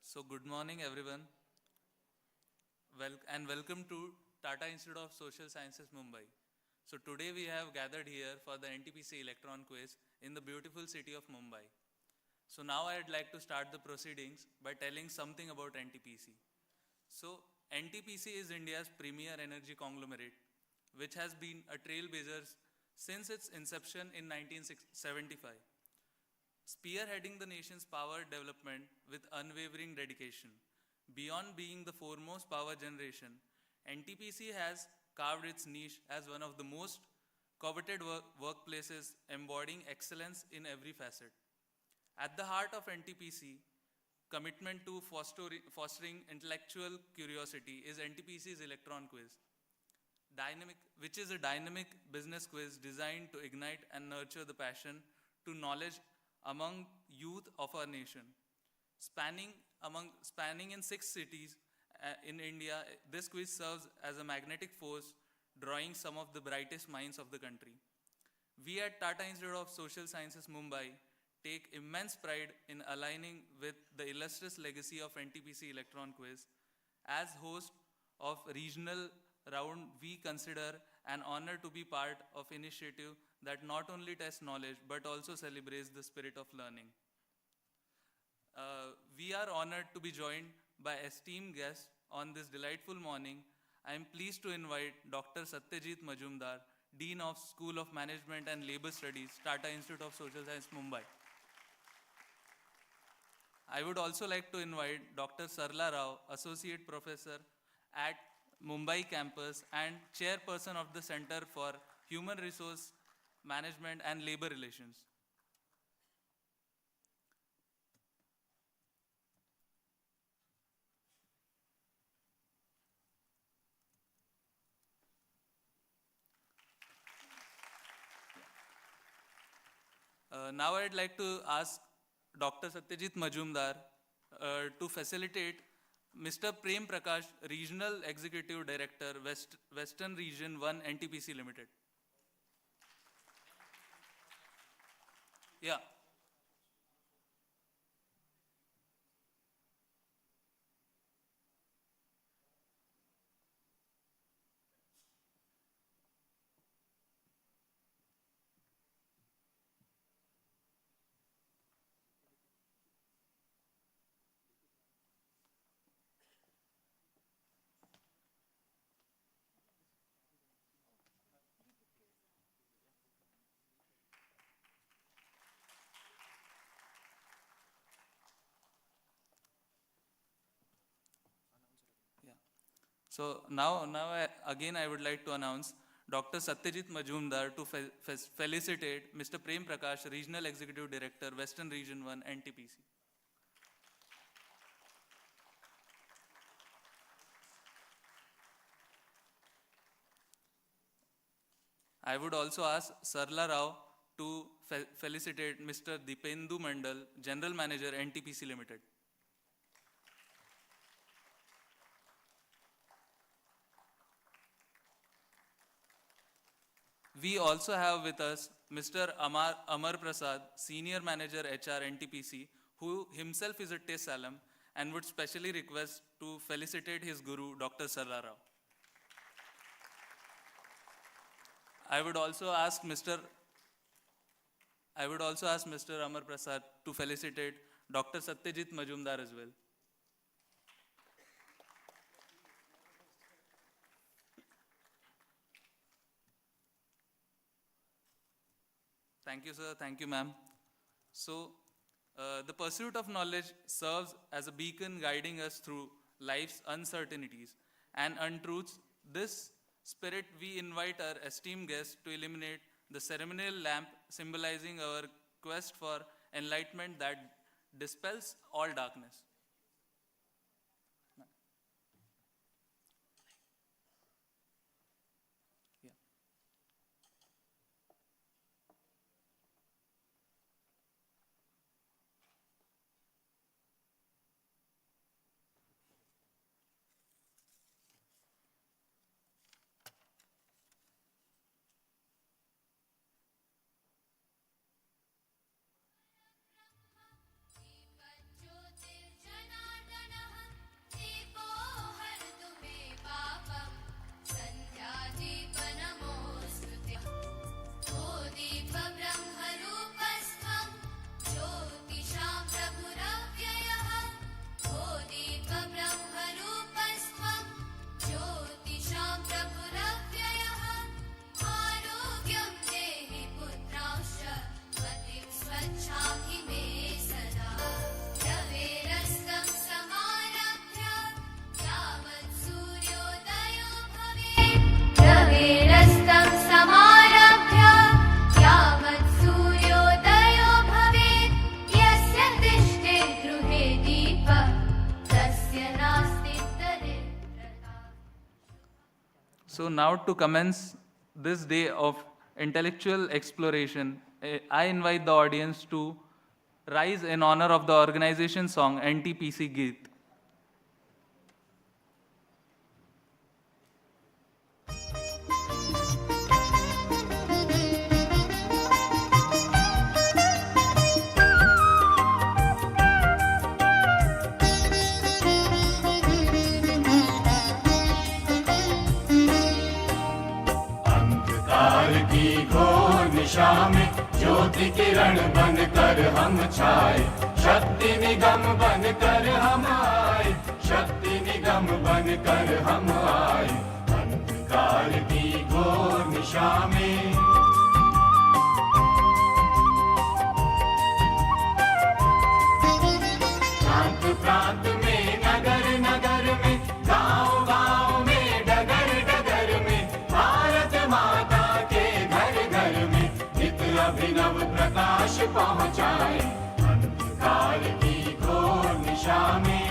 So good morning everyone and welcome to Tata Institute of Social Sciences Mumbai. So today we have gathered here for the NTPC Electron Quiz in the beautiful city of Mumbai. So now I'd like to start the proceedings by telling something about NTPC. So NTPC is India's premier energy conglomerate which has been a trailblazer since its inception in 1975. Spearheading the nation's power development with unwavering dedication. Beyond being the foremost power generation, NTPC has carved its niche as one of the most coveted workplaces embodying excellence in every facet. At the heart of NTPC, commitment to fostering intellectual curiosity is NTPC's Electron Quiz, which is a dynamic business quiz designed to ignite and nurture the passion to knowledge among youth of our nation. Spanning in 6 cities in India, this quiz serves as a magnetic force drawing some of the brightest minds of the country. We at Tata Institute of Social Sciences Mumbai take immense pride in aligning with the illustrious legacy of NTPC Electron Quiz. As host of regional round, we consider an honor to be part of initiative that not only tests knowledge but also celebrates the spirit of learning. We are honored to be joined by esteemed guests on this delightful morning. I am pleased to invite Dr. Satyajit Majumdar, Dean of School of Management and Labor Studies, Tata Institute of Social Science, Mumbai. I would also like to invite Dr. Sarla Rao, Associate Professor at Mumbai campus and Chairperson of the Center for Human Resource Management and Labor Relations. Now I'd like to ask Dr. Satyajit Majumdar to facilitate Mr. Prem Prakash, Regional Executive Director, Western Region 1 NTPC Limited. Yeah. Yeah. So now I would like to announce Dr. Satyajit Majumdar to felicitate Mr. Prem Prakash, Regional Executive Director, Western Region 1, NTPC. I would also ask Sarla Rao to felicitate Mr. Dipendu Mandal, General Manager, NTPC Limited. We also have with us Mr. Amar Prasad, Senior Manager HR NTPC, who himself is a TISS alum and would specially request to felicitate his guru, Dr. Sarla Rao. I would also ask Mr. Amar Prasad to felicitate Dr. Satyajit Majumdar as well. Thank you, sir. Thank you, ma'am. So, the pursuit of knowledge serves as a beacon guiding us through life's uncertainties and untruths. This spirit, we invite our esteemed guests to illuminate the ceremonial lamp symbolizing our quest for enlightenment that dispels all darkness. Yeah. So now to commence this day of intellectual exploration, I invite the audience to rise in honor of the organization song NTPC Geet. अंधकार की घोर निशा में ज्योति किरण बनकर हम छाए, शक्ति निगम बनकर हम आए, शक्ति निगम बनकर हम आए। अंधकार की घोर निशा में प्रांत प्रांत में, नगर नगर में, गांव गांव में, डगर डगर में, भारत माता के घर घर में नित अभिनव प्रकाश पहुंचाए। अंधकार की घोर निशा में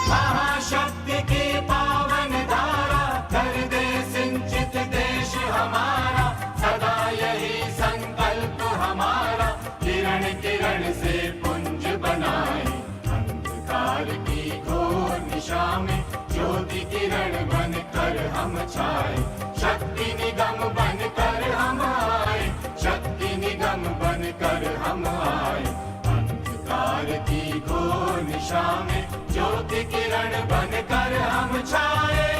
महाशक्ति की पावन धारा कर दे सिंचित देश हमारा, सदा यही संकल्प हमारा, किरण किरण से पुंज बनाए। अंधकार की घोर निशा में ज्योति किरण बनकर हम छाए, शक्ति निगम बनकर हम आए, शक्ति निगम बनकर हम आए। अंधकार की घोर निशा में ज्योति किरण बनकर हम छाए।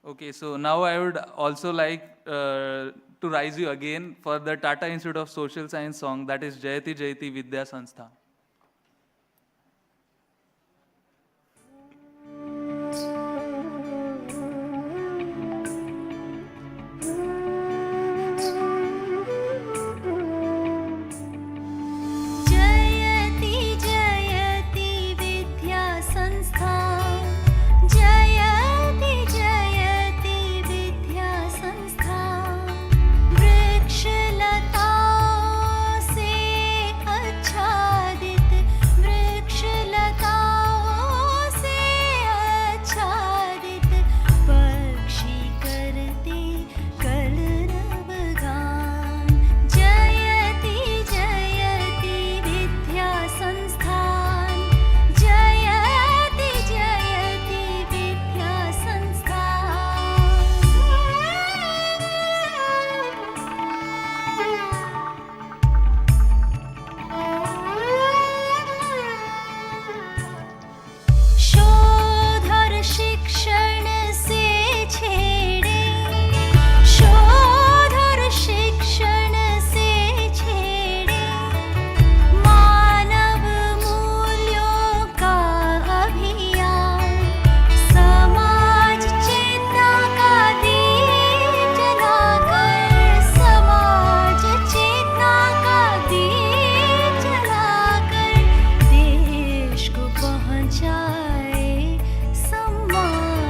Okay, so now I would also like to rise you again for the Tata Institute of Social Science song, that is Jayati Jayati Vidya Sanstha. जयति जयति विद्या संस्था, जयति जयति विद्या संस्था, वृक्षलताओं से आच्छादित, वृक्षलताओं से आच्छादित, पक्षी करते कलरवगान। जयति जयति विद्या संस्थान, जयति जयति विद्या संस्थान। शोध और शिक्षण से छेड़े, शोध और शिक्षण से छेड़े, मानव मूल्यों का अभियान, समाज चेतना का दीप जलाकर, समाज चेतना का दीप जलाकर, देश को पहुंचाए सम्मान।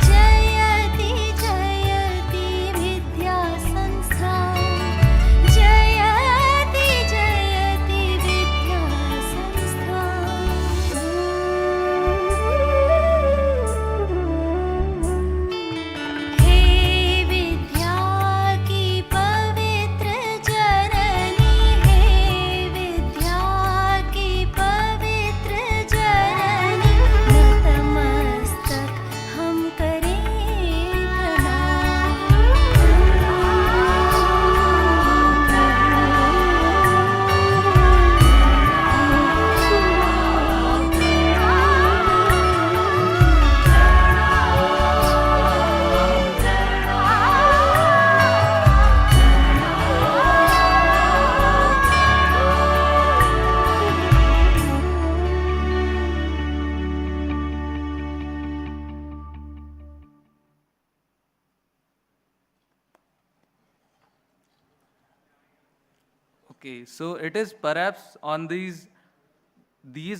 जयति जयति विद्या संस्थान, जयति जयति विद्या संस्थान। हे विद्या की पवित्र जननी, हे विद्या की पवित्र जननी, नतमस्तक हम करें Okay, so it is perhaps on these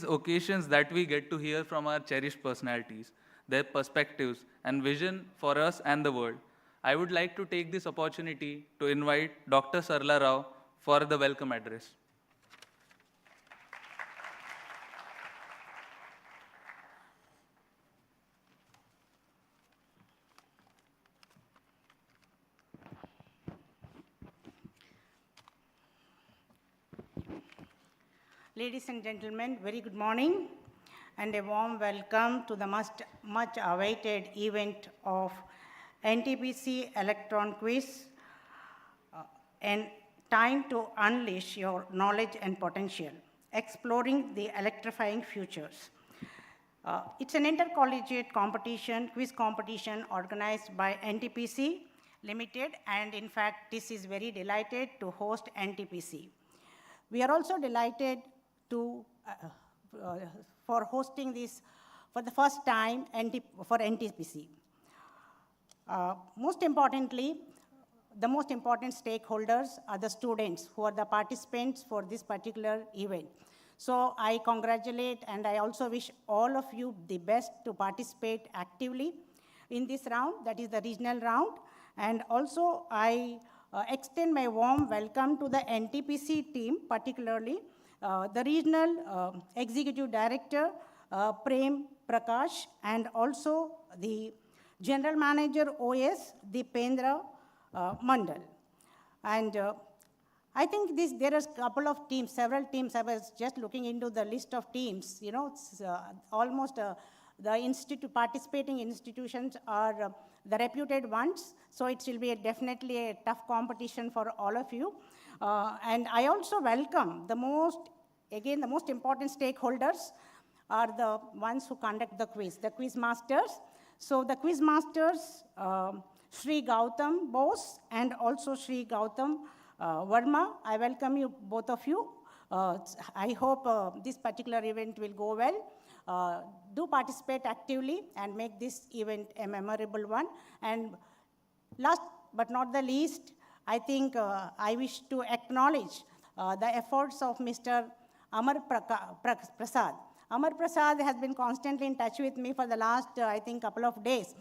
occasions that we get to hear from our cherished personalities, their perspectives and vision for us and the world. I would like to take this opportunity to invite Dr. Sarla Rao for the welcome address. Ladies and gentlemen, very good morning and a warm welcome to the much awaited event of NTPC Electron Quiz and time to unleash your knowledge and potential, exploring the electrifying futures. It's an intercollegiate competition, quiz competition organized by NTPC Limited, and in fact, TISS is very delighted to host NTPC. We are also delighted for hosting this for the first time for NTPC. Most importantly, the most important stakeholders are the students who are the participants for this particular event. So I congratulate and I also wish all of you the best to participate actively in this round, that is the regional round. And also I extend my warm welcome to the NTPC team, particularly the regional executive director, Prem Prakash, and also the general manager OS, Dipendra Mandal. And I think there are a couple of teams, several teams. I was just looking into the list of teams. You know, it's, almost the participating institutions are the reputed ones. So it will be definitely a tough competition for all of you. And I also welcome the most important stakeholders are the ones who conduct the quiz masters. So the quiz masters, Sri Gautam Bose and also Sri Gautam Verma, I welcome you, both of you. I hope this particular event will go well. Do participate actively and make this event a memorable one. And last but not the least, I think I wish to acknowledge the efforts of Mr. Amar Prasad. Amar Prasad has been constantly in touch with me for the last, I think, couple of days.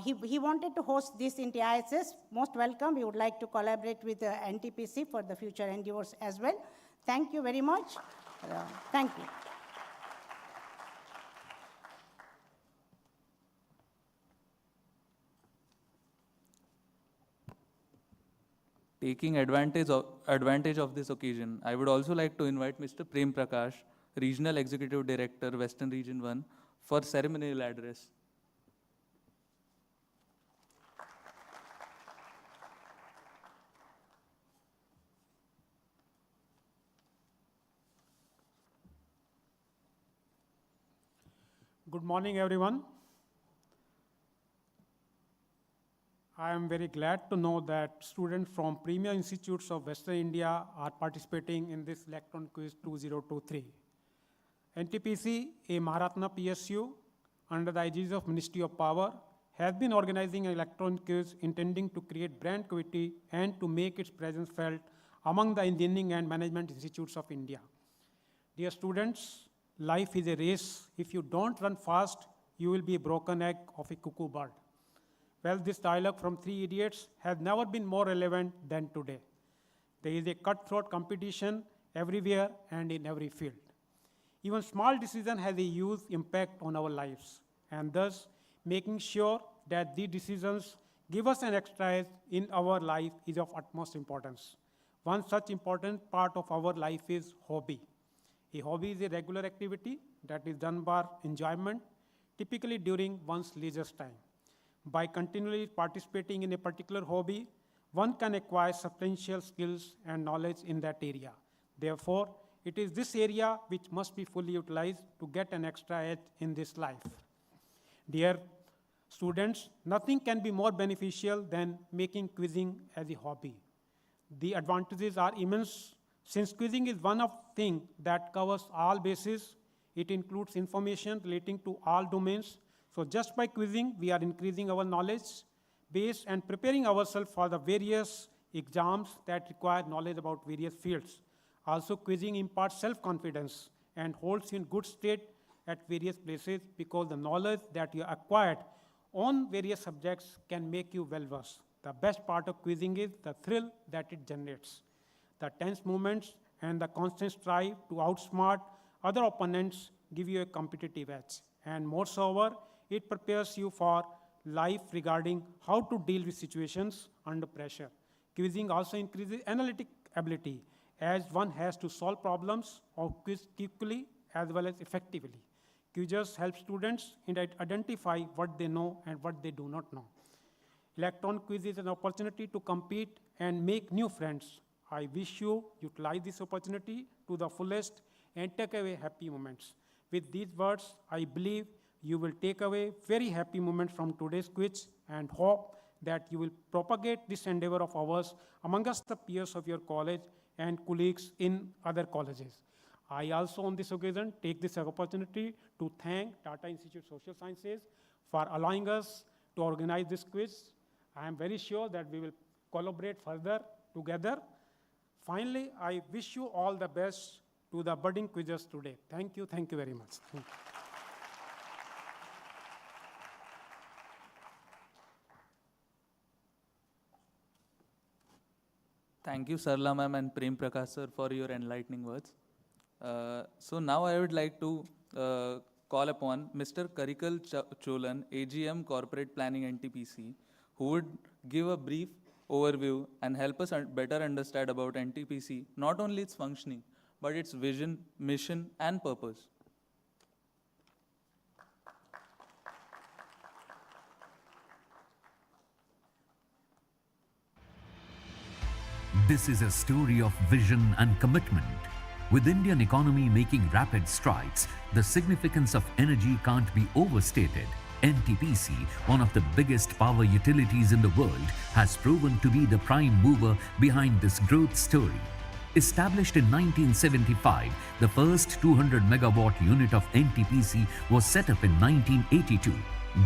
He wanted to host this in TISS. Most welcome. We would like to collaborate with NTPC for the future endeavors as well. Thank you very much. Thank you. Taking advantage of this occasion, I would also like to invite Mr. Prem Prakash, Regional Executive Director, Western Region 1, for ceremonial address. Good morning, everyone. I am very glad to know that students from premier institutes of Western India are participating in this Electron Quiz 2023. NTPC, a Maharatna PSU, under the aegis of Ministry of Power, has been organizing an Electron Quiz intending to create brand equity and to make its presence felt among the engineering and management institutes of India. Dear students, life is a race. If you don't run fast, you will be a broken egg of a cuckoo bird. Well, this dialogue from Three Idiots has never been more relevant than today. There is a cutthroat competition everywhere and in every field. Even small decision has a huge impact on our lives, and thus making sure that these decisions give us an extra edge in our life is of utmost importance. One such important part of our life is hobby. A hobby is a regular activity that is done by enjoyment, typically during one's leisure time. By continually participating in a particular hobby, one can acquire substantial skills and knowledge in that area. Therefore, it is this area which must be fully utilized to get an extra edge in this life. Dear students, nothing can be more beneficial than making quizzing as a hobby. The advantages are immense. Since quizzing is one of things that covers all bases, it includes information relating to all domains. So just by quizzing, we are increasing our knowledge base and preparing ourselves for the various exams that require knowledge about various fields. Also, quizzing imparts self-confidence and holds you in good state at various places because the knowledge that you acquired on various subjects can make you well-versed. The best part of quizzing is the thrill that it generates. The tense moments and the constant strive to outsmart other opponents give you a competitive edge. And moreover, it prepares you for life regarding how to deal with situations under pressure. Quizzing also increases analytic ability, as one has to solve problems or quiz quickly as well as effectively. Quizzes help students identify what they know and what they do not know. Electron quiz is an opportunity to compete and make new friends. I wish you utilize this opportunity to the fullest and take away happy moments. With these words, I believe you will take away very happy moments from today's quiz and hope that you will propagate this endeavor of ours amongst the peers of your college and colleagues in other colleges. I also on this occasion take this opportunity to thank Tata Institute of Social Sciences for allowing us to organize this quiz. I am very sure that we will collaborate further together. Finally, I wish you all the best to the budding quizzers today. Thank you very much. Thank you. Thank you, Sarla ma'am and Prem Prakash sir, for your enlightening words. So now I would like to call upon Mr. Karikal Cholan, AGM Corporate Planning NTPC, who would give a brief overview and help us better understand about NTPC, not only its functioning, but its vision, mission, and purpose. This is a story of vision and commitment. With Indian economy making rapid strides, the significance of energy can't be overstated. NTPC, one of the biggest power utilities in the world, has proven to be the prime mover behind this growth story. Established in 1975, the first 200 megawatt unit of NTPC was set up in 1982.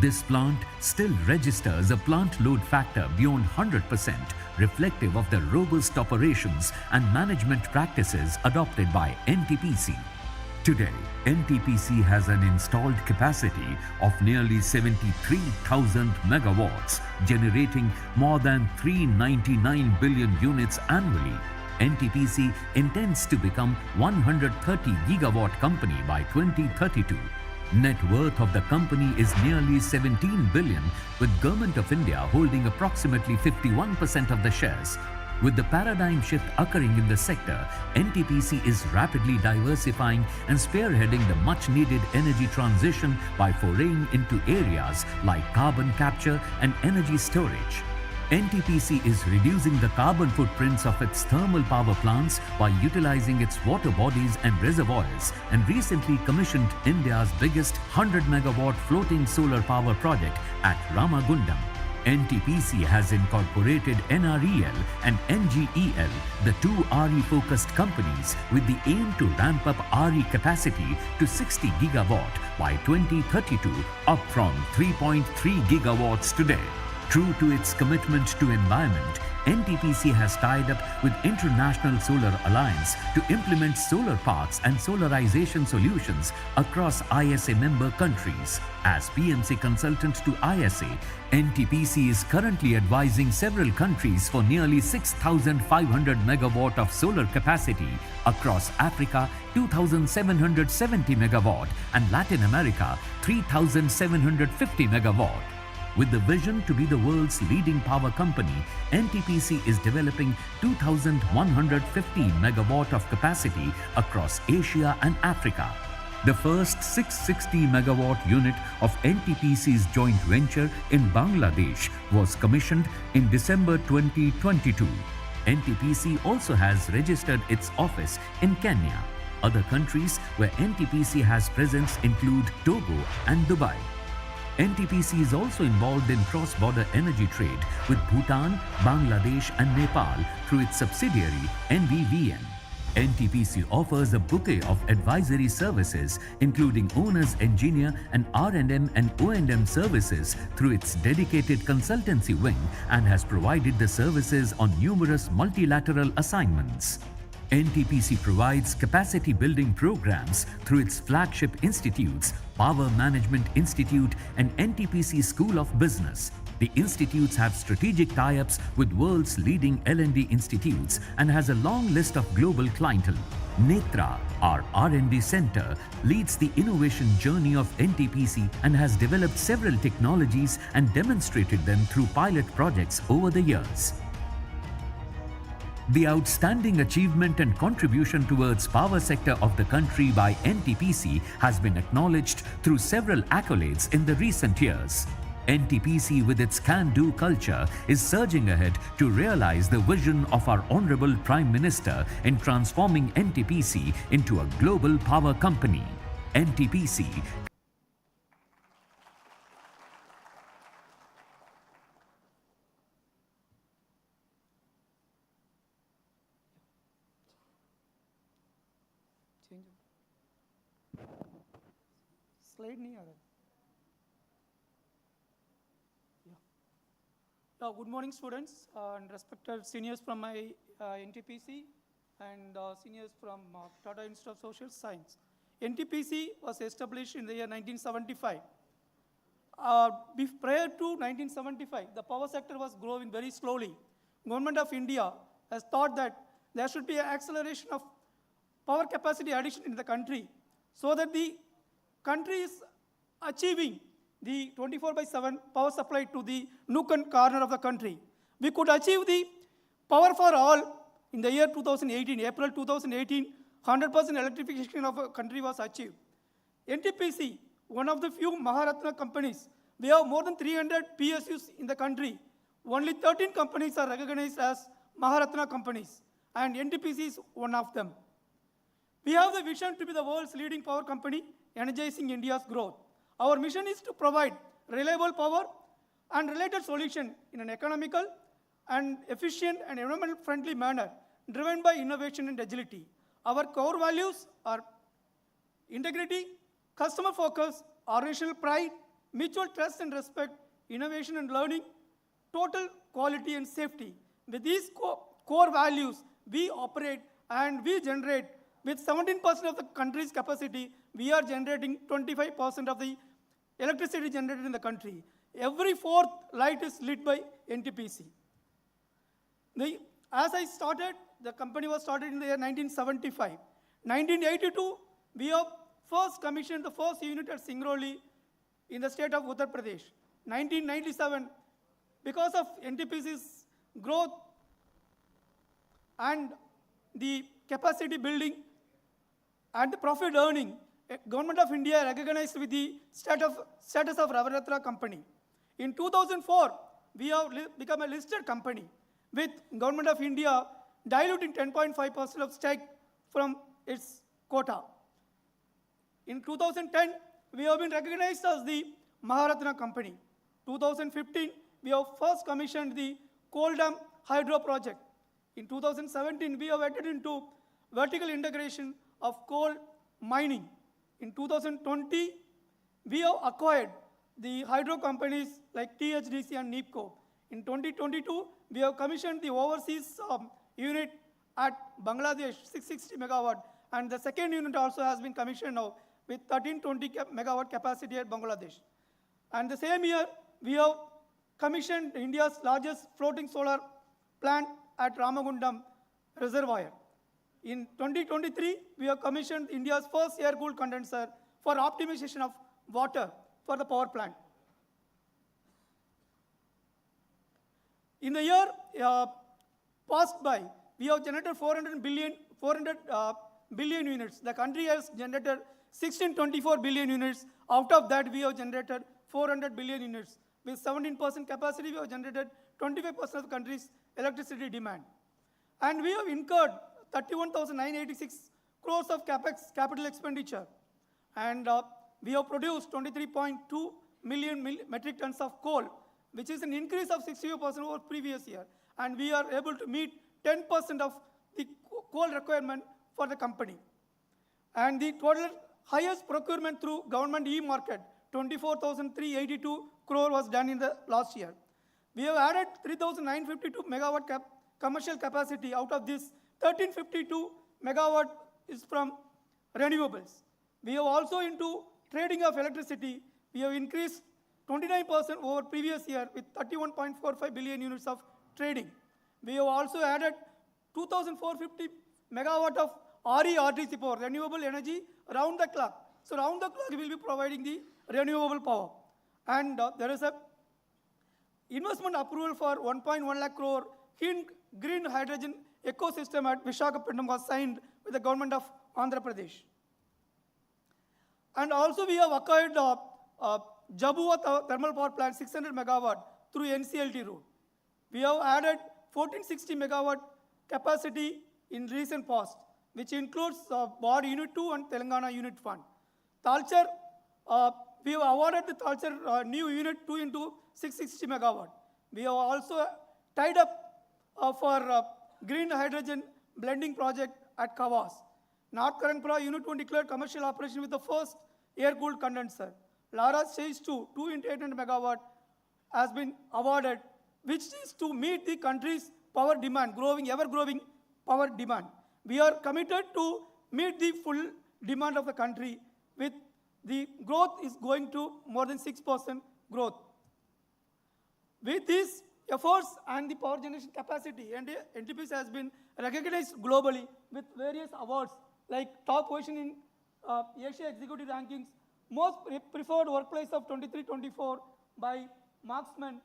This plant still registers a plant load factor beyond 100%, reflective of the robust operations and management practices adopted by NTPC. Today, NTPC has an installed capacity of nearly 73,000 megawatts, generating more than 399 billion units annually. NTPC intends to become 130 gigawatt company by 2032. Net worth of the company is nearly 17 billion, with Government of India holding approximately 51% of the shares. With the paradigm shift occurring in the sector, NTPC is rapidly diversifying and spearheading the much-needed energy transition by foraying into areas like carbon capture and energy storage. NTPC is reducing the carbon footprints of its thermal power plants by utilizing its water bodies and reservoirs, and recently commissioned India's biggest 100 megawatt floating solar power project at Ramagundam. NTPC has incorporated NREL and NGEL, the two RE-focused companies, with the aim to ramp up RE capacity to 60 gigawatt by 2032, up from 3.3 gigawatts today. True to its commitment to environment, NTPC has tied up with International Solar Alliance to implement solar parks and solarization solutions across ISA member countries. As PMC consultant to ISA, NTPC is currently advising several countries for nearly 6,500 megawatt of solar capacity across Africa, 2,770 megawatt, and Latin America, 3,750 megawatt. With the vision to be the world's leading power company, NTPC is developing 2,150 megawatt of capacity across Asia and Africa. The first 660 megawatt unit of NTPC's joint venture in Bangladesh was commissioned in December 2022. NTPC also has registered its office in Kenya. Other countries where NTPC has presence include Togo and Dubai. NTPC is also involved in cross-border energy trade with Bhutan, Bangladesh and Nepal through its subsidiary NVVN. NTPC offers a bouquet of advisory services including owner's engineer and R&M and O&M services through its dedicated consultancy wing, and has provided the services on numerous multilateral assignments. NTPC provides capacity building programs through its flagship institutes, Power Management Institute and NTPC School of Business. The institutes have strategic tie-ups with world's leading L&D institutes and has a long list of global clientele. Netra, our R&D center, leads the innovation journey of NTPC and has developed several technologies and demonstrated them through pilot projects over the years. The outstanding achievement and contribution towards power sector of the country by NTPC has been acknowledged through several accolades in the recent years. NTPC, with its can-do culture, is surging ahead to realize the vision of our Honorable Prime Minister in transforming NTPC into a global power company. NTPC Slide नहीं आ रहा. Good morning, students and respected seniors from my NTPC and seniors from Tata Institute of Social Science. NTPC was established in the year 1975. Prior to 1975, the power sector was growing very slowly. Government of India has thought that there should be an acceleration of power capacity addition in the country so that the country is achieving the 24/7 power supply to the nook and corner of the country. We could achieve the power for all in the year 2018, April 2018, 100% electrification of a country was achieved. NTPC, one of the few Maharatna companies, we have more than 300 PSUs in the country. Only 13 companies are recognized as Maharatna companies, and NTPC is one of them. We have the vision to be the world's leading power company, energizing India's growth. Our mission is to provide reliable power and related solution in an economical and efficient and environment-friendly manner, driven by innovation and agility. Our core values are integrity, customer focus, organizational pride, mutual trust and respect, innovation and learning, total quality and safety. With these core values, we operate and we generate. With 17% of the country's capacity, we are generating 25% of the electricity generated in the country. Every fourth light is lit by NTPC. As I started, the company was started in the year 1975. 1982, we have first commissioned the first unit at Singrauli in the state of Uttar Pradesh. 1997, because of NTPC's growth and the capacity building and the profit earning, Government of India recognized with the status of Ravaratra company. In 2004, we have become a listed company with Government of India diluting 10.5% of stake from its quota. In 2010, we have been recognized as the Maharatna company. 2015, we have first commissioned the coal dam hydro project. In 2017, we have entered into vertical integration of coal mining. In 2020, we have acquired the hydro companies like THDC and NEEPCO. In 2022, we have commissioned the overseas unit at Bangladesh, 660 megawatt, and the second unit also has been commissioned now with 1320 megawatt capacity at Bangladesh. And the same year, we have commissioned India's largest floating solar plant at Ramagundam Reservoir. In 2023, we have commissioned India's first air-cooled condenser for optimization of water for the power plant. In the year passed by, we have generated 400 billion units. The country has generated 1624 billion units. Out of that, we have generated 400 billion units. With 17% capacity, we have generated 25% of the country's electricity demand. And we have incurred 31,986 crores of capital expenditure. And we have produced 23.2 million metric tons of coal, which is an increase of 60% over previous year. And we are able to meet 10% of the coal requirement for the company. And the total highest procurement through government e-market, 24,382 crore was done in the last year. We have added 3,952 megawatt commercial capacity. Out of this, 1,352 megawatt is from renewables. We have also into trading of electricity, we have increased 29% over previous year with 31.45 billion units of trading. We have also added 2,450 megawatt of RE-RTC power, renewable energy, round the clock. So round the clock we will be providing the renewable power. And there is a investment approval for 1.1 lakh crore green hydrogen ecosystem at Visakhapatnam was signed with the government of Andhra Pradesh. And also we have acquired Jabua thermal power plant 600 megawatt through NCLT route. We have added 1460 megawatt capacity in recent past, which includes Board Unit 2 and Telangana Unit 1. Talcher, we have awarded the Talcher new Unit 2 into 660 megawatt. We have also tied up for green hydrogen blending project at Kawas. North Karanpura Unit 1 declared commercial operation with the first air-cooled condenser. Lara Stage 2, 2 into 800 megawatt has been awarded, which is to meet the country's power demand, ever-growing power demand. We are committed to meet the full demand of the country with the growth is going to more than 6% growth. With these efforts and the power generation capacity, NTPC has been recognized globally with various awards like top position in Asia Executive Rankings, most preferred workplace of 23-24 by Marksman,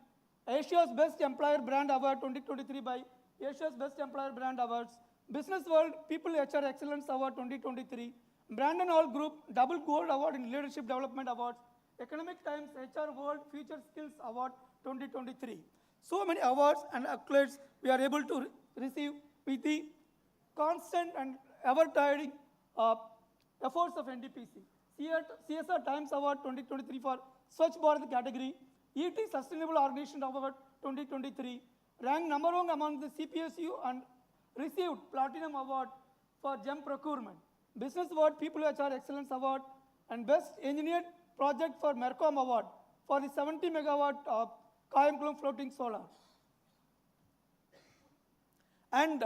Asia's Best Employer Brand Award 2023 by Asia's Best Employer Brand Awards, Business World People HR Excellence Award 2023, Brandon Hall Group Double Gold Award in Leadership Development Awards, Economic Times HR World Future Skills Award 2023. So many awards and accolades we are able to receive with the constant and ever-tiring efforts of NTPC. CSR Times Award 2023 for Swachh Bharat category, ET Sustainable Organization Award 2023, ranked number 1 among the CPSU and received Platinum Award for GEM procurement. Business World People HR Excellence Award and Best Engineered Project for Mercom Award for the 70 megawatt Kayamkulam floating solar. And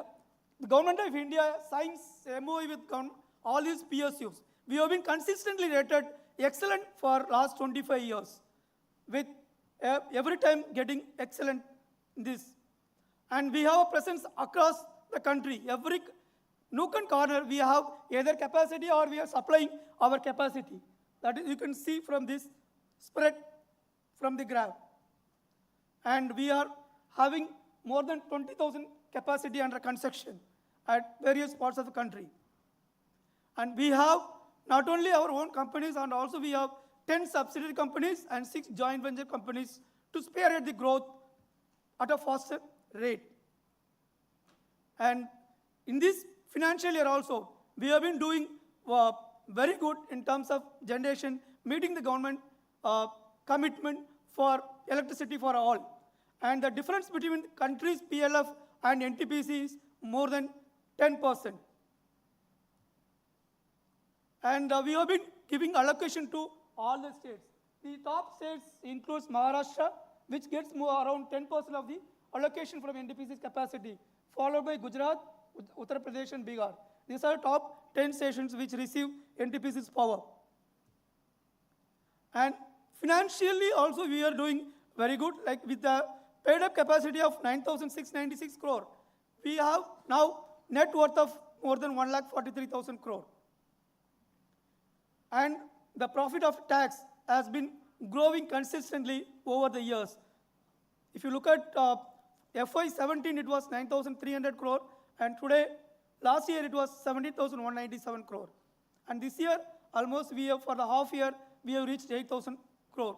the Government of India signs MOU with all these PSUs. We have been consistently rated excellent for last 25 years, with every time getting excellent in this. And we have a presence across the country. Every nook and corner we have either capacity or we are supplying our capacity. That is, you can see from this spread from the graph. And we are having more than 20,000 capacity under construction at various parts of the country. And we have not only our own companies, and also we have 10 subsidiary companies and 6 joint venture companies to spearhead the growth at a faster rate. And in this financial year also, we have been doing very good in terms of generation, meeting the government commitment for electricity for all. And the difference between the country's PLF and NTPC is more than 10%. And we have been giving allocation to all the states. The top states includes Maharashtra, which gets more around 10% of the allocation from NTPC's capacity, followed by Gujarat, Uttar Pradesh and Bihar. These are top 10 stations which receive NTPC's power. And financially also we are doing very good, like with the paid up capacity of 9,696 crore. We have now net worth of more than 1,43,000 crore. And the profit of tax has been growing consistently over the years. If you look at FY17, it was 9,300 crore, and today, last year it was 70,197 crore. And this year, almost we have, for the half year, we have reached 8,000 crore.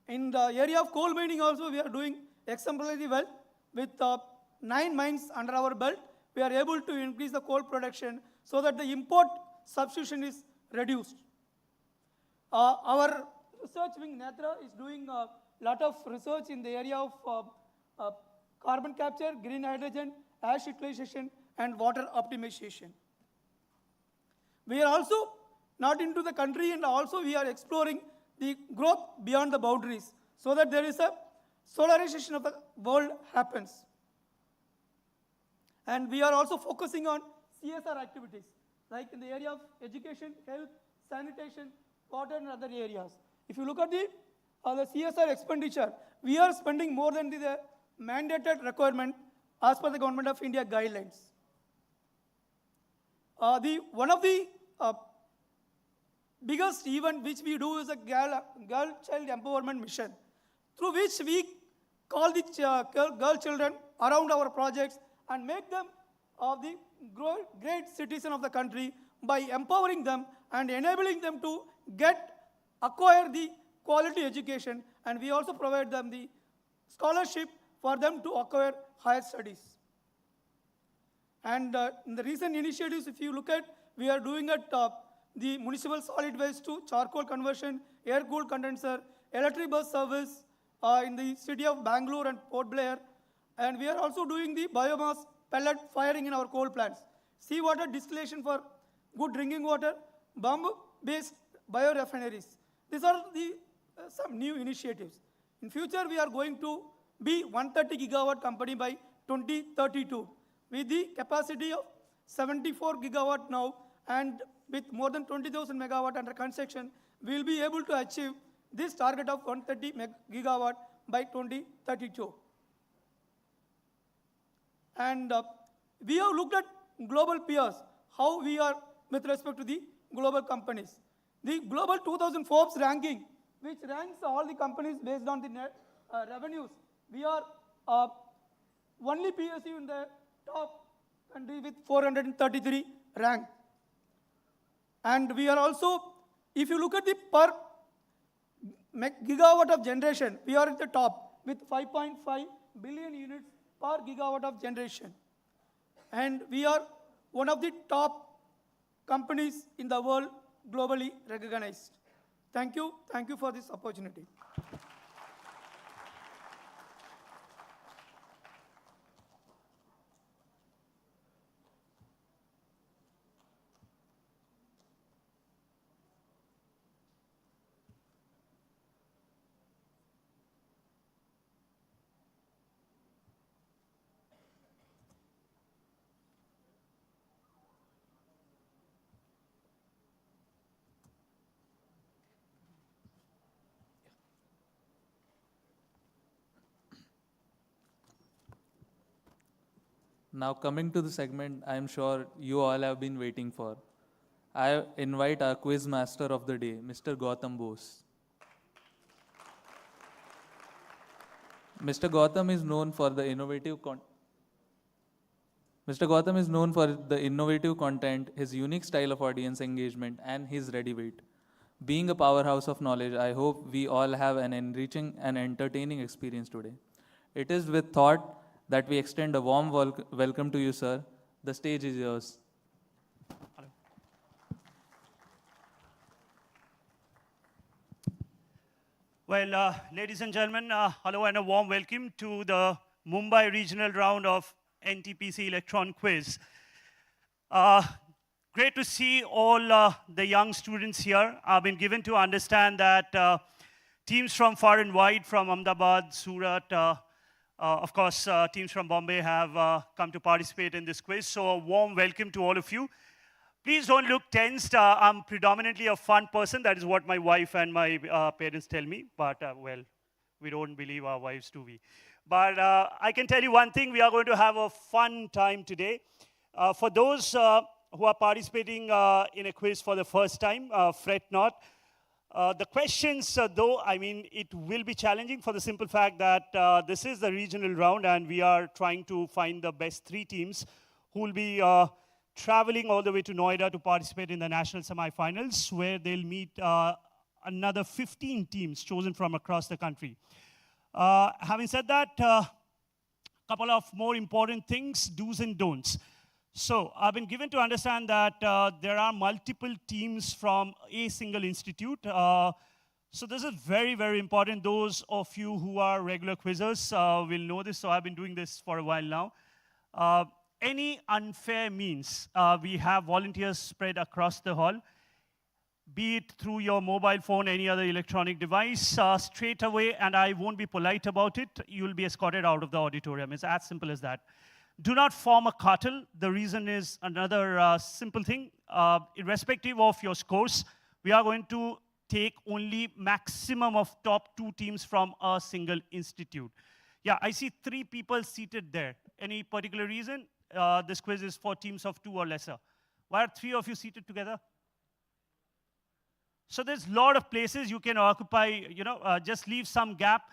In the area of coal mining also, we are doing exemplarily well. With 9 mines under our belt, we are able to increase the coal production so that the import substitution is reduced. Our research wing, Netra, is doing a lot of research in the area of carbon capture, green hydrogen, ash utilization, and water optimization. We are also not into the country, and also we are exploring the growth beyond the boundaries so that there is a solarization of the world happens. And we are also focusing on CSR activities, like in the area of education, health, sanitation, water, and other areas. If you look at the CSR expenditure, we are spending more than the mandated requirement as per the Government of India guidelines. One of the biggest event which we do is a girl child empowerment mission, through which we call the girl children around our projects and make them the great citizen of the country by empowering them and enabling them to acquire the quality education, and we also provide them the scholarship for them to acquire higher studies. And in the recent initiatives, if you look at, we are doing at the municipal solid waste to charcoal conversion, air-cooled condenser, electric bus service in the city of Bangalore and Port Blair. And we are also doing the biomass pellet firing in our coal plants, seawater distillation for good drinking water, bamboo-based biorefineries. These are the some new initiatives. In future, we are going to be 130 gigawatt company by 2032, with the capacity of 74 gigawatt now, and with more than 20,000 megawatt under construction, we will be able to achieve this target of 130 gigawatt by 2032. And we have looked at global peers, how we are with respect to the global companies. The Global 2000 Forbes ranking, which ranks all the companies based on the net revenues, we are only PSU in the top country with 433 rank. And we are also, if you look at the per gigawatt of generation, we are at the top with 5.5 billion units per gigawatt of generation. And we are one of the top companies in the world globally recognized. Thank you for this opportunity. Now coming to the segment I am sure you all have been waiting for. I invite our quiz master of the day, Mr. Gautam Bose. Mr. Gautam is known for the innovative content, his unique style of audience engagement, and his ready wit. Being a powerhouse of knowledge, I hope we all have an enriching and entertaining experience today. It is with thought that we extend a warm welcome to you, sir. The stage is yours. Hello. Well, ladies and gentlemen, hello and a warm welcome to the Mumbai regional round of NTPC Electron Quiz. Great to see all the young students here. I've been given to understand that teams from far and wide, from Ahmedabad, Surat, of course, teams from Bombay have come to participate in this quiz. So a warm welcome to all of you. Please don't look tensed. I'm predominantly a fun person. That is what my wife and my parents tell me. But, well, we don't believe our wives, do we? But I can tell you one thing. We are going to have a fun time today. For those who are participating in a quiz for the first time, fret not. The questions, though, I mean, it will be challenging for the simple fact that this is the regional round and we are trying to find the best 3 teams who will be traveling all the way to Noida to participate in the national semi-finals, where they'll meet another 15 teams chosen from across the country. Having said that, a couple of more important things, do's and don'ts. So I've been given to understand that there are multiple teams from a single institute. So this is very, very important. Those of you who are regular quizzers will know this. So I've been doing this for a while now. Any unfair means, we have volunteers spread across the hall, be it through your mobile phone, any other electronic device, straight away, and I won't be polite about it, you'll be escorted out of the auditorium. It's as simple as that. do not form a cartel. The reason is another simple thing. Irrespective of your scores, we are going to take only maximum of top 2 teams from a single institute. Yeah, I see 3 people seated there. Any particular reason? This quiz is for teams of 2 or lesser. Why are 3 of you seated together? So there's a lot of places you can occupy, just leave some gap.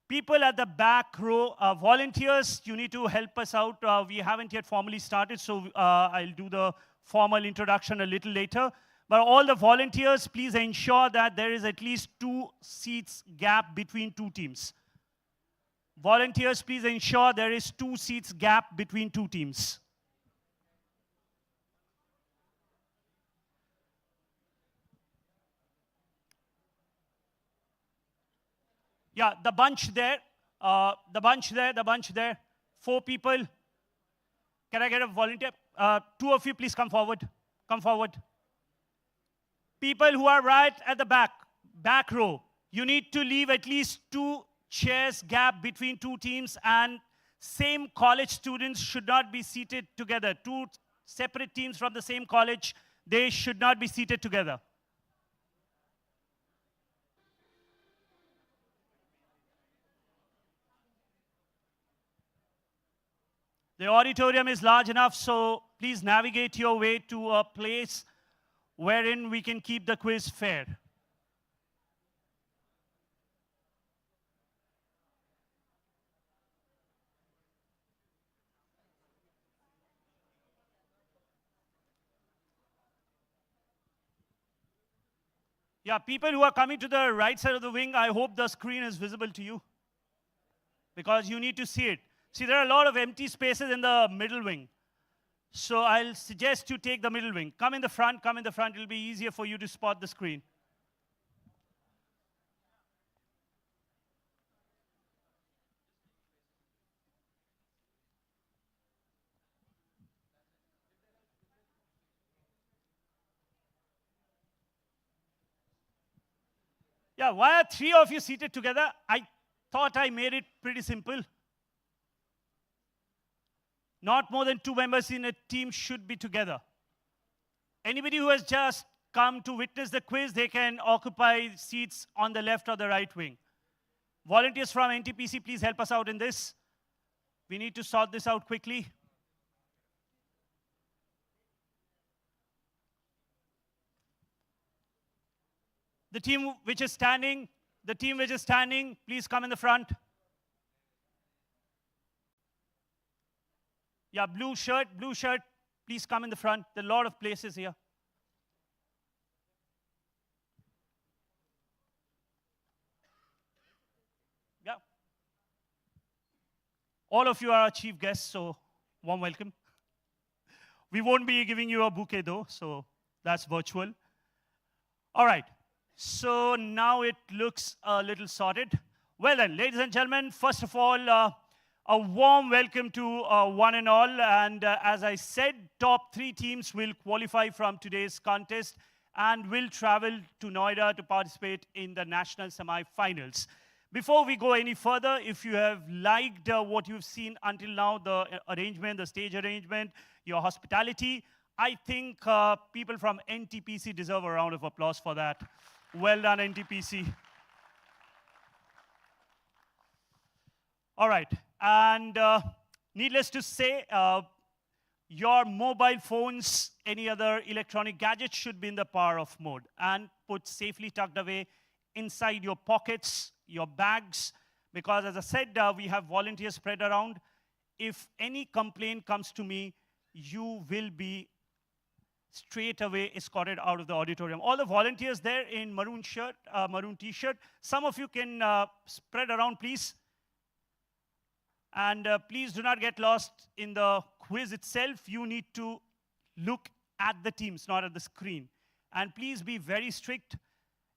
People at the back row, volunteers, you need to help us out. We haven't yet formally started, so I'll do the formal introduction a little later. But all the volunteers, please ensure that there is at least 2 seats gap between 2 teams. Volunteers, please ensure there is 2 seats gap between 2 teams. Yeah, the bunch there, the bunch there. 4 people. Can I get a volunteer? 2 of you, please come forward. Come forward. People who are right at the back row, you need to leave at least 2 chairs gap between 2 teams, and same college students should not be seated together. 2 separate teams from the same college, they should not be seated together. The auditorium is large enough, so please navigate your way to a place wherein we can keep the quiz fair. Yeah, people who are coming to the right side of the wing, I hope the screen is visible to you, because you need to see it. See, there are a lot of empty spaces in the middle wing. So I'll suggest you take the middle wing. Come in the front, it'll be easier for you to spot the screen. Yeah, why are 3 of you seated together? I thought I made it pretty simple. Not more than 2 members in a team should be together. Anybody who has just come to witness the quiz, they can occupy seats on the left or the right wing. Volunteers from NTPC, please help us out in this. We need to sort this out quickly. The team which is standing, please come in the front. Yeah, blue shirt, please come in the front. There are a lot of places here. Yeah. All of you are our chief guests, so warm welcome. We won't be giving you a bouquet though, so that's virtual. All right, so now it looks a little sorted. Well then, ladies and gentlemen, first of all, a warm welcome to one and all. And as I said, top 3 teams will qualify from today's contest and will travel to Noida to participate in the national semi-finals. Before we go any further, if you have liked what you've seen until now, the arrangement, the stage arrangement, your hospitality, I think people from NTPC deserve a round of applause for that. Well done, NTPC. All right. And needless to say, your mobile phones, any other electronic gadgets should be in the power off mode and put safely tucked away inside your pockets, your bags, because as I said, we have volunteers spread around. If any complaint comes to me, you will be straight away escorted out of the auditorium. All the volunteers there in maroon shirt, maroon t-shirt, some of you can spread around, please. And please do not get lost in the quiz itself. You need to look at the teams, not at the screen. And please be very strict.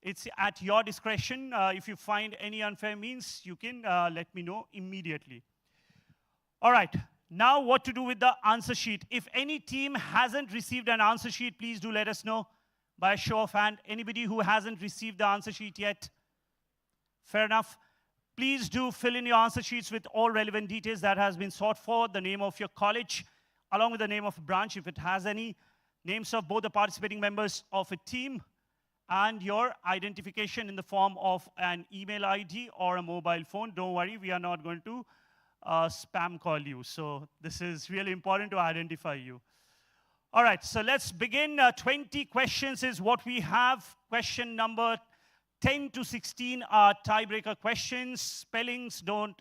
It's at your discretion. If you find any unfair means, you can let me know immediately. All right, now what to do with the answer sheet. If any team hasn't received an answer sheet, please do let us know by a show of hand. Anybody who hasn't received the answer sheet yet? Fair enough. Please do fill in your answer sheets with all relevant details that has been sought for, the name of your college, along with the name of a branch if it has any, names of both the participating members of a team, and your identification in the form of an email ID or a mobile phone. Don't worry, we are not going to spam call you. So this is really important to identify you. All right, so let's begin. 20 questions is what we have. Question number 10 to 16 are tiebreaker questions. Spellings don't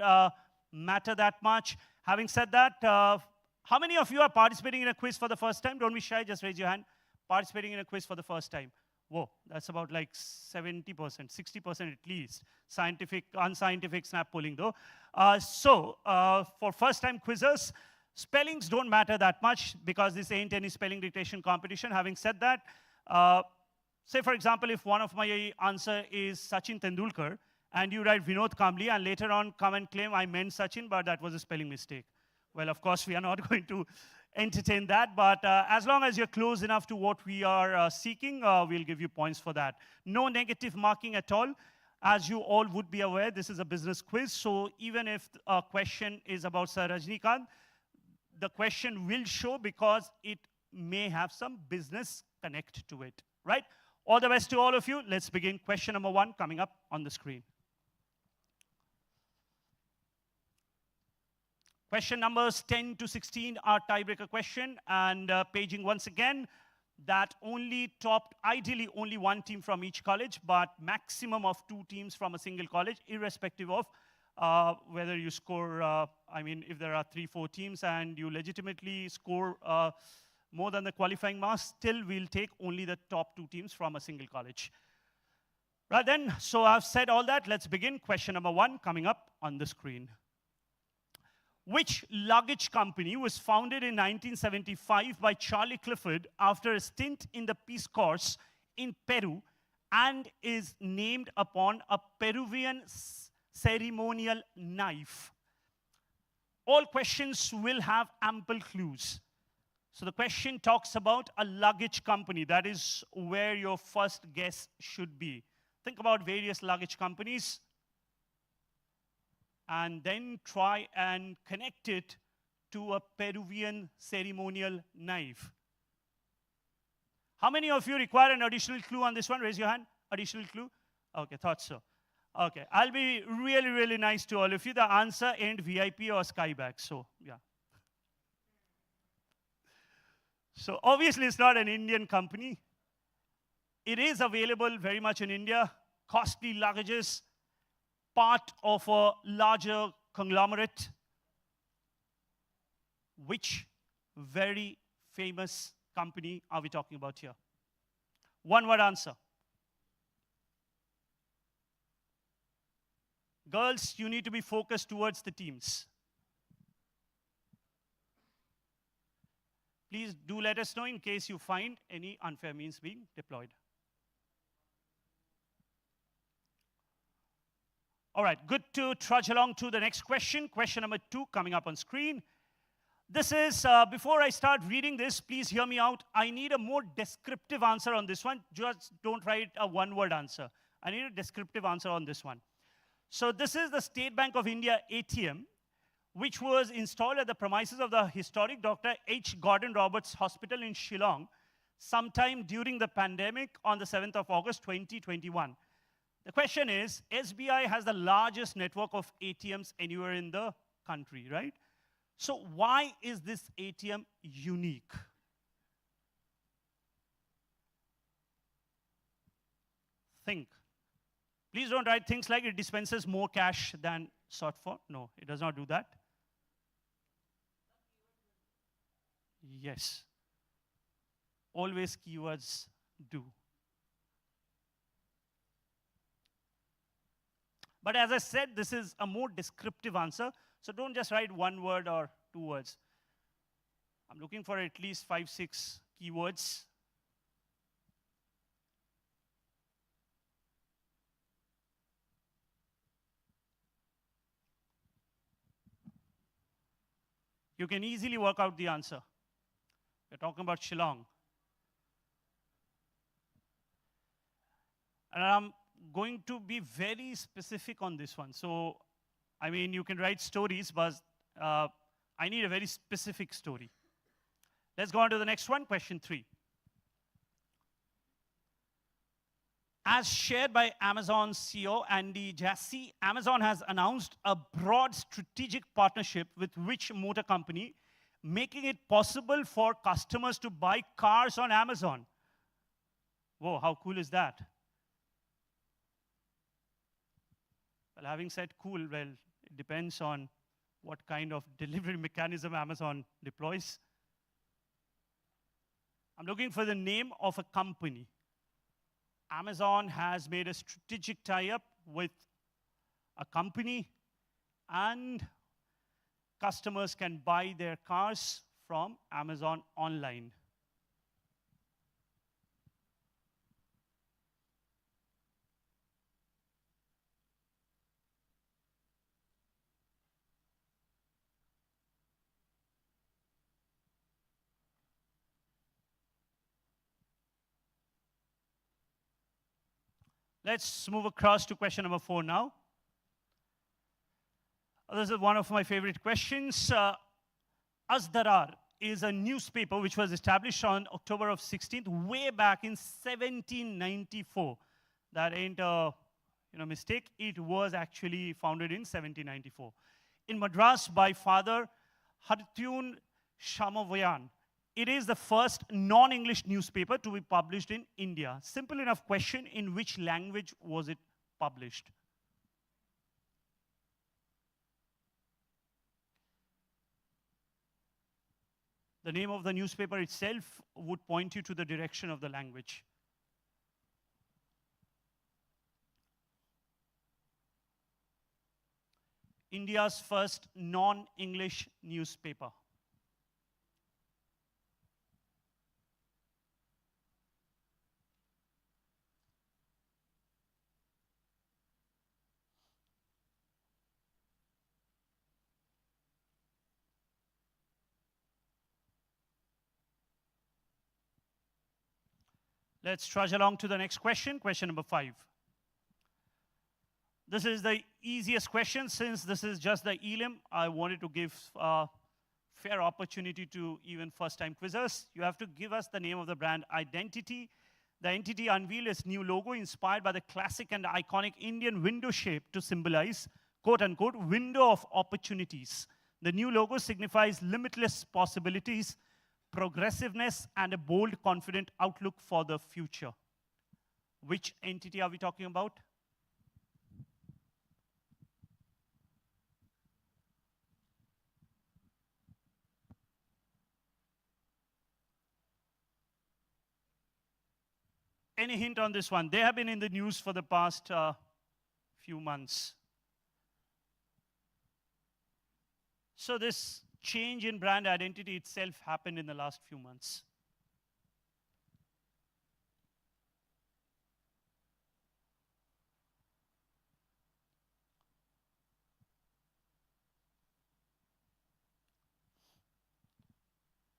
matter that much. Having said that, how many of you are participating in a quiz for the first time? Don't be shy, just raise your hand. Participating in a quiz for the first time. Whoa, that's about like 70%, 60% at least. Scientific, unscientific snap pulling though. For first-time quizzers, spellings don't matter that much because this ain't any spelling dictation competition. Having said that, say for example, if one of my answer is Sachin Tendulkar, and you write Vinod Kambli, and later on come and claim I meant Sachin, but that was a spelling mistake. Well, of course, we are not going to entertain that, but as long as you're close enough to what we are seeking, we'll give you points for that. No negative marking at all. As you all would be aware, this is a business quiz, so even if a question is about Sir Rajnikant, the question will show because it may have some business connect to it, right? All the best to all of you. Let's begin. Question number 1 coming up on the screen. Question numbers 10 to 16 are tiebreaker question, and paging once again, that only topped, ideally only one team from each college, but maximum of 2 teams from a single college, irrespective of whether you score, I mean, if there are 3-4 teams and you legitimately score more than the qualifying marks, still we'll take only the top 2 teams from a single college. Right then, so I've said all that, let's begin. Question number 1 coming up on the screen. Which luggage company was founded in 1975 by Charlie Clifford after a stint in the Peace Corps in Peru and is named upon a Peruvian ceremonial knife? All questions will have ample clues. So the question talks about a luggage company. That is where your first guess should be. Think about various luggage companies and then try and connect it to a Peruvian ceremonial knife. How many of you require an additional clue on this one? Raise your hand. Additional clue? Okay, thought so. Okay, I'll be really, really nice to all of you. The answer ain't VIP or Skyback, so yeah. So obviously it's not an Indian company. It is available very much in India. Costly luggages, part of a larger conglomerate. Which very famous company are we talking about here? One word answer. Girls, you need to be focused towards the teams. Please do let us know in case you find any unfair means being deployed. All right, good to trudge along to the next question. Question number 2 coming up on screen. This is, before I start reading this, please hear me out. I need a more descriptive answer on this one. Just don't write a one-word answer. I need a descriptive answer on this one. So this is the State Bank of India ATM, which was installed at the premises of the historic Dr. H. Gordon Roberts Hospital in Shillong sometime during the pandemic on the 7th of August 2021. The question is, SBI has the largest network of ATMs anywhere in the country, right? So why is this ATM unique? Think. Please don't write things like it dispenses more cash than sought for. No, it does not do that. Yes. Always keywords do. But as I said, this is a more descriptive answer. So don't just write one word or 2 words. I'm looking for at least 5-6 keywords. You can easily work out the answer. We're talking about Shillong. And I'm going to be very specific on this one. So, I mean, you can write stories, but I need a very specific story. Let's go on to the next one, question 3. As shared by Amazon CEO Andy Jassy, Amazon has announced a broad strategic partnership with which motor company, making it possible for customers to buy cars on Amazon. Whoa, how cool is that? Well, having said cool, well, it depends on what kind of delivery mechanism Amazon deploys. I'm looking for the name of a company. Amazon has made a strategic tie-up with a company, and customers can buy their cars from Amazon online. Let's move across to question number 4 now. This is one of my favorite questions. Asdarar is a newspaper which was established on October of 16th, way back in 1794. That ain't a mistake. It was actually founded in 1794. In Madras by Father Hartyun Shamavayan. It is the first non-English newspaper to be published in India. Simple enough question, in which language was it published? The name of the newspaper itself would point you to the direction of the language. India's first non-English newspaper. Let's trudge along to the next question, question number 5. This is the easiest question. Since this is just the elim, I wanted to give a fair opportunity to even first-time quizzers. You have to give us the name of the brand identity. The entity unveiled its new logo inspired by the classic and iconic Indian window shape to symbolize, quote-unquote, window of opportunities. The new logo signifies limitless possibilities, progressiveness, and a bold, confident outlook for the future. Which entity are we talking about? Any hint on this one? They have been in the news for the past few months. So this change in brand identity itself happened in the last few months.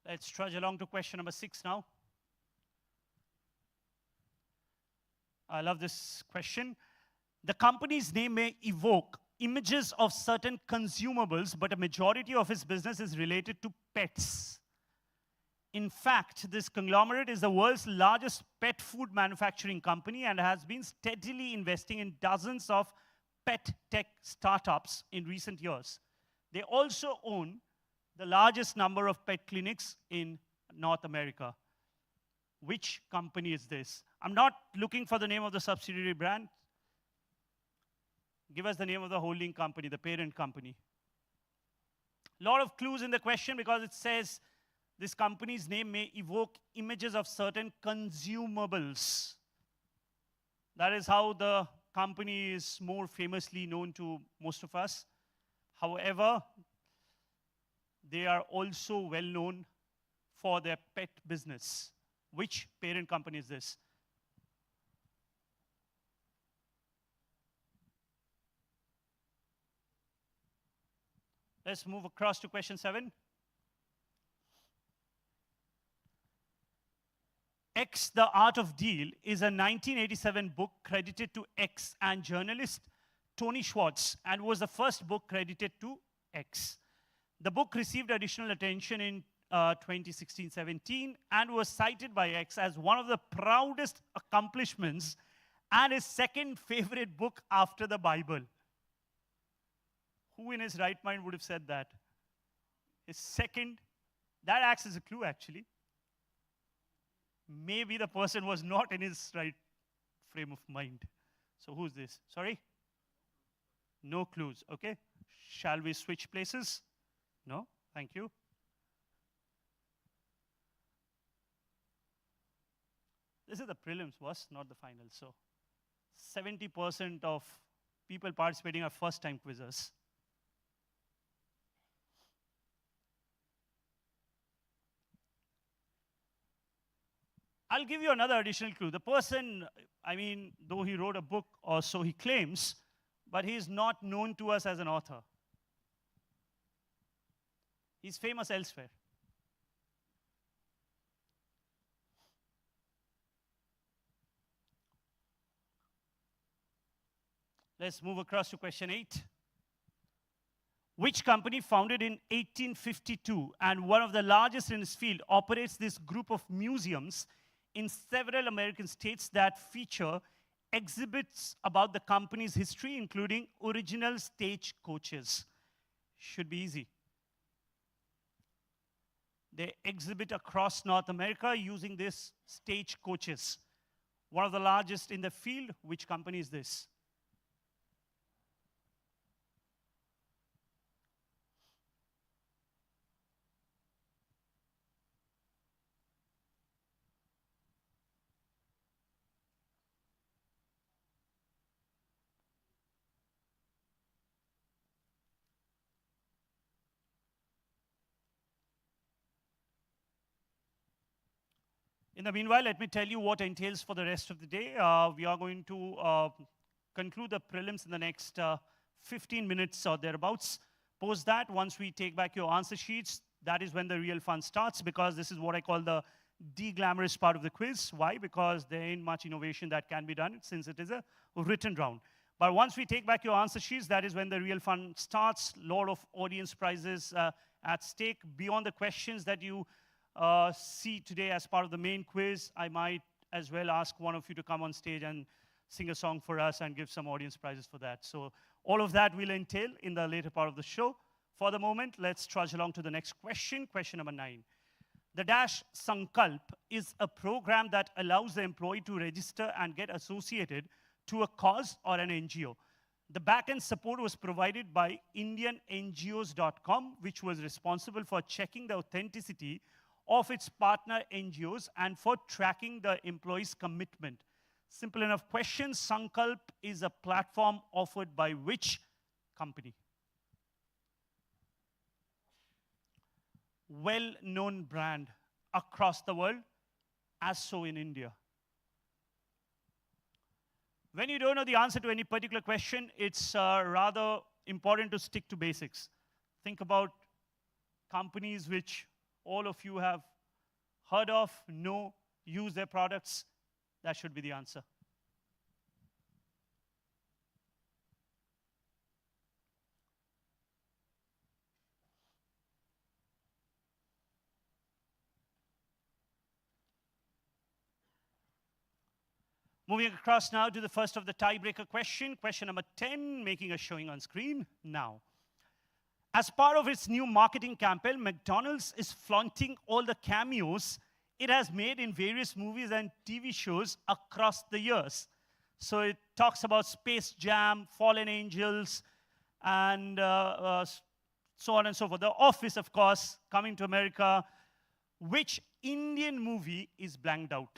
Let's trudge along to question number 6 now. I love this question. The company's name may evoke images of certain consumables, but a majority of its business is related to pets. In fact, this conglomerate is the world's largest pet food manufacturing company and has been steadily investing in dozens of pet tech startups in recent years. They also own the largest number of pet clinics in North America. Which company is this? I'm not looking for the name of the subsidiary brand. Give us the name of the holding company, the parent company. A lot of clues in the question because it says this company's name may evoke images of certain consumables. That is how the company is more famously known to most of us. However, they are also well known for their pet business. Which parent company is this? Let's move across to question 7. X, The Art of Deal is a 1987 book credited to X and journalist Tony Schwartz, and was the first book credited to X. The book received additional attention in 2016-17 and was cited by X as one of the proudest accomplishments and his second favorite book after the Bible. Who in his right mind would have said that? His second, that acts as a clue actually. Maybe the person was not in his right frame of mind. So who's this? Sorry? No clues, okay? Shall we switch places? No? Thank you. This is the prelims, boss, not the final. So 70% of people participating are first-time quizzers. I'll give you another additional clue. The person, I mean, though he wrote a book, or so he claims, but he is not known to us as an author. He's famous elsewhere. Let's move across to question 8. Which company, founded in 1852 and one of the largest in its field, operates this group of museums in several American states that feature exhibits about the company's history, including original stage coaches? Should be easy. They exhibit across North America using these stage coaches. One of the largest in the field. Which company is this? In the meanwhile, let me tell you what entails for the rest of the day. We are going to conclude the prelims in the next 15 minutes or thereabouts. Post that, once we take back your answer sheets, that is when the real fun starts, because this is what I call the de-glamorous part of the quiz. Why? Because there ain't much innovation that can be done since it is a written round. But once we take back your answer sheets, that is when the real fun starts. Lot of audience prizes at stake. Beyond the questions that you see today as part of the main quiz, I might as well ask one of you to come on stage and sing a song for us and give some audience prizes for that. So all of that will entail in the later part of the show. For the moment, let's trudge along to the next question, question number 9. The Dash Sankalp is a program that allows the employee to register and get associated to a cause or an NGO. The back-end support was provided by IndianNGOs.com, which was responsible for checking the authenticity of its partner NGOs and for tracking the employee's commitment. Simple enough question. Sankalp is a platform offered by which company? Well-known brand across the world, as so in India. When you don't know the answer to any particular question, it's rather important to stick to basics. Think about companies which all of you have heard of, know, use their products. That should be the answer. Moving across now to the first of the tiebreaker question, question number 10, making a showing on screen now. As part of its new marketing campaign, McDonald's is flaunting all the cameos it has made in various movies and TV shows across the years. So it talks about Space Jam, Fallen Angels, and so on and so forth. The Office, of course, coming to America. Which Indian movie is blanked out?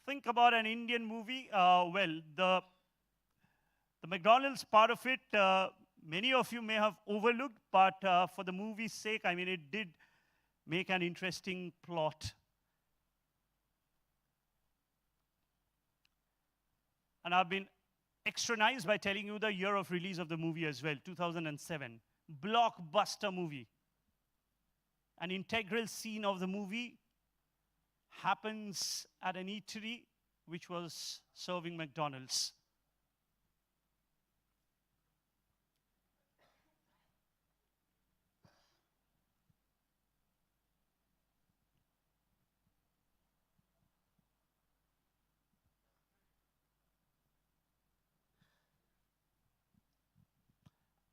Think about an Indian movie. Well, the McDonald's part of it, many of you may have overlooked, but for the movie's sake, I mean, it did make an interesting plot. And I've been extra nice by telling you the year of release of the movie as well, 2007. Blockbuster movie. an integral scene of the movie happens at an eatery which was serving McDonald's.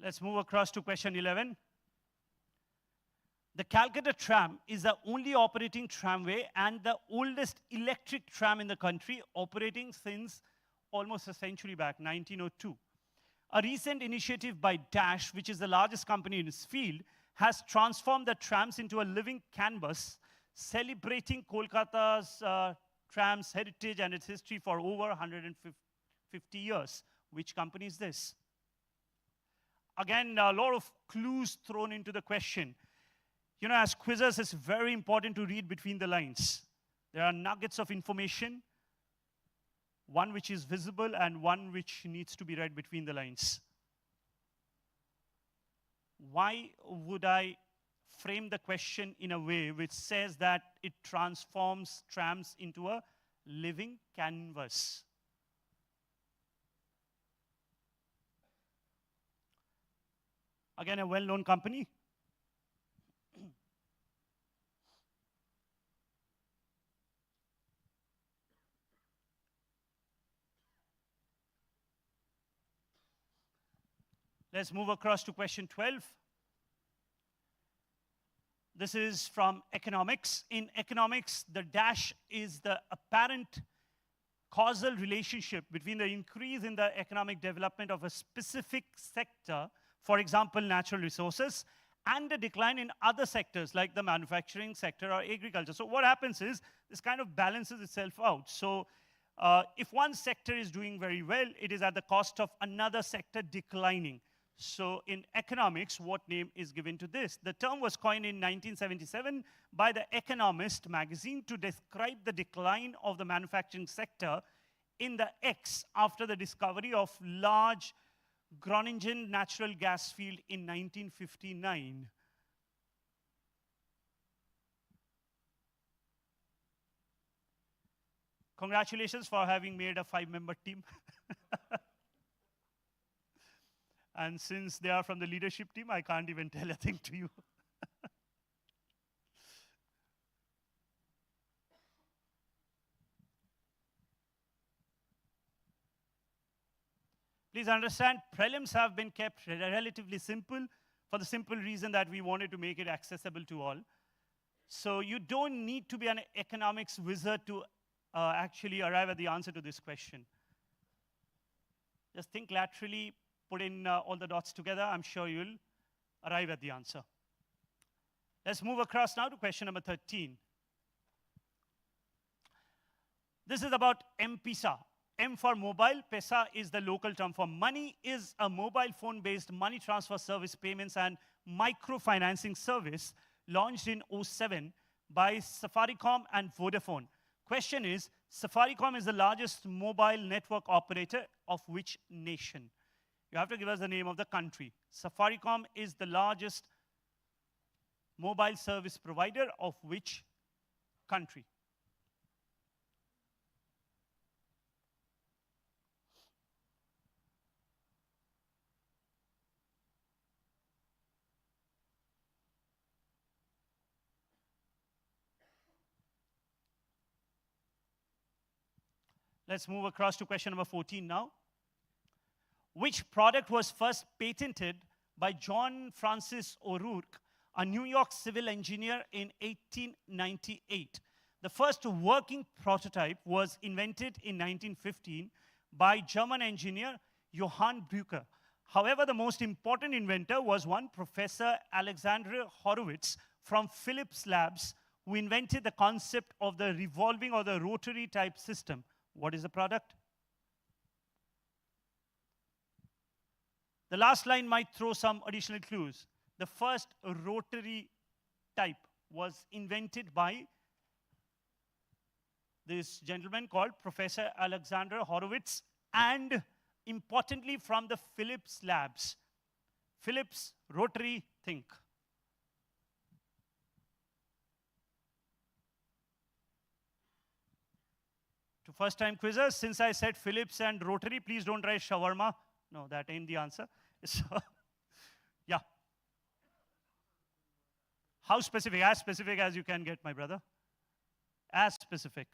Let's move across to question 11. The Calcutta tram is the only operating tramway and the oldest electric tram in the country, operating since almost a century back, 1902. A recent initiative by Dash, which is the largest company in its field, has transformed the trams into a living canvas, celebrating Kolkata's tram's heritage and its history for over 150 years. Which company is this? Again, a lot of clues thrown into the question. You know, as quizzers, it's very important to read between the lines. There are nuggets of information, one which is visible and one which needs to be read between the lines. Why would I frame the question in a way which says that it transforms trams into a living canvas? Again, a well-known company. Let's move across to question 12. This is from economics. In economics, the dash is the apparent causal relationship between the increase in the economic development of a specific sector, for example, natural resources, and the decline in other sectors like the manufacturing sector or agriculture. So what happens is this kind of balances itself out. So if one sector is doing very well, it is at the cost of another sector declining. So in economics, what name is given to this? The term was coined in 1977 by The Economist magazine to describe the decline of the manufacturing sector in the X after the discovery of large Groningen natural gas field in 1959. Congratulations for having made a 5-member team. And since they are from the leadership team, I can't even tell a thing to you. Please understand, prelims have been kept relatively simple for the simple reason that we wanted to make it accessible to all. So you don't need to be an economics wizard to actually arrive at the answer to this question. Just think laterally, put in all the dots together. I'm sure you'll arrive at the answer. Let's move across now to question number 13. This is about M-Pesa. M for mobile, Pesa is the local term for money, is a mobile phone-based money transfer service, payments and microfinancing service launched in 2007 by Safaricom and Vodafone. Question is, Safaricom is the largest mobile network operator of which nation? You have to give us the name of the country. Safaricom is the largest mobile service provider of which country? Let's move across to question number 14 now. Which product was first patented by John Francis O'Rourke, a New York civil engineer, in 1898? The first working prototype was invented in 1915 by German engineer Johann Brücke. However, the most important inventor was one Professor Alexander Horowitz from Philips Labs, who invented the concept of the revolving or the rotary type system. What is the product? The last line might throw some additional clues. The first rotary type was invented by this gentleman called Professor Alexander Horowitz, and importantly from the Philips Labs. Philips, rotary, think. To first-time quizzers, since I said Philips and Rotary, please don't write shawarma. No, that ain't the answer. So, yeah. How specific? As specific as you can get, my brother. As specific.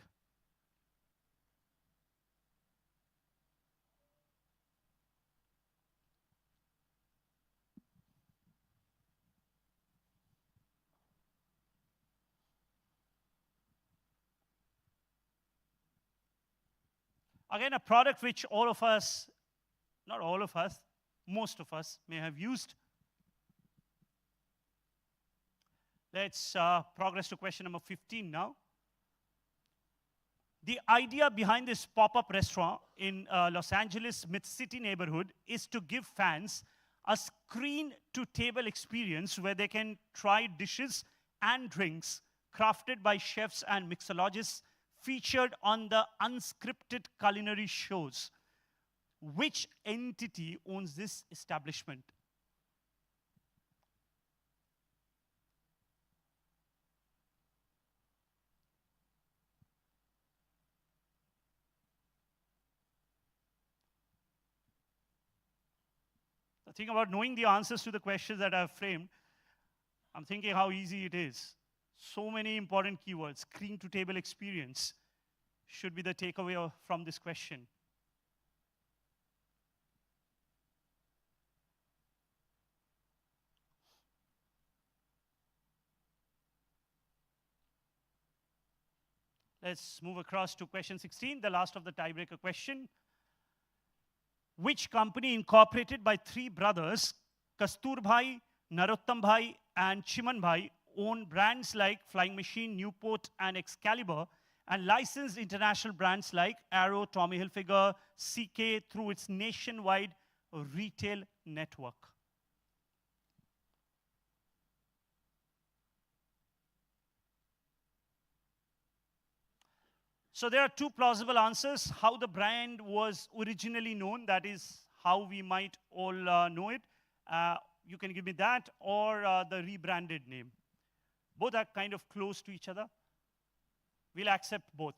Again, a product which all of us, not all of us, most of us may have used. Let's progress to question number 15 now. The idea behind this pop-up restaurant in Los Angeles Mid-City neighborhood is to give fans a screen-to-table experience where they can try dishes and drinks crafted by chefs and mixologists featured on the unscripted culinary shows. Which entity owns this establishment? The thing about knowing the answers to the questions that I've framed, I'm thinking how easy it is. So many important keywords. Screen-to-table experience should be the takeaway from this question. Let's move across to question 16, the last of the tiebreaker question. Which company incorporated by three brothers, Kasturbhai, Narottam and Chiman own brands like Flying Machine, Newport, and Excalibur, and licensed international brands like Arrow, Tommy Hilfiger, CK through its nationwide retail network? So there are two plausible answers. How the brand was originally known, that is how we might all know it. You can give me that, or the rebranded name. Both are kind of close to each other. We'll accept both,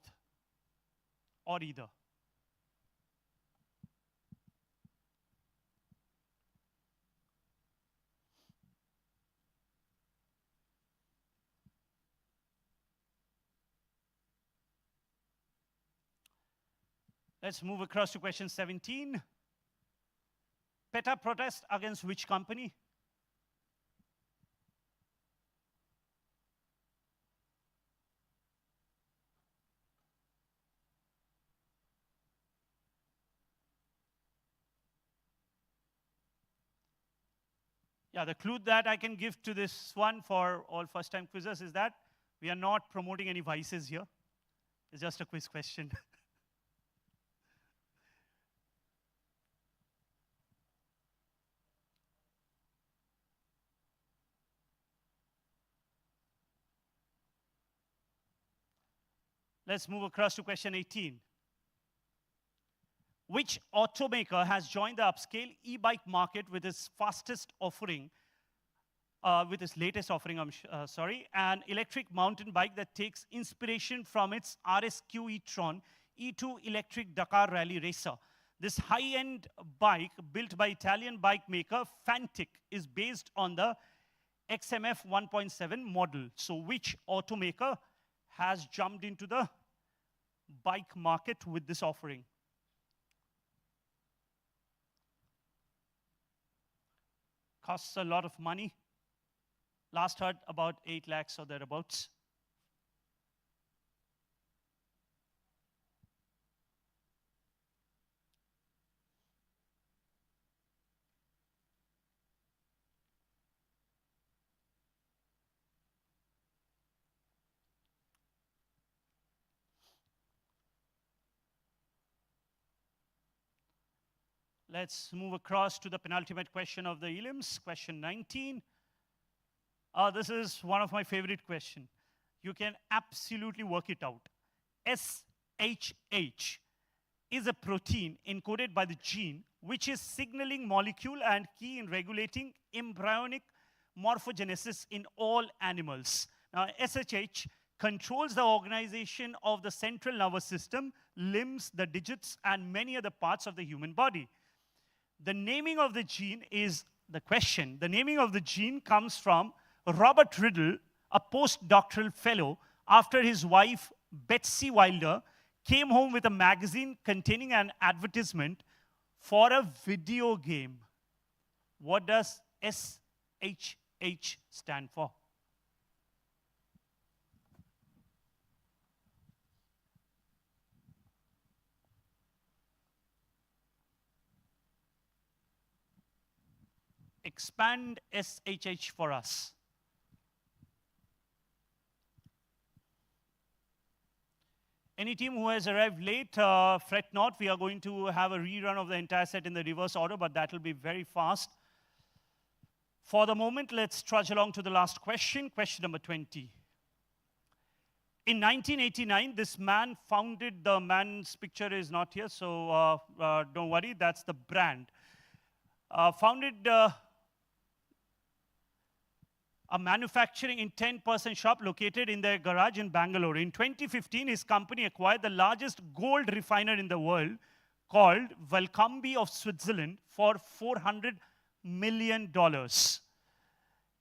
or either. Let's move across to question 17. PETA protest against which company? Yeah, the clue that I can give to this one for all first-time quizzers is that we are not promoting any vices here. It's just a quiz question. Let's move across to question 18. Which automaker has joined the upscale e-bike market with its fastest offering, with its latest offering, an electric mountain bike that takes inspiration from its RSQ e-tron E2 electric Dakar rally racer? This high-end bike, built by Italian bike maker Fantic, is based on the XMF 1.7 model. So which automaker has jumped into the bike market with this offering? Costs a lot of money. Last heard about 8 lakhs or thereabouts. Let's move across to the penultimate question of the elims, question 19. This is one of my favorite questions. You can absolutely work it out. SHH is a protein encoded by the gene, which is signaling molecule and key in regulating embryonic morphogenesis in all animals. Now, SHH controls the organization of the central nervous system, limbs, the digits, and many other parts of the human body. The naming of the gene is the question. The naming of the gene comes from Robert Riddle, a postdoctoral fellow, after his wife, Betsy Wilder, came home with a magazine containing an advertisement for a video game. What does SHH stand for? Expand SHH for us. Any team who has arrived late, fret not. We are going to have a rerun of the entire set in the reverse order, but that will be very fast. For the moment, let's trudge along to the last question, question number 20. In 1989, this man founded, the man's picture is not here, so don't worry, that's the brand. Founded a manufacturing in 10% shop located in their garage in Bangalore. In 2015, his company acquired the largest gold refiner in the world called Valcambi of Switzerland for $400 million.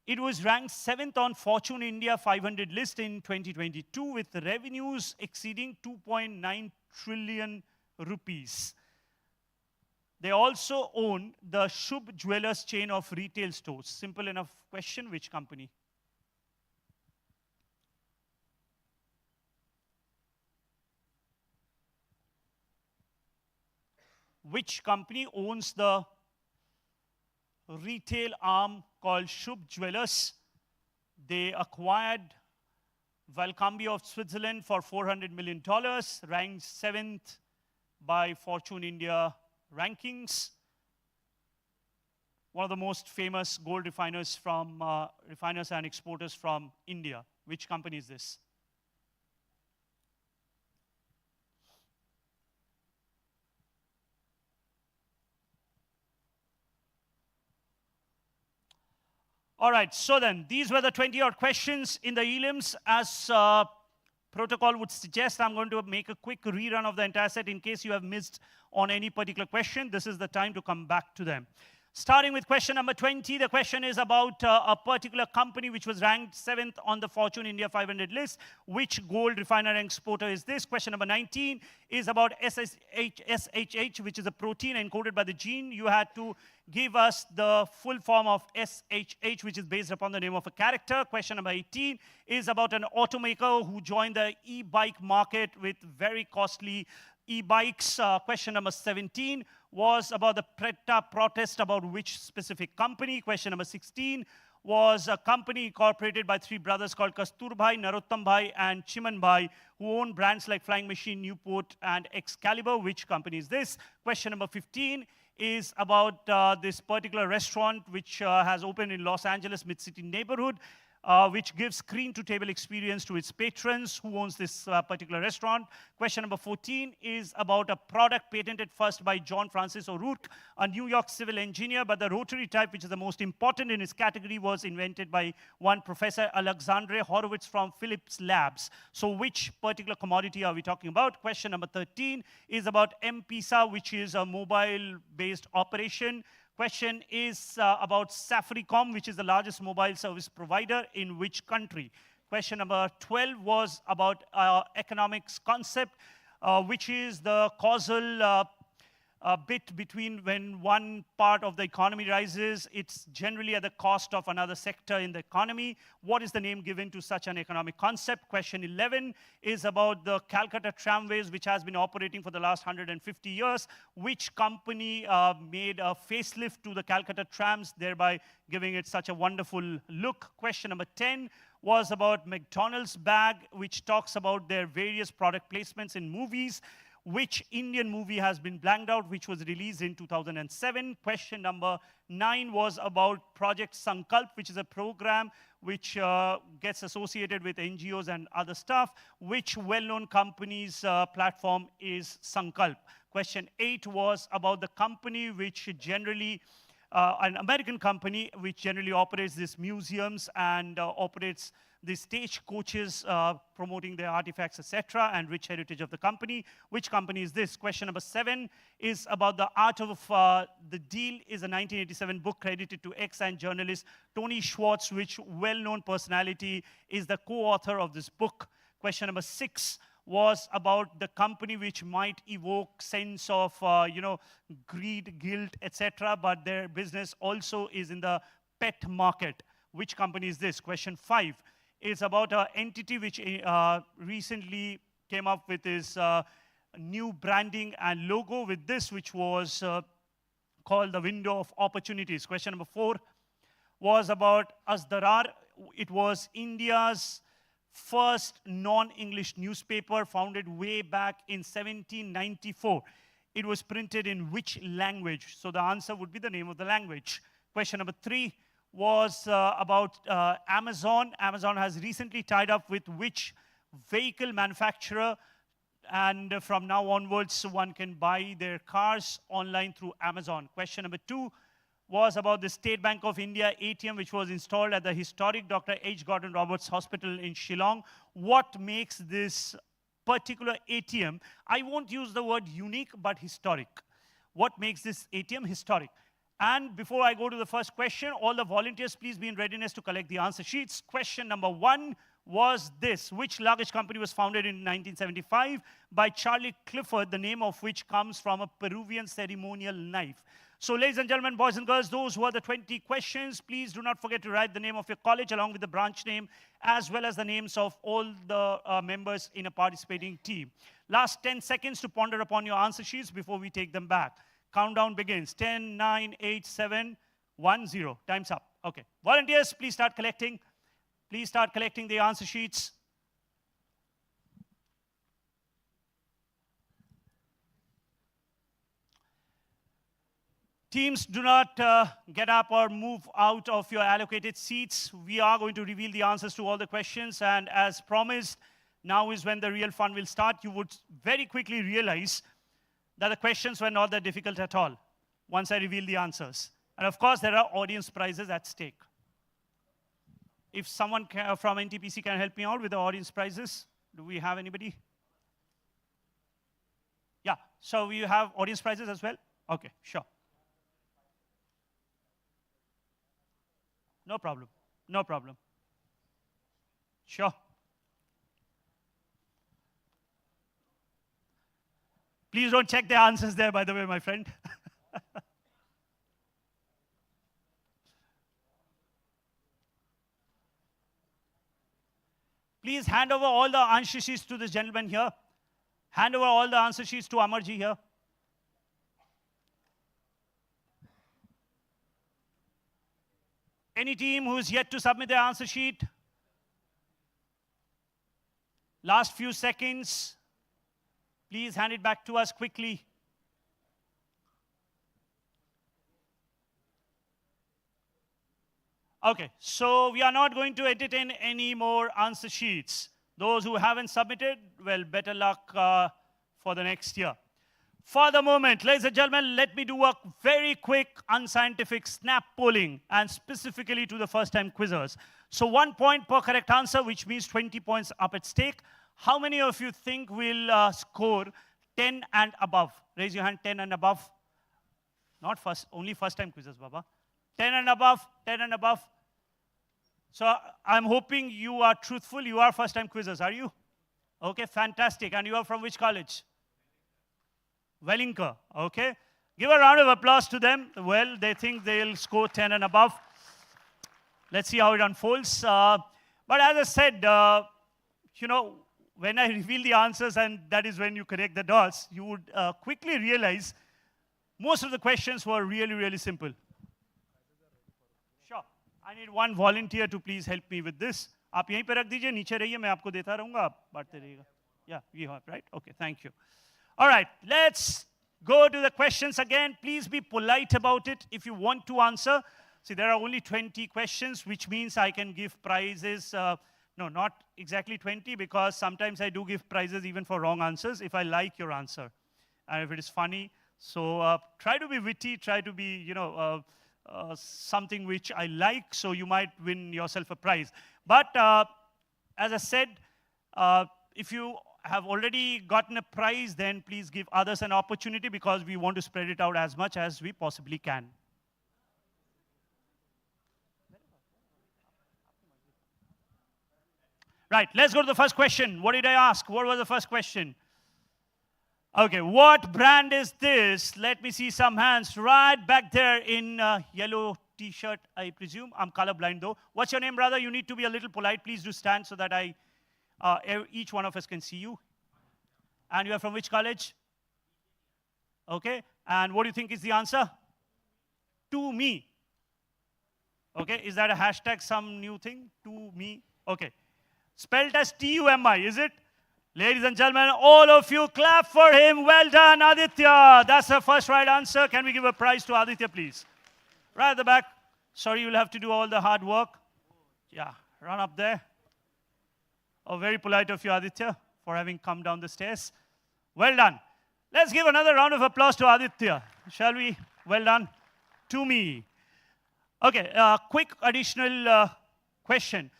It was ranked 7th on Fortune India 500 list in 2022 with revenues exceeding 2.9 trillion rupees. They also own the Shubh Jewelers chain of retail stores. Simple enough question, which company? Which company owns the retail arm called Shubh Jewelers? They acquired Valcambi of Switzerland for $400 million, ranked 7th by Fortune India rankings. One of the most famous gold refiners from refiners and exporters from India. Which company is this? All right, so then, these were the 20-odd questions in the elims. As protocol would suggest, I'm going to make a quick rerun of the entire set in case you have missed on any particular question. This is the time to come back to them. Starting with question number 20, the question is about a particular company which was ranked 7th on the Fortune India 500 list. Which gold refiner and exporter is this? Question number 19 is about SHH, which is a protein encoded by the gene. You had to give us the full form of SHH, which is based upon the name of a character. Question number 18 is about an automaker who joined the e-bike market with very costly e-bikes. Question number 17 was about the PRETA protest, about which specific company. Question number 16 was a company incorporated by three brothers called Kasturbhai, Narottambhai, and Chimanbhai, who own brands like Flying Machine, Newport, and Excalibur. Which company is this? Question number 15 is about this particular restaurant which has opened in Los Angeles Mid-City neighborhood, which gives screen-to-table experience to its patrons. Who owns this particular restaurant? Question number 14 is about a product patented first by John Francis O'Rourke, a New York civil engineer, but the rotary type, which is the most important in its category, was invented by one Professor Alexandre Horowitz from Philips Labs. So which particular commodity are we talking about? Question number 13 is about M-Pesa, which is a mobile-based operation. Question is about Safaricom, which is the largest mobile service provider in which country? Question number 12 was about economics concept, which is the causal bit between when one part of the economy rises, it's generally at the cost of another sector in the economy. What is the name given to such an economic concept? Question 11 is about the Calcutta Tramways, which has been operating for the last 150 years. Which company made a facelift to the Calcutta trams, thereby giving it such a wonderful look? Question number 10 was about McDonald's bag, which talks about their various product placements in movies. Which Indian movie has been blanked out, which was released in 2007? Question number 9 was about Project Sankalp, which is a program which gets associated with NGOs and other stuff. Which well-known company's platform is Sankalp? Question 8 was about the company which generally an American company which generally operates these museums and operates the stage coaches promoting their artifacts, etc., and rich heritage of the company. Which company is this? Question number 7 is about the art of the deal. Is a 1987 book credited to ex and journalist Tony Schwartz, which well-known personality is the co-author of this book. Question number 6 was about the company which might evoke sense of greed, guilt, etc., but their business also is in the pet market. Which company is this? Question 5 is about an entity which recently came up with its new branding and logo with this, which was called the window of opportunities. Question number 4 was about Asdarar. It was India's first non-English newspaper, founded way back in 1794. It was printed in which language? So the answer would be the name of the language. Question number 3 was about Amazon. Amazon has recently tied up with which vehicle manufacturer, and from now onwards one can buy their cars online through Amazon. Question number 2 was about the State Bank of India ATM, which was installed at the historic Dr. H. Gordon Roberts Hospital in Shillong. What makes this particular ATM, I won't use the word unique, but historic. What makes this ATM historic? And before I go to the first question, all the volunteers, please be in readiness to collect the answer sheets. Question number 1 was this. Which luggage company was founded in 1975 by Charlie Clifford, the name of which comes from a Peruvian ceremonial knife? So ladies and gentlemen, boys and girls, those who are the 20 questions, please do not forget to write the name of your college along with the branch name, as well as the names of all the members in a participating team. Last 10 seconds to ponder upon your answer sheets before we take them back. Countdown begins. 10, 9, 8, 7, 1, 0. Time's up. Okay. Volunteers, please start collecting. Please start collecting the answer sheets. Teams, do not get up or move out of your allocated seats. We are going to reveal the answers to all the questions, and as promised, now is when the real fun will start. You would very quickly realize that the questions were not that difficult at all once I reveal the answers. And of course, there are audience prizes at stake. If someone from NTPC can help me out with the audience prizes, do we have anybody? Yeah, so you have audience prizes as well? Okay, sure. No problem, no problem. Sure. Please don't check the answers there, by the way, my friend. Please hand over all the answer sheets to this gentleman here. Hand over all the answer sheets to Amarji here. Any team who's yet to submit their answer sheet? Last few seconds. Please hand it back to us quickly. Okay, so we are not going to entertain any more answer sheets. Those who haven't submitted, well, better luck for the next year. For the moment, ladies and gentlemen, let me do a very quick unscientific snap polling, and specifically to the first-time quizzers. So 1 point per correct answer, which means 20 points up at stake. How many of you think will score 10 and above? Raise your hand, 10 and above. Not first, only first-time quizzers, Baba. 10 and above, 10 and above. So I'm hoping you are truthful. You are first-time quizzers, are you? Okay, fantastic. And you are from which college? Wellinker, okay. Give a round of applause to them. Well, they think they'll score 10 and above. Let's see how it unfolds. But as I said, when I reveal the answers, and that is when you connect the dots, you would quickly realize most of the questions were really, really simple. Sure. I need one volunteer to please help me with this. आप यहीं पे रख दीजिए, नीचे रहिए, मैं आपको देता रहूँगा, आप बांटते रहिएगा. Yeah, you have, right? Okay, thank you. All right, let's go to the questions again. Please be polite about it if you want to answer. See, there are only 20 questions, which means I can give prizes. No, not exactly 20, because sometimes I do give prizes even for wrong answers if I like your answer and if it is funny. So try to be witty, try to be, something which I like, so you might win yourself a prize. But as I said, if you have already gotten a prize, then please give others an opportunity because we want to spread it out as much as we possibly can. Right, let's go to the first question. What did I ask? What was the first question? Okay, what brand is this? Let me see some hands right back there in yellow t-shirt, I presume. I'm colorblind though. What's your name, brother? You need to be a little polite. Please do stand so that each one of us can see you. And you are from which college? Okay, and what do you think is the answer? To me. Okay, is that a hashtag, some new thing? To me. Okay. Spelled as T-U-M-I, is it? Ladies and gentlemen, all of you clap for him. Well done, Aditya. That's the first right answer. Can we give a prize to Aditya, please? Right at the back. Sorry, you'll have to do all the hard work. Yeah, run up there. Oh, very polite of you, Aditya, for having come down the stairs. Well done. Let's give another round of applause to Aditya, shall we? Well done. To me. Okay, quick additional question.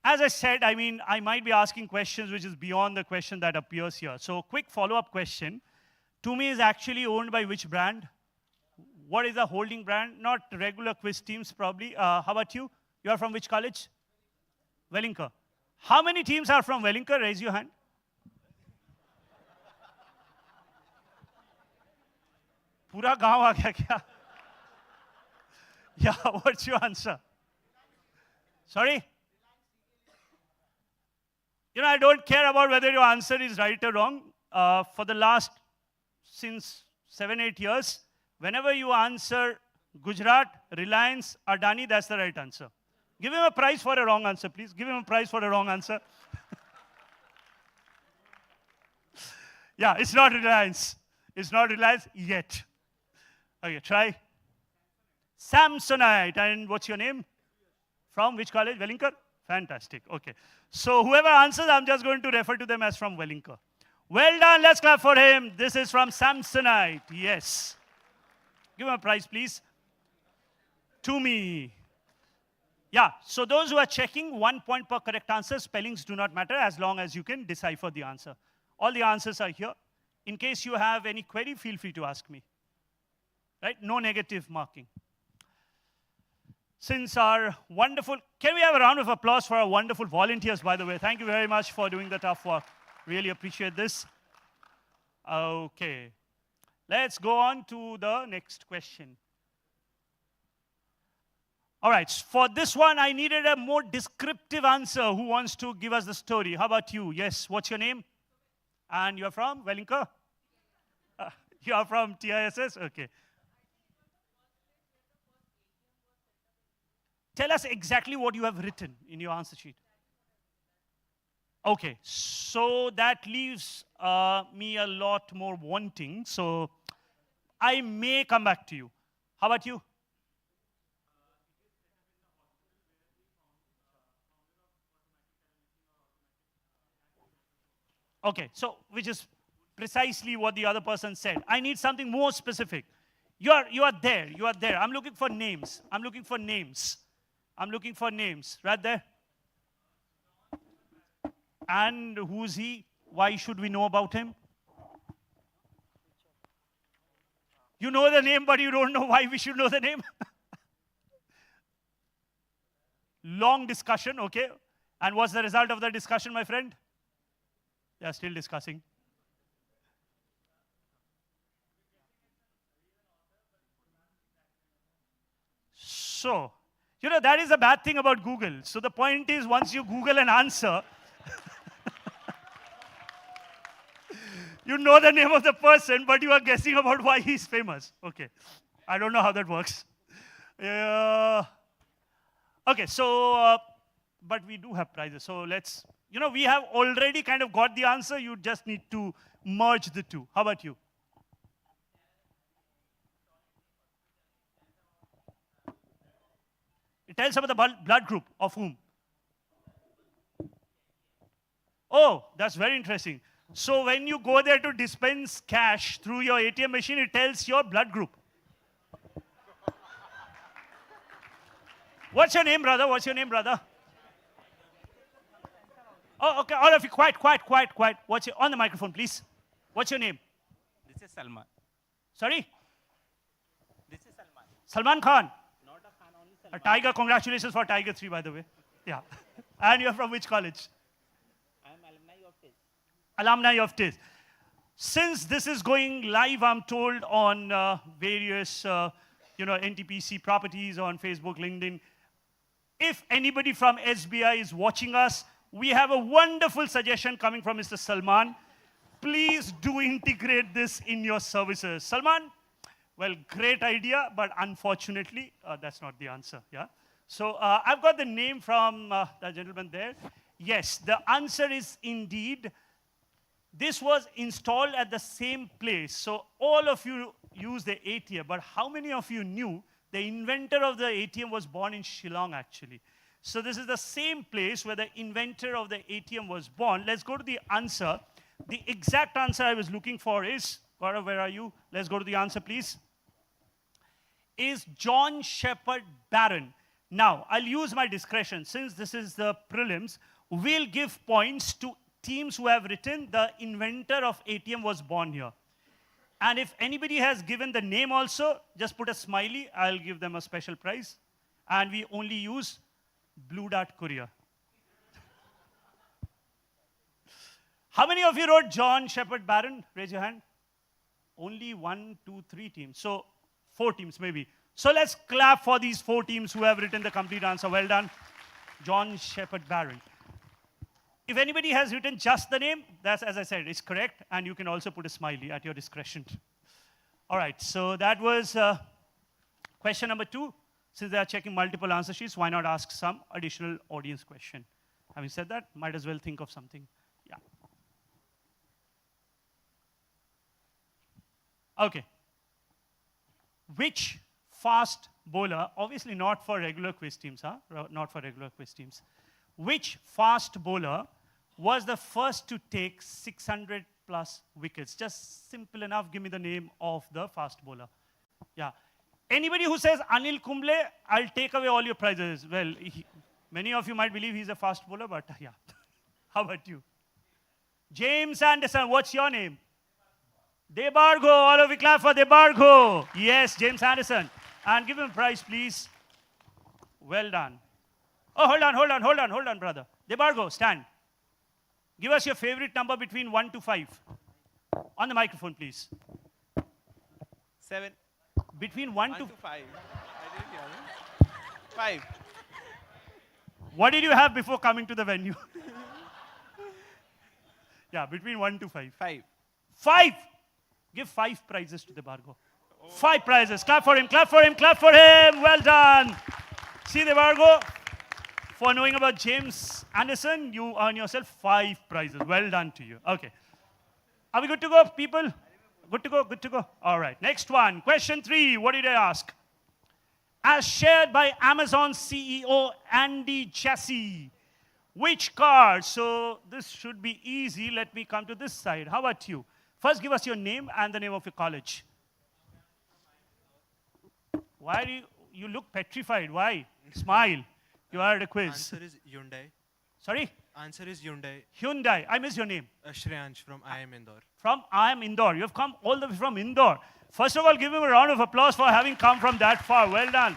As I said, I mean, I might be asking questions which is beyond the question that appears here. So quick follow-up question. To me is actually owned by which brand? What is the holding brand? Not regular quiz teams, probably. How about you? You are from which college? Wellinker. How many teams are from Wellinker? Raise your hand. Pura gaon aa gaya kya? Yeah, what's your answer? Sorry? You know, I don't care about whether your answer is right or wrong. For the last, since 7-8 years, whenever you answer Gujarat, Reliance, Adani, that's the right answer. Give him a prize for a wrong answer, please. Give him a prize for a wrong answer. Yeah, it's not Reliance. It's not Reliance yet. Okay, try. Samsonite. And what's your name? From which college? Wellinker? Fantastic. Okay. So whoever answers, I'm just going to refer to them as from Wellinker. Well done. Let's clap for him. This is from Samsonite. Yes. Give him a prize, please. To me. Yeah. So those who are checking, 1 point per correct answer. Spellings do not matter as long as you can decipher the answer. All the answers are here. In case you have any query, feel free to ask me. Right? No negative marking. Since our wonderful, can we have a round of applause for our wonderful volunteers, by the way? Thank you very much for doing the tough work. Really appreciate this. Okay. Let's go on to the next question. All right, for this one, I needed a more descriptive answer. Who wants to give us the story? How about you? Yes, what's your name? And you're from Wellinker? You are from TISS? Okay. Tell us exactly what you have written in your answer sheet. Okay, so that leaves me a lot more wanting. So I may come back to you. How about you? Okay, so which is precisely what the other person said. I need something more specific. You are there. I'm looking for names. I'm looking for names right there. And who's he? Why should we know about him? You know the name, but you don't know why we should know the name. Long discussion, okay. And what's the result of the discussion, my friend? They are still discussing. So, you know, that is a bad thing about Google. So the point is, once you Google an answer, you know the name of the person, but you are guessing about why he's famous. Okay. I don't know how that works. Okay, so, but we do have prizes. So let's, you know, we have already kind of got the answer. You just need to merge the two. How about you? It tells about the blood group of whom? Oh, that's very interesting. So when you go there to dispense cash through your ATM machine, it tells your blood group. What's your name, brother? What's your name, brother? Oh, okay. All of you, quiet. What's your, on the microphone, please. What's your name? This is Salman. Sorry? This is Salman. Salman Khan. Not a Khan, only A Salman. Tiger. Congratulations for Tiger 3, by the way. Yeah. And you're from which college? I am alumni of TISS. Alumni of TISS. Since this is going live, I'm told, on various, NTPC properties on Facebook, LinkedIn. If anybody from SBI is watching us, we have a wonderful suggestion coming from Mr. Salman. Please do integrate this in your services. Salman, well, great idea, but unfortunately, that's not the answer, yeah? So I've got the name from the gentleman there. Yes, the answer is indeed, this was installed at the same place. So all of you use the ATM, but how many of you knew the inventor of the ATM was born in Shillong, actually? So this is the same place where the inventor of the ATM was born. Let's go to the answer. The exact answer I was looking for is, Gaurav, where are you? Let's go to the answer, please. Is John Shepherd Barron. Now, I'll use my discretion. Since this is the prelims, we'll give points to teams who have written the inventor of ATM was born here. And if anybody has given the name also, just put a smiley. I'll give them a special prize. And we only use Blue Dart Courier. How many of you wrote John Shepherd Barron? Raise your hand. Only 1, 2, 3 teams. So 4 teams maybe. So let's clap for these 4 teams who have written the complete answer. Well done. John Shepherd Barron. If anybody has written just the name, that's, as I said, is correct. And you can also put a smiley at your discretion. All right, so that was question number 2. Since they are checking multiple answer sheets, why not ask some additional audience question? Having said that, might as well think of something. Yeah. Okay. Which fast bowler, obviously not for regular quiz teams, huh? Not for regular quiz teams. Which fast bowler was the first to take 600 plus wickets? Just simple enough, give me the name of the fast bowler. Yeah. Anybody who says Anil Kumble, I'll take away all your prizes. Well, many of you might believe he's a fast bowler, but yeah. How about you? James Anderson, what's your name? Debargo, all of you clap for Debargo. Yes, James Anderson. And give him a prize, please. Well done. Oh, hold on, brother. Debargo, stand. Give us your favorite number between 1 to 5. On the microphone, please. 7. Between 1 1 to to 5. I didn't hear that. 5. What did you have before coming to the venue? Yeah, between 1 to 5. 5. 5! Give 5 prizes to Debargo. 5 prizes. Clap for him, clap for him, clap for him. Well done. See, Debargo, for knowing about James Anderson, you earn yourself 5 prizes. Well done to you. Okay. Are we good to go, people? Good to go, good to go. All right. Next one. Question 3. What did I ask? As shared by Amazon CEO Andy Jassy, which car? So this should be easy. Let me come to this side. How about you? First, give us your name and the name of your college. Why do you look petrified? Why? Smile. You are at a quiz. Answer is Hyundai. Sorry? Answer is Hyundai. Hyundai. I missed your name. Shreyansh from IIM Indore. From IIM Indore. You have come all the way from Indore. First of all, give him a round of applause for having come from that far. Well done.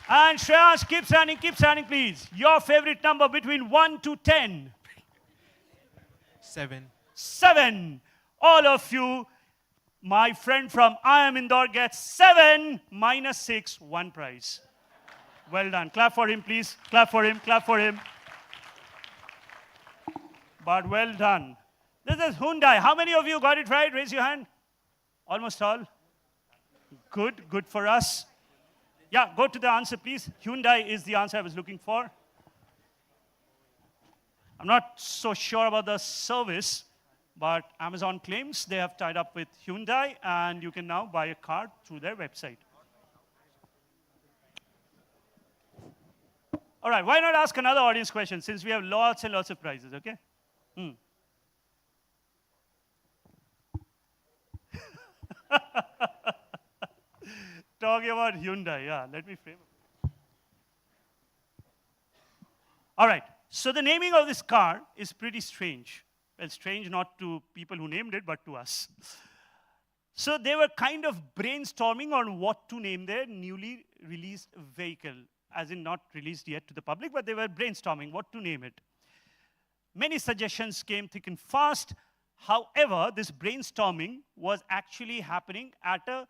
And Shreyansh, keep standing, please. Your favorite number between 1 to 10. 7. 7. All of you, my friend from IIM Indore gets 7 minus 6, 1 prize. Well done. Clap for him, please. Clap for him, clap for him. But well done. This is Hyundai. How many of you got it right? Raise your hand. Almost all. Good, good for us. Yeah, go to the answer, please. Hyundai is the answer I was looking for. I'm not so sure about the service, but Amazon claims they have tied up with Hyundai, and you can now buy a car through their website. All right, why not ask another audience question, since we have lots and lots of prizes, okay? Talking about Hyundai, yeah, let me frame it. All right. So the naming of this car is pretty strange. Well, strange not to people who named it, but to us. So they were kind of brainstorming on what to name their newly released vehicle, as in not released yet to the public, but they were brainstorming what to name it. Many suggestions came thick and fast. However, this brainstorming was actually happening at a,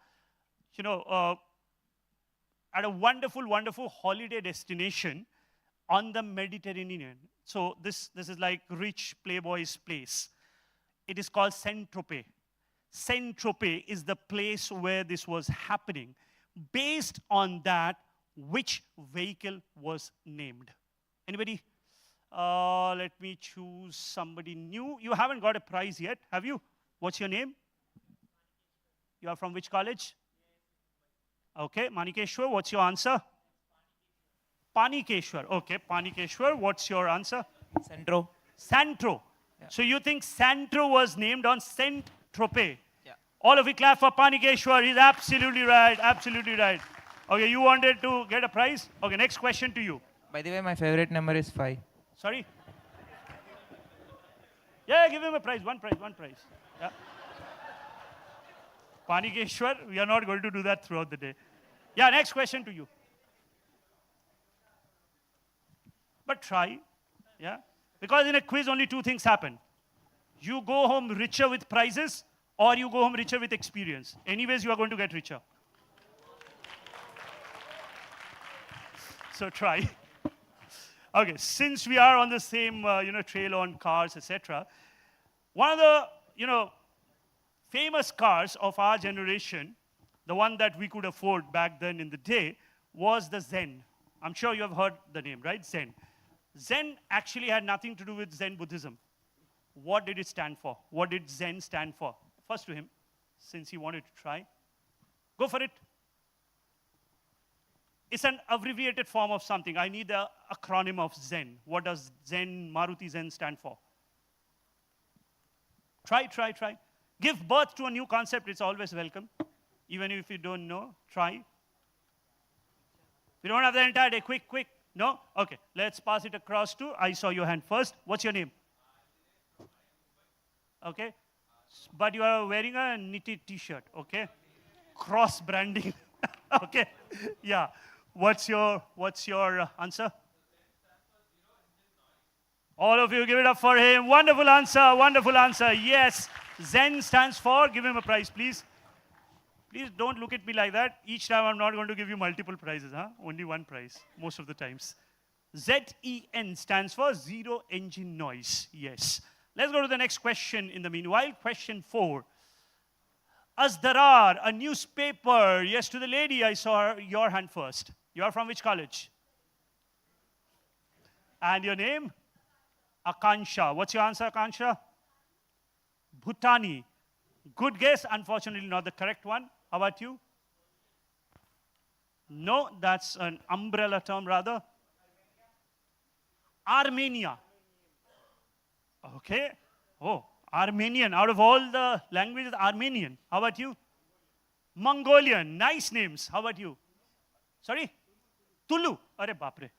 at a wonderful, wonderful holiday destination on the Mediterranean. So this is like rich playboy's place. It is called Saint-Tropez. Saint-Tropez is the place where this was happening. Based on that, which vehicle was named? Anybody? Let me choose somebody new. You haven't got a prize yet, have you? What's your name? You are from which college? Okay, Manikeshwar, what's your answer? Panikeshwar. Okay, Panikeshwar, what's your answer? Centro. Santro. Yeah. So you think Santro was named on Saint-Tropez? Yeah. All of you clap for Panikeshwar. He's absolutely right. Absolutely right. Okay, you wanted to get a prize? Okay, next question to you. By the way, my favorite number is 5. Sorry? Yeah, give him a prize. One prize. Yeah. Panikeshwar, we are not going to do that throughout the day. Yeah, next question to you. But try. Yeah. Because in a quiz, only two things happen. You go home richer with prizes, or you go home richer with experience. Anyways, you are going to get richer. So try. Okay, since we are on the same, trail on cars, etc., one of the, famous cars of our generation, the one that we could afford back then in the day, was the Zen. I'm sure you have heard the name, right? Zen. Zen actually had nothing to do with Zen Buddhism. What did it stand for? What did Zen stand for? First to him, since he wanted to try. Go for it. It's an abbreviated form of something. I need the acronym of Zen. What does Zen, Maruti Zen stand for? Try. Give birth to a new concept. It's always welcome. Even if you don't know, try. We don't have the entire day. Quick. No? Okay. Let's pass it across to, I saw your hand first. What's your name? Okay. But you are wearing a knitted t-shirt. Okay. Cross branding. Okay. Yeah. What's your answer? All of you give it up for him. Wonderful answer. Yes. Zen stands for, give him a prize, please. Please don't look at me like that. Each time I'm not going to give you multiple prizes, huh? Only one prize, most of the times. ZEN stands for zero engine noise. Yes. Let's go to the next question in the meanwhile. Question 4. Azdarar, a newspaper. Yes, to the lady, I saw your hand first. You are from which college? And your name? Akansha. What's your answer, Akansha? Bhutani. Good guess. Unfortunately, not the correct one. How about you? No, that's an umbrella term, rather. Armenia. Okay. Oh, Armenian. Out of all the languages, Armenian. How about you? Mongolian. Nice names. How about you? Sorry? Tulu. Are bapre.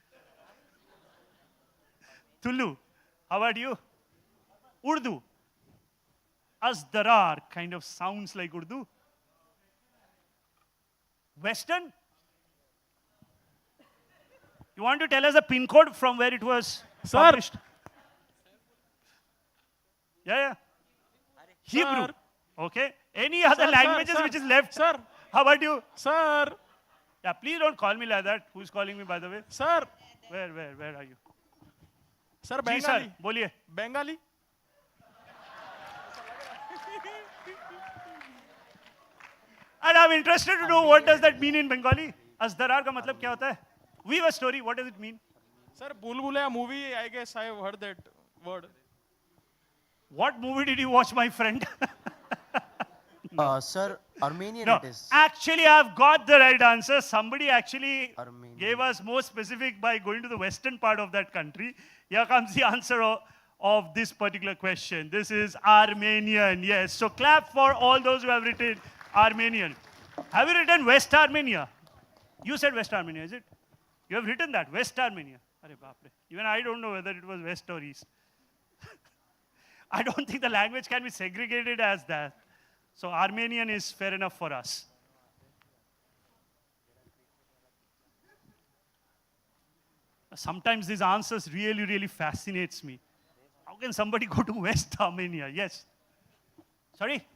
Tulu. How about you? Urdu. Azdarar kind of sounds like Urdu. Western? You want to tell us a pin code from where it was published? Yeah. Hebrew. Sir. Okay. Any other languages which is left? Sir. How about you? Sir. Yeah, please don't call me like that. Who's calling me, by the way? Sir. Where are you? Sir, Ji, Bengali. sir. Boliye. Bengali. And I'm interested to know what does that mean in Bengali? Azdarar ka matlab kya hota hai? Weave a story. What does it mean? Sir, Bulbulaya movie, I guess I have heard that word. What movie did you watch, my friend? Sir, Armenian No, it is. actually, I've got the right answer. Somebody actually Armenian. gave us more specific by going to the western part of that country. Here comes the answer of this particular question. This is Armenian, yes. So clap for all those who have written Armenian. Have you written West Armenia? You said West Armenia, is it? You have written that, West Armenia. Arre baapre. Even I don't know whether it was west or east. I don't think the language can be segregated as that. So Armenian is fair enough for us. Sometimes these answers really, really fascinates me. How can somebody go to West Armenia? Yes. Sorry?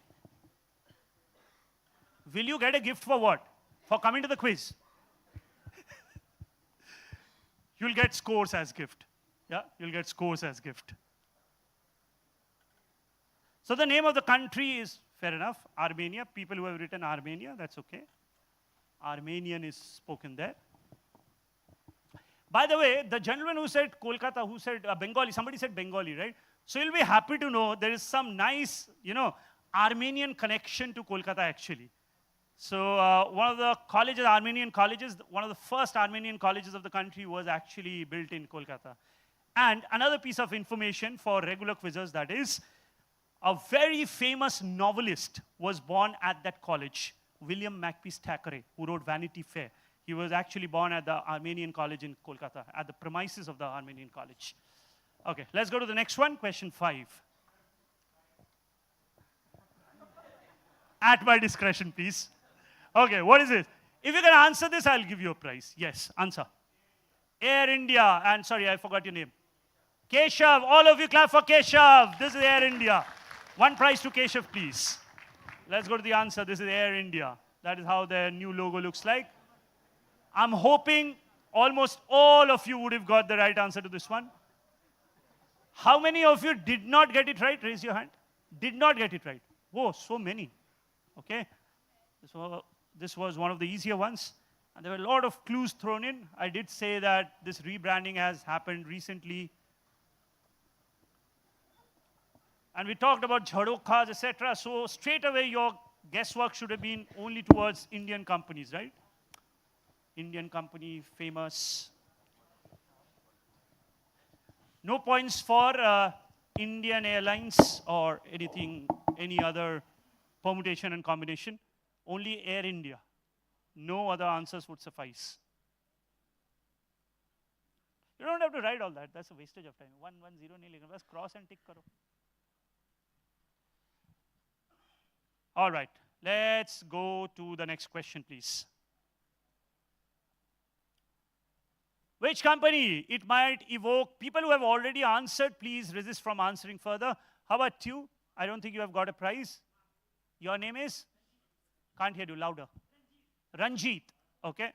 Will you get a gift for what? For coming to the quiz? You'll get scores as gift. Yeah, you'll get scores as gift. So the name of the country is fair enough, Armenia. People who have written Armenia, that's okay. Armenian is spoken there. By the way, the gentleman who said Kolkata, who said Bengali, somebody said Bengali, right? So you'll be happy to know there is some nice, Armenian connection to Kolkata actually. So one of the colleges, Armenian colleges, one of the first Armenian colleges of the country was actually built in Kolkata. And another piece of information for regular quizzers, that is, a very famous novelist was born at that college, William Makepeace Thackeray, who wrote Vanity Fair. He was actually born at the Armenian College in Kolkata, at the premises of the Armenian College. Okay, let's go to the next one, question 5. At my discretion, please. Okay, what is it? If you can answer this, I'll give you a prize. Yes, answer. Air India, and sorry, I forgot your name. Keshav, all of you clap for Keshav. This is Air India. One prize to Keshav, please. Let's go to the answer. This is Air India. That is how their new logo looks like. I'm hoping almost all of you would have got the right answer to this one. How many of you did not get it right? Raise your hand. Did not get it right. Whoa, so many. Okay. This was one of the easier ones. And there were a lot of clues thrown in. I did say that this rebranding has happened recently. And we talked about jhadokhas, etc. So straight away, your guesswork should have been only towards Indian companies, right? Indian company, famous. No points for Indian Airlines or anything, any other permutation and combination. Only Air India. No other answers would suffice. You don't have to write all that. That's a wastage of time. 110 nail. Just cross and tick karo. All right. Let's go to the next question, please. Which company? It might evoke. People who have already answered, please resist from answering further. How about you? I don't think you have got a prize. Your name is? Can't hear you, louder. Ranjit. Okay.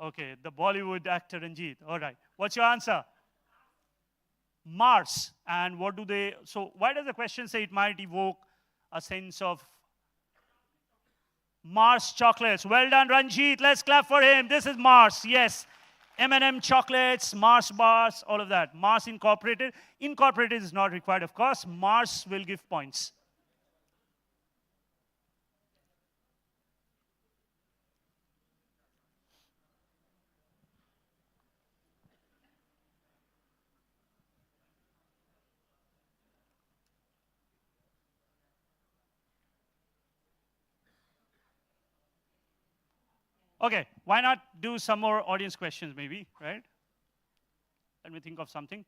Okay, the Bollywood actor Ranjit. All right. What's your answer? Mars. And what do they, so why does the question say it might evoke a sense of Mars chocolates? Well done, Ranjit. Let's clap for him. This is Mars. Yes. M&M chocolates, Mars bars, all of that. Mars Incorporated. Incorporated is not required, of course. Mars will give points. Okay, why not do some more audience questions maybe, right? Let me think of something.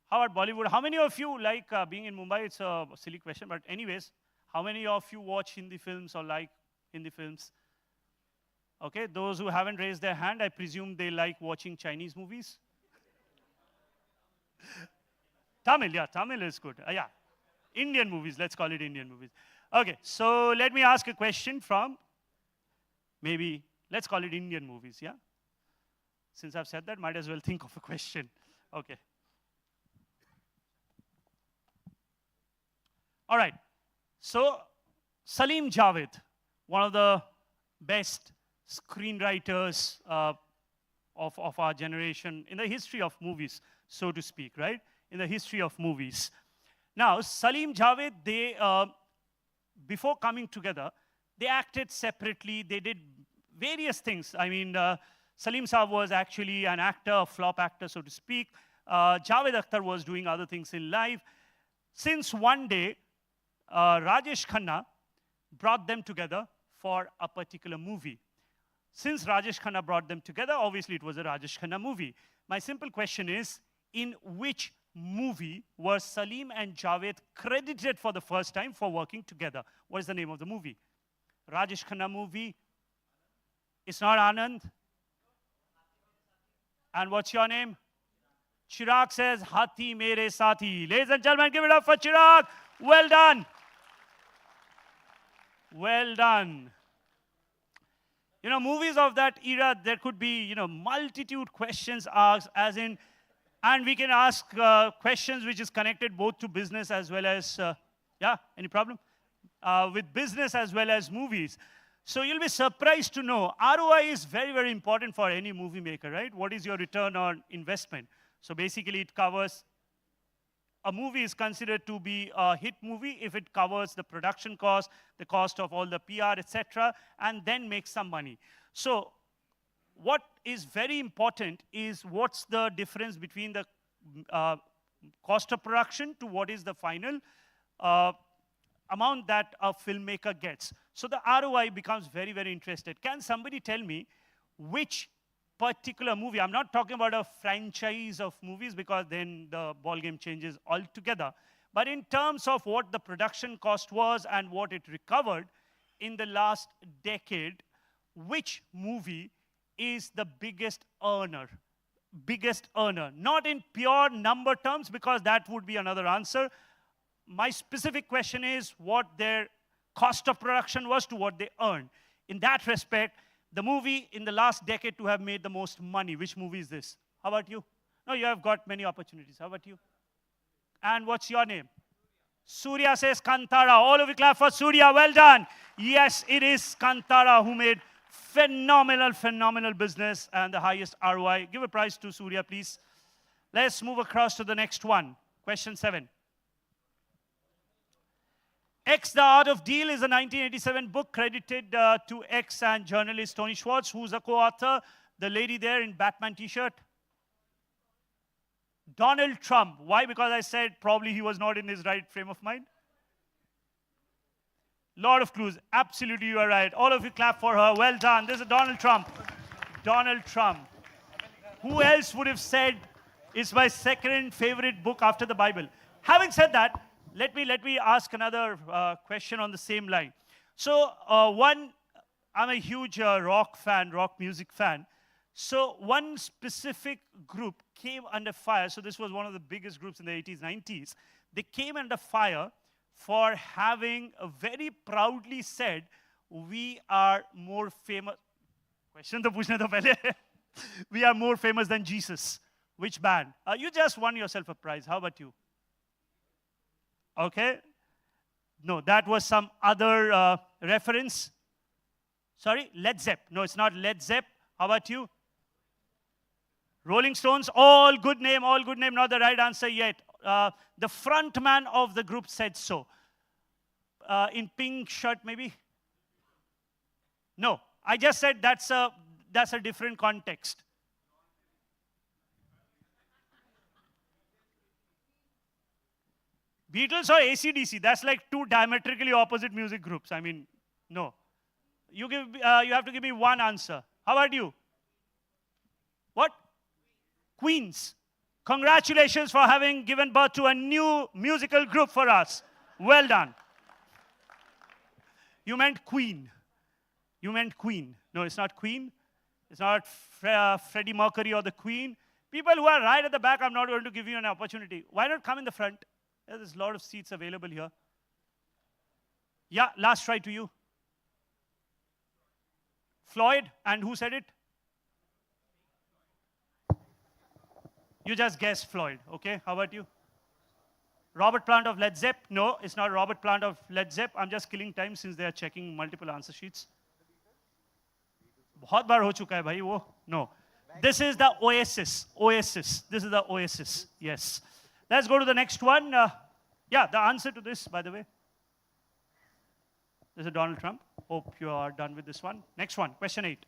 How about Bollywood? How many of you like being in Mumbai? It's a silly question, but anyways, how many of you watch Hindi films or like Hindi films? Okay, those who haven't raised their hand, I presume they like watching Chinese movies. Tamil, yeah, Tamil is good. Yeah, Indian movies, let's call it Indian movies. Okay, so let me ask a question from maybe, let's call it Indian movies, yeah? Since I've said that, might as well think of a question. Okay. All right. So, Salim Javed, one of the best screenwriters of our generation in the history of movies, so to speak, right? In the history of movies. Now, Salim Javed, they, before coming together, they acted separately. They did various things. I mean, Salim Saab was actually an actor, a flop actor, so to speak. Javed Akhtar was doing other things in life. Since one day, Rajesh Khanna brought them together for a particular movie. Since Rajesh Khanna brought them together, obviously it was a Rajesh Khanna movie. My simple question is, in which movie were Salim and Javed credited for the first time for working together? What is the name of the movie? Rajesh Khanna movie. It's not Anand. And what's your name? Chirag says, Hathi Mere Sathi. Ladies and gentlemen, give it up for Chirag. Well done. Well done. You know, movies of that era, there could be, you know, multitude questions asked, as in, and we can ask questions which is connected both to business as well as, yeah, any problem? With business as well as movies. So you'll be surprised to know, ROI is very, very important for any movie maker, right? What is your return on investment? So basically it covers, a movie is considered to be a hit movie if it covers the production cost, the cost of all the PR, etc., and then makes some money. So what is very important is what's the difference between the cost of production to what is the final amount that a filmmaker gets. So the ROI becomes very, very interested. Can somebody tell me which particular movie, I'm not talking about a franchise of movies because then the ballgame changes altogether, but in terms of what the production cost was and what it recovered in the last decade, which movie is the biggest earner? Biggest earner. Not in pure number terms, because that would be another answer. My specific question is what their cost of production was to what they earned. In that respect, the movie in the last decade to have made the most money, which movie is this? How about you? No, you have got many opportunities. How about you? And what's your name? Surya says Kantara. All of you clap for Surya. Well done. Yes, it is Kantara who made phenomenal, phenomenal business and the highest ROI. Give a prize to Surya, please. Let's move across to the next one. Question 7. X, The Art of Deal is a 1987 book credited to X and journalist Tony Schwartz, who's a co-author. The lady there in Batman t-shirt. Donald Trump. Why? Because I said probably he was not in his right frame of mind. Lot of clues. Absolutely, you are right. All of you clap for her. Well done. This is Donald Trump. Donald Trump. Who else would have said it's my second favorite book after the Bible? Having said that, let me ask another question on the same line. So I'm a huge rock music fan. So one specific group came under fire. So this was one of the biggest groups in the 80s, 90s. They came under fire for having very proudly said, we are more famous. Question to puchne to pehle. We are more famous than Jesus. Which band? You just won yourself a prize. How about you? Okay. No, that was some other reference. Sorry, Led Zepp. No, it's not Led Zepp. How about you? Rolling Stones. All good name, not the right answer yet. The front man of the group said so. In pink shirt, maybe? No, I just said that's a different context. Beatles or AC/DC? That's like two diametrically opposite music groups. I mean, no. You have to give me one answer. How about you? What? Queens. Congratulations for having given birth to a new musical group for us. Well done. You meant Queen. You meant Queen. No, it's not Queen. It's not Freddie Mercury or the Queen. People who are right at the back, I'm not going to give you an opportunity. Why not come in the front? There's a lot of seats available here. Yeah, last try to you. Floyd, and who said it? You just guessed Floyd, okay? How about you? Robert Plant of Led Zepp? No, it's not Robert Plant of Led Zepp. I'm just killing time since they are checking multiple answer sheets. बहुत बार हो चुका है भाई वो. No. This is the Oasis. Oasis. This is the Oasis. Yes. Let's go to the next one. Yeah, the answer to this, by the way. This is Donald Trump. Hope you are done with this one. Next one, question 8.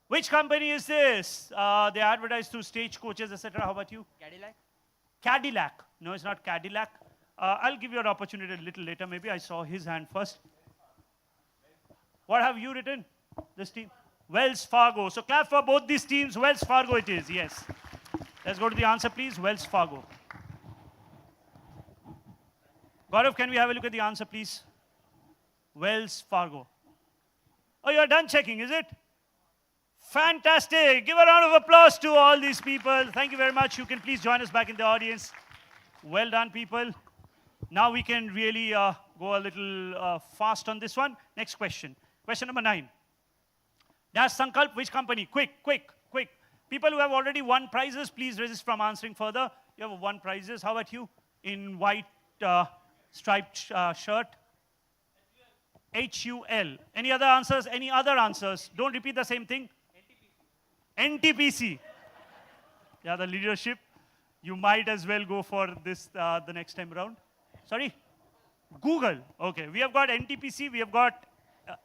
Which company is this? They advertise through stagecoaches, etc. How about you? Cadillac? Cadillac. No, it's not Cadillac. I'll give you an opportunity a little later. Maybe I saw his hand first. What have you written? This team? Wells Fargo. So clap for both these teams. Wells Fargo it is, yes. Let's go to the answer, please. Wells Fargo. Gaurav, can we have a look at the answer, please? Wells Fargo. Oh, you're done checking, is it? Fantastic. Give a round of applause to all these people. Thank you very much. You can please join us back in the audience. Well done, people. Now we can really go a little fast on this one. Next question. Question number 9. Dash Sankalp, which company? Quick. People who have already won prizes, please resist from answering further. You have won prizes. How about you? In white striped shirt. HUL. Any other answers? Any other answers? Don't repeat the same thing. NTPC. Yeah, the leadership. You might as well go for this the next time around. Sorry? Google. Okay, we have got NTPC, we have got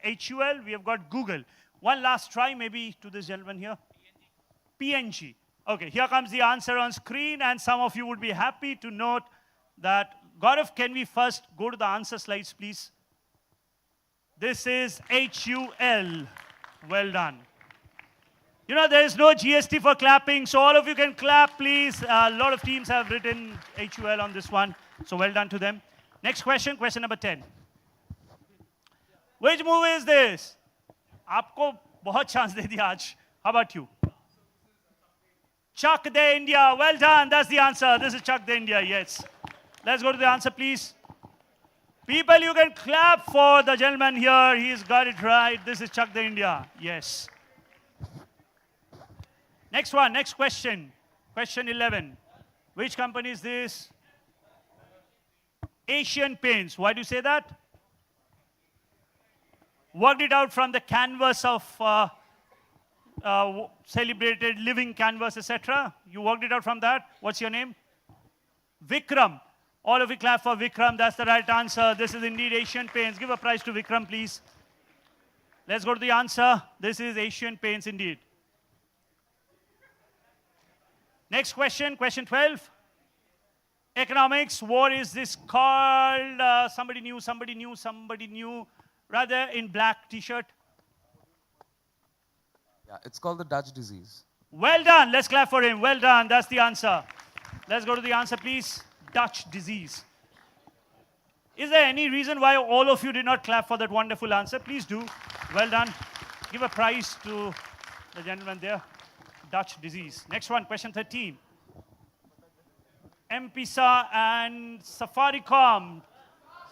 HUL, we have got Google. One last try maybe to this gentleman here. PNG. Okay, here comes the answer on screen, and some of you would be happy to note that, Gaurav, can we first go to the answer slides, please? This is HUL. Well done. You know, there is no GST for clapping, so all of you can clap, please. A lot of teams have written HUL on this one, so well done to them. Next question, question number 10. Which movie is this? आपको बहुत chance दे दिया आज. How about you? Chuck the India. Well done. That's the answer. This is Chuck the India. Yes. Let's go to the answer, please. People, you can clap for the gentleman here. He's got it right. This is Chuck the India. Yes. Next one. Next question. Question 11. Which company is this? Asian Paints. Why do you say that? Worked it out from the canvas of celebrated living canvas, etc. You worked it out from that. What's your name? Vikram. All of you clap for Vikram. That's the right answer. This is indeed Asian Paints. Give a prize to Vikram, please. Let's go to the answer. This is Asian Paints indeed. Next question, question 12. Economics. What is this called? Somebody new. Rather in black t-shirt. Yeah, it's called the Dutch disease. Well done. Let's clap for him. Well done. That's the answer. Let's go to the answer, please. Dutch disease. Is there any reason why all of you did not clap for that wonderful answer? Please do. Well done. Give a prize to the gentleman there. Dutch disease. Next one, question 13. M-Pesa and Safaricom.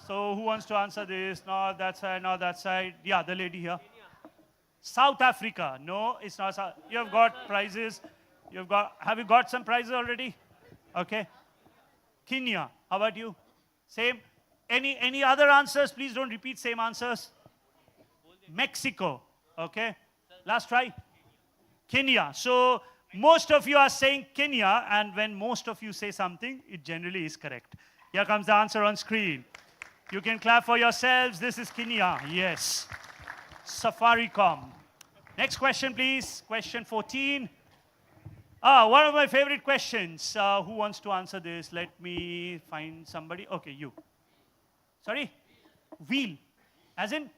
So who wants to answer this? No, that side, no, that side. Yeah, the lady here. South Africa. No, it's not. You have got prizes. Have you got some prizes already? Okay. Kenya. How about you? Same. Any other answers? Please don't repeat same answers. Mexico. Okay. Last try. Kenya. So most of you are saying Kenya, and when most of you say something, it generally is correct. Here comes the answer on screen. You can clap for yourselves. This is Kenya. Yes. Safaricom. Next question, please. Question 14. One of my favorite questions. Who wants to answer this? Let me find somebody. Okay, you. Sorry? Wheel. As in?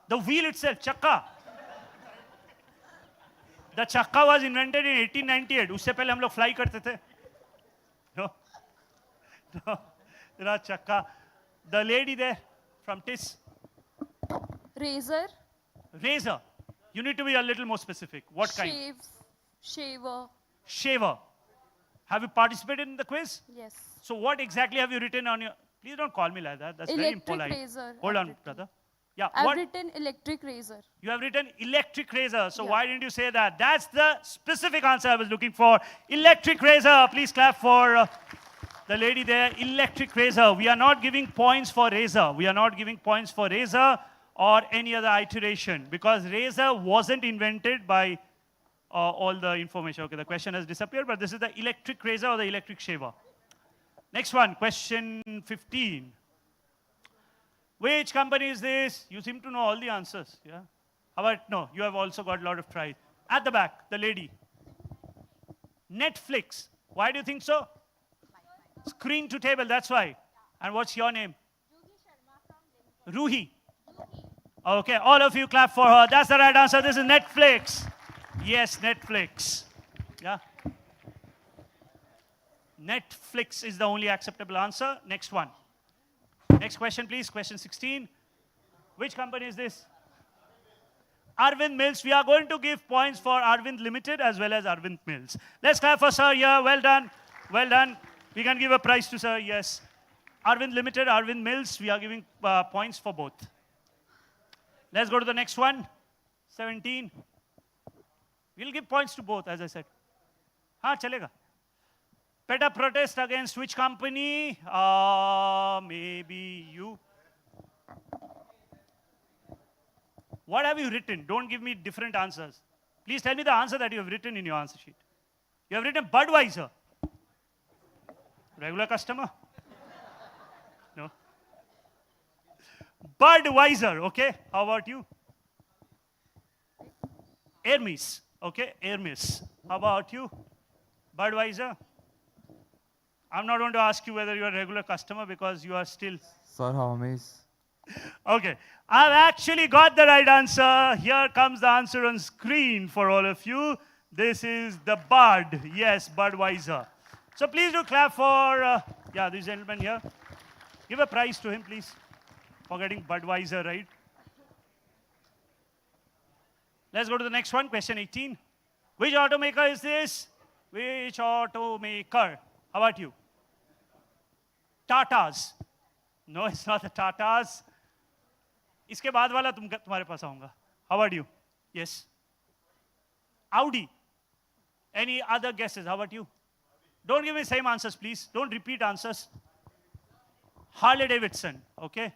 The wheel itself, chakka. The chakka was invented in 1898. उससे पहले हम लोग fly करते थे. No. There are chakka. The lady there from TISS. Razor. Razor. You need to be a little more specific. What kind? Shaver. Shaver. Have you participated in the quiz? Yes. So what exactly have you written on your... Please don't call me like that. That's very impolite. Razor. Hold on, brother. Yeah. I've written electric razor. You have written electric razor. So why didn't you say that? That's the specific answer I was looking for. Electric razor. Please clap for the lady there. Electric razor. We are not giving points for razor. We are not giving points for razor or any other iteration, because razor wasn't invented by all the information. Okay, the question has disappeared, but this is the electric razor or the electric shaver. Next one, question 15. Which company is this? You seem to know all the answers, yeah? How about, no, you have also got a lot of tries. At the back, the lady. Netflix. Why do you think so? Screen to table, that's why. And what's your name? Ruhi. Okay, all of you clap for her. That's the right answer. This is Netflix. Yes, Netflix. Yeah. Netflix is the only acceptable answer. Next one. Next question, please. Question 16. Which company is this? Arvind Mills. We are going to give points for Arvind Limited as well as Arvind Mills. Let's clap for sir here. Well done. Well done. We can give a prize to sir. Yes. Arvind Limited, Arvind Mills. We are giving points for both. Let's go to the next one. 17. We'll give points to both, as I said. हाँ चलेगा. PETA protest against which company? Maybe you. What have you written? Don't give me different answers. Please tell me the answer that you have written in your answer sheet. You have written Budweiser. Regular customer? No. Budweiser, okay. How about you? Hermes, okay. Hermes. How about you? Budweiser? I'm not going to ask you whether you're a regular customer because you are still... Sir Hermes. Okay. I've actually got the right answer. Here comes the answer on screen for all of you. This is the Bud. Yes, Budweiser. So please do clap for, this gentleman here. Give a prize to him, please, for getting Budweiser right. Let's go to the next one, question 18. Which automaker is this? Which automaker? How about you? Tatas. No, it's not the Tatas. इसके बाद वाला तुम्हारे पास आऊंगा. How about you? Yes. Audi. Any other guesses? How about you? Don't give me same answers, please. Don't repeat answers. Harley Davidson. Okay.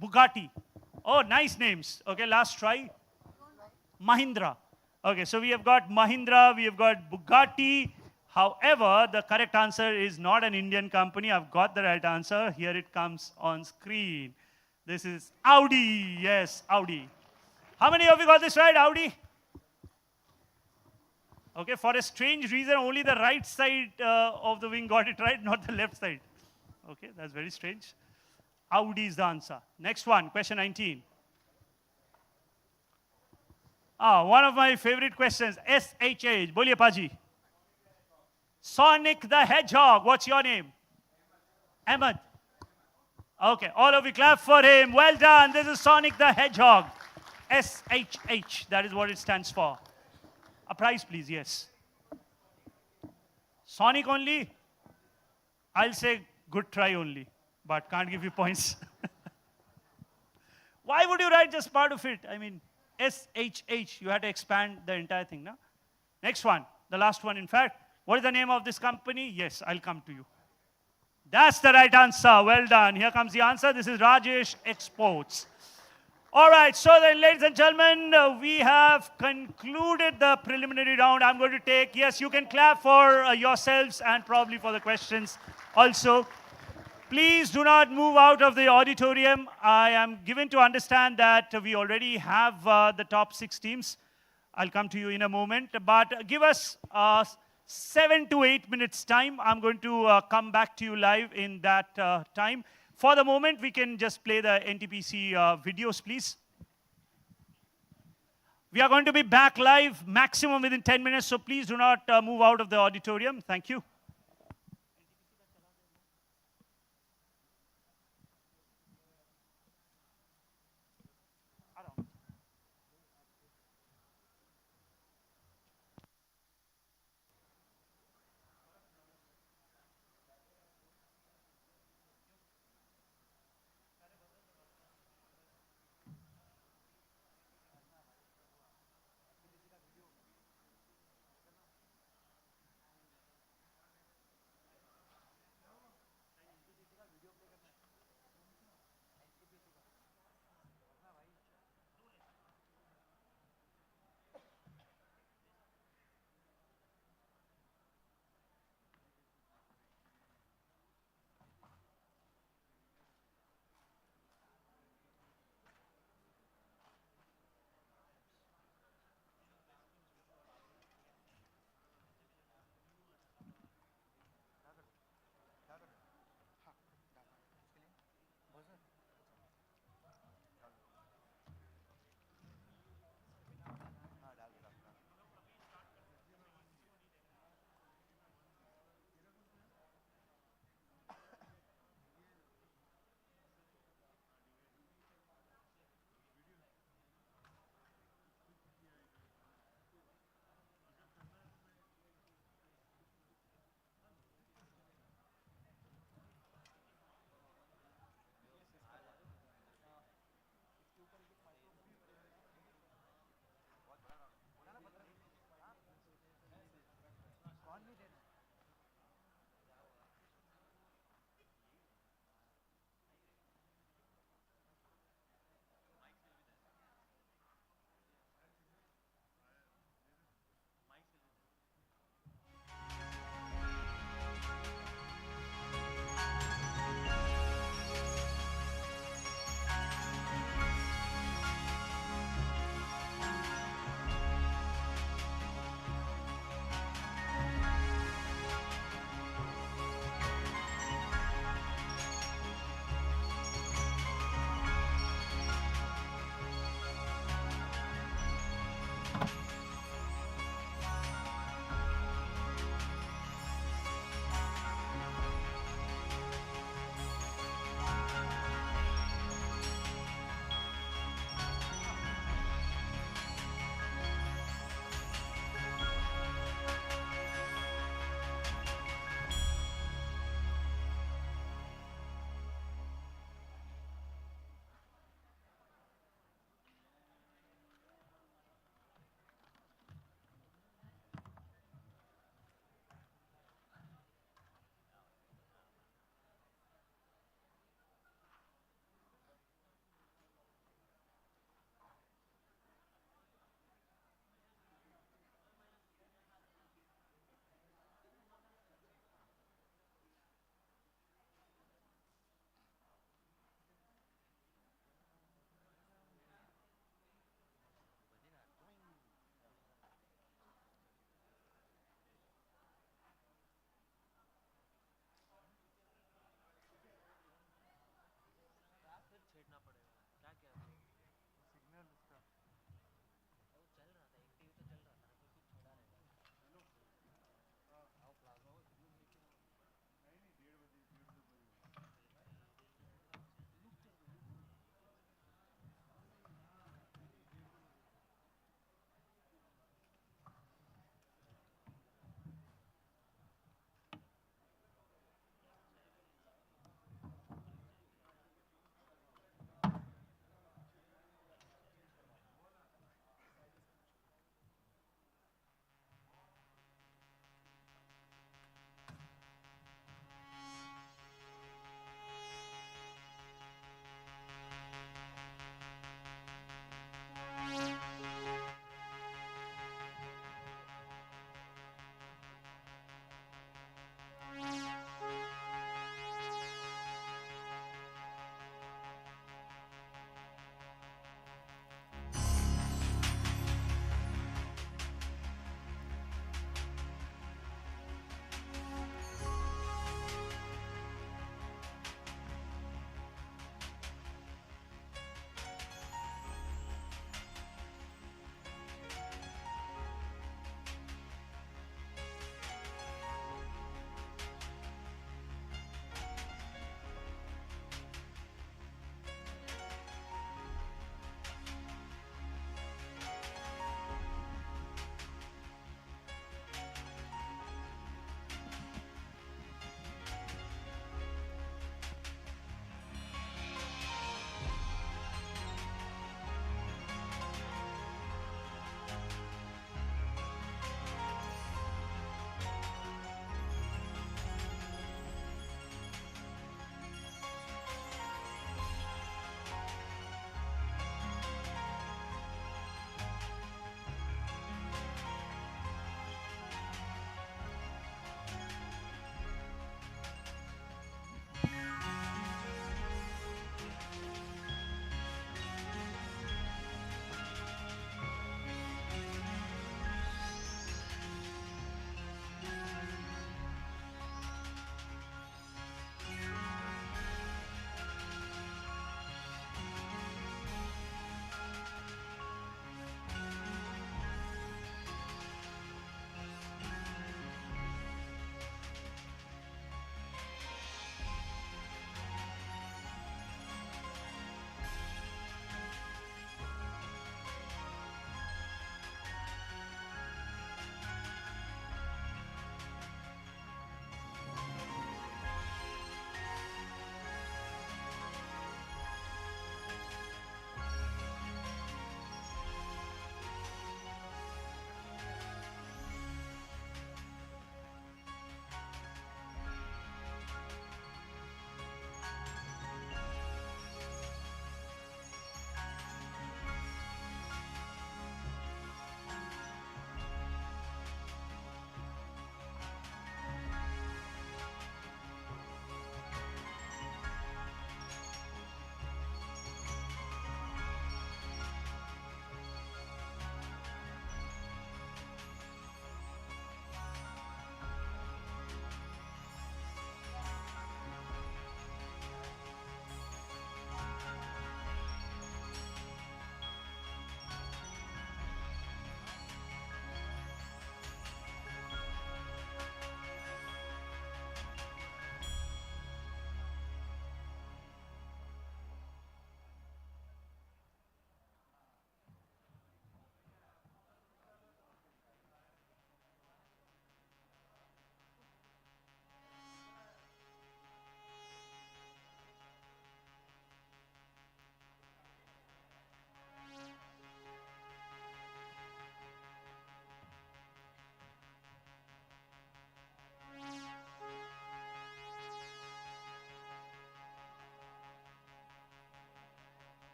Bugatti. Oh, nice names. Okay, last try. Mahindra. Okay, so we have got Mahindra, we have got Bugatti. However, the correct answer is not an Indian company. I've got the right answer. Here it comes on screen. This is Audi. Yes, Audi. How many of you got this right, Audi? Okay, for a strange reason, only the right side of the wing got it right, not the left side. Okay, that's very strange. Audi is the answer. Next one, question 19. One of my favorite questions, SHH. Boliye Paji. Sonic the Hedgehog. What's your name? Ahmed. Okay, all of you clap for him. Well done. This is Sonic the Hedgehog. SHH. That is what it stands for. A prize, please. Yes. Sonic only? I'll say good try only, but can't give you points. Why would you write just part of it? I mean, SHH. You had to expand the entire thing, no? Next one. The last one, in fact. What is the name of this company? Yes, I'll come to you. That's the right answer. Well done. Here comes the answer. This is Rajesh Exports. All right, so then, ladies and gentlemen, we have concluded the preliminary round. I'm going to take, yes, you can clap for yourselves and probably for the questions also. Please do not move out of the auditorium. I am given to understand that we already have the top 6 teams. I'll come to you in a moment, but give us 7 to 8 minutes time. I'm going to come back to you live in that time. For the moment, we can just play the NTPC videos, please. We are going to be back live maximum within 10 minutes, so please do not move out of the auditorium. Thank you.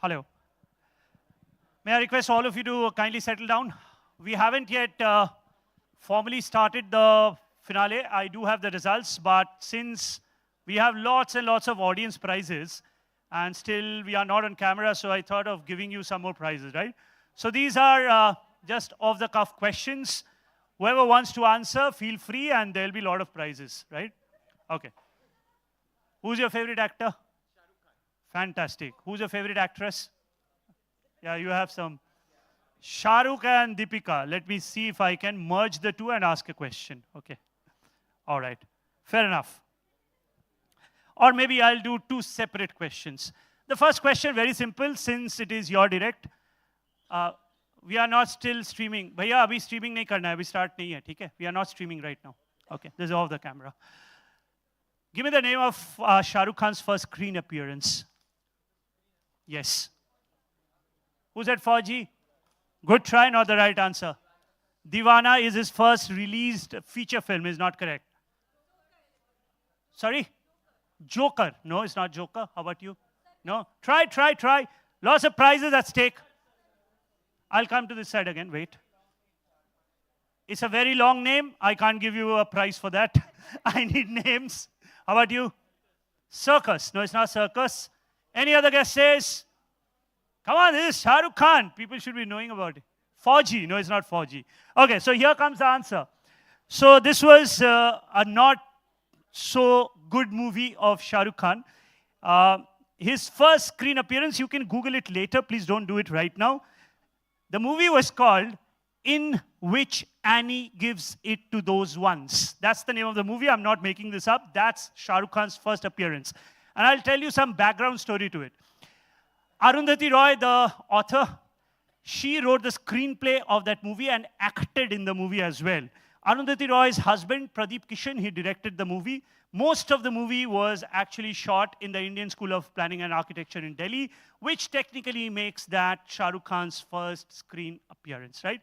Hello. May I request all of you to kindly settle down? We haven't yet formally started the finale. I do have the results, but since we have lots and lots of audience prizes, and still we are not on camera, so I thought of giving you some more prizes, right? So these are just off-the-cuff questions. Whoever wants to answer, feel free, and there'll be a lot of prizes, right? Okay. Who's your favorite actor? Fantastic. Who's your favorite actress? Yeah, you have some. Shah Rukh and Deepika. Let me see if I can merge the two and ask a question. Okay. All right. Fair enough. Or maybe I'll do two separate questions. The first question, very simple, since it is your direct. We are not still streaming. Bhaiya, abhi streaming nahi karna hai, abhi start nahi hai, theek hai? We are not streaming right now. Okay, this is off the camera. Give me the name of Shah Rukh Khan's first screen appearance. Yes. Who's at Fauji? Good try, not the right answer. Divana is his first released feature film, is not correct. Sorry? Joker. No, it's not Joker. How about you? No? Try. Lots of prizes at stake. I'll come to this side again, wait. It's a very long name. I can't give you a prize for that. I need names. How about you? Circus. No, it's not circus. Any other guess says? Come on, this is Shah Rukh Khan. People should be knowing about it. Fauji. No, it's not Fauji. Okay, so here comes the answer. So this was a not so good movie of Shah Rukh Khan. His first screen appearance, you can Google it later. Please don't do it right now. The movie was called In Which Annie Gives It to Those Ones. That's the name of the movie. I'm not making this up. That's Shah Rukh Khan's first appearance. And I'll tell you some background story to it. Arundhati Roy, the author, she wrote the screenplay of that movie and acted in the movie as well. Arundhati Roy's husband, Pradeep Kishan, he directed the movie. Most of the movie was actually shot in the Indian School of Planning and Architecture in Delhi, which technically makes that Shah Rukh Khan's first screen appearance, right?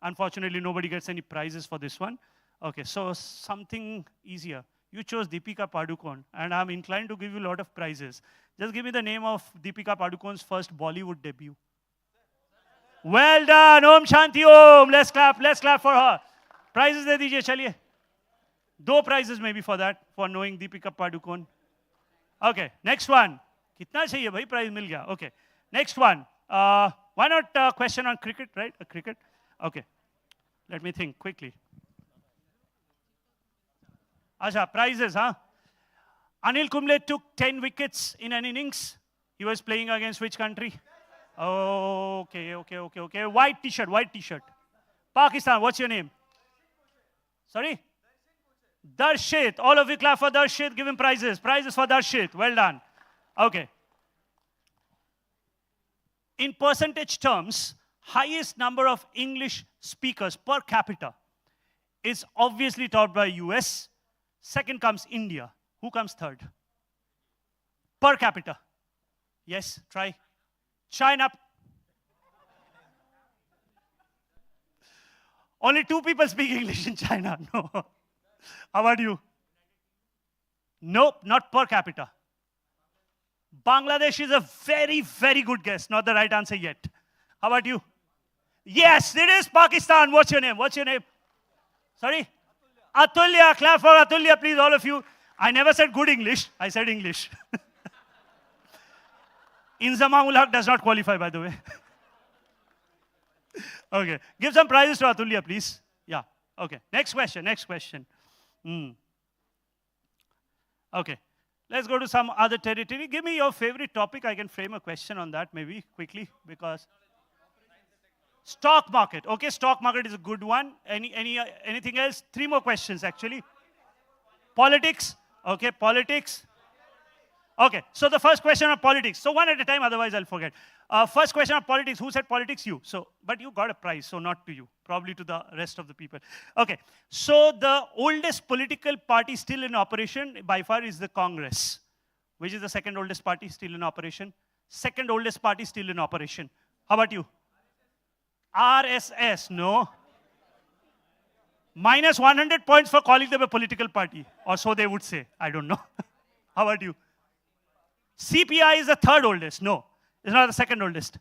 Unfortunately, nobody gets any prizes for this one. Okay, so something easier. You chose Deepika Padukone, and I'm inclined to give you a lot of prizes. Just give me the name of Deepika Padukone's first Bollywood debut. Well done, Om Shanti Om. Let's clap for her. Prizes de dijiye, chaliye. 2 prizes maybe for that, for knowing Deepika Padukone. Okay, next one. Kitna chahiye bhai, prize mil gaya. Okay, next one. Why not a question on cricket, right? Cricket. Okay, let me think quickly. Acha, prizes, huh? Anil Kumble took 10 wickets in an innings. He was playing against which country? Okay. White t-shirt. Pakistan, what's your name? Sorry? Darshit. All of you clap for Darshit. Give him prizes. Prizes for Darshit. Well done. Okay. In percentage terms, highest number of English speakers per capita is obviously topped by US. Second comes India. Who comes third? Per capita. Yes, try. China. Only 2 people speak English in China. No. How about you? Nope, not per capita. Bangladesh is a very, very good guess. Not the right answer yet. How about you? Yes, it is Pakistan. What's your name? Sorry? Atulya. Clap for Atulya, please, all of you. I never said good English. I said English. Inzama ul Haq does not qualify, by the way. Okay. Give some prizes to Atulya, please. Yeah. Okay. Next question. Okay. Let's go to some other territory. Give me your favorite topic. I can frame a question on that maybe quickly because... Stock market. Okay, stock market is a good one. Anything else? 3 more questions, actually. Politics. Okay, politics. Okay, so the first question on politics. So one at a time, otherwise I'll forget. First question on politics. Who said politics? You. So, but you got a prize, so not to you. Probably to the rest of the people. Okay, so the oldest political party still in operation by far is the Congress. Which is the second oldest party still in operation? Second oldest party still in operation. How about you? RSS, no. Minus 100 points for calling them a political party. Or so they would say. I don't know. How about you? CPI is the third oldest. No. It's not the second oldest.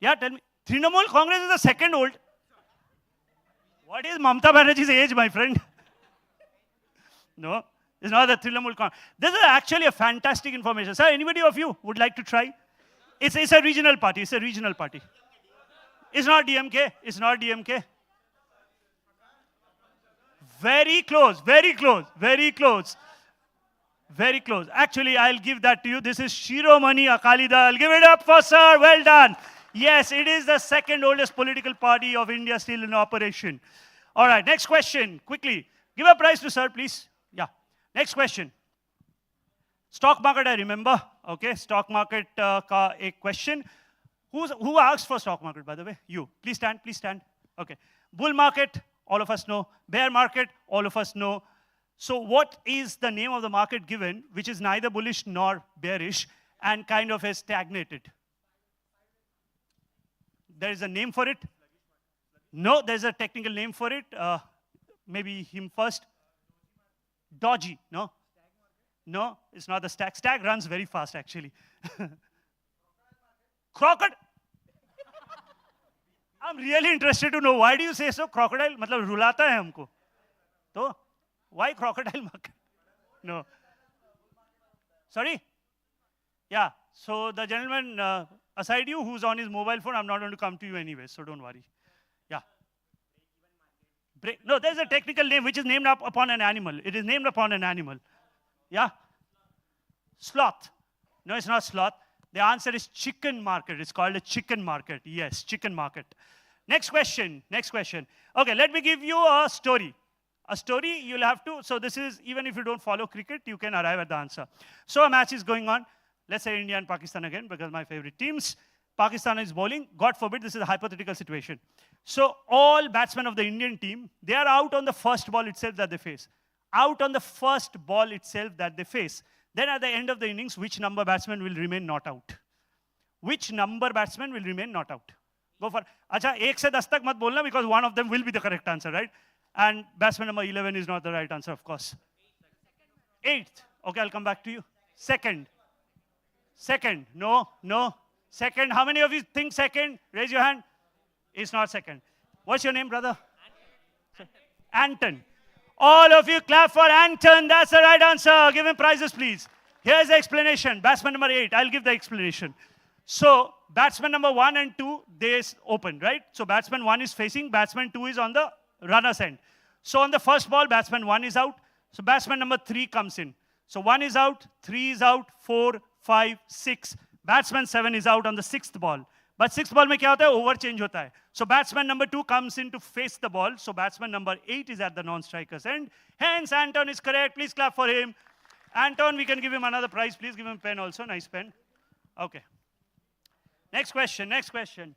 Yeah, tell me. Trinamool Congress is the second old. What is Mamata Banerjee's age, my friend? No, it's not the Trinamool Congress. This is actually a fantastic information. Sir, anybody of you would like to try? It's a regional party. It's a regional party. It's not DMK. It's not DMK. Very close, very close, very close. Very close. Actually, I'll give that to you. This is Shiromani Akali Dal. Give it up for sir. Well done. Yes, it is the second oldest political party of India still in operation. All right, next question. Quickly. Give a prize to sir, please. Yeah. Next question. Stock market, I remember. Okay, stock market ka ek question. Who asked for stock market, by the way? You. Please stand, please stand. Okay. Bull market, all of us know. Bear market, all of us know. So what is the name of the market given, which is neither bullish nor bearish, and kind of has stagnated? There is a name for it? No, there's a technical name for it. Maybe him first. Dodgy, no? No, it's not the stag. Stag runs very fast, actually. Crocodile. I'm really interested to know, why do you say so? Crocodile, matlab rulata hai humko. So, why crocodile market? No. Sorry? Yeah, so the gentleman aside you who's on his mobile phone, I'm not going to come to you anyway, so don't worry. Yeah. No, there's a technical name which is named upon an animal. It is named upon an animal. Yeah? Sloth. No, it's not sloth. The answer is chicken market. It's called a chicken market. Yes, chicken market. Next question. Next question. Okay, let me give you a story. A story, you'll have to, so this is, even if you don't follow cricket, you can arrive at the answer. So a match is going on. Let's say India and Pakistan again, because my favorite teams. Pakistan is bowling. God forbid, this is a hypothetical situation. So all batsmen of the Indian team, they are out on the first ball itself that they face. Out on the first ball itself that they face. Then at the end of the innings, which number batsman will remain not out? Which number batsman will remain not out? Go for, acha, 1 se 10 tak mat bolna, because one of them will be the correct answer, right? And batsman number 11 is not the right answer, of course. 8th. Okay, I'll come back to you. Second. Second. No, no. Second. How many of you think second? Raise your hand. It's not second. What's your name, brother? Anton. All of you clap for Anton. That's the right answer. Give him prizes, please. Here's the explanation. Batsman number 8. I'll give the explanation. So, batsman number 1 and 2, they open, right? So, batsman 1 is facing, batsman 2 is on the runner's end. So, on the first ball, batsman 1 is out. So, batsman number 3 comes in. So, 1 is out, 3 is out, 4, 5, 6. Batsman 7 is out on the 6th ball. But 6th ball mein kya hota hai? Over change hota hai. So, batsman number 2 comes in to face the ball. So, batsman number 8 is at the non-striker's end. Hence, Anton is correct. Please clap for him. Anton, we can give him another prize. Please give him a pen also. Nice pen. Okay. Next question, next question.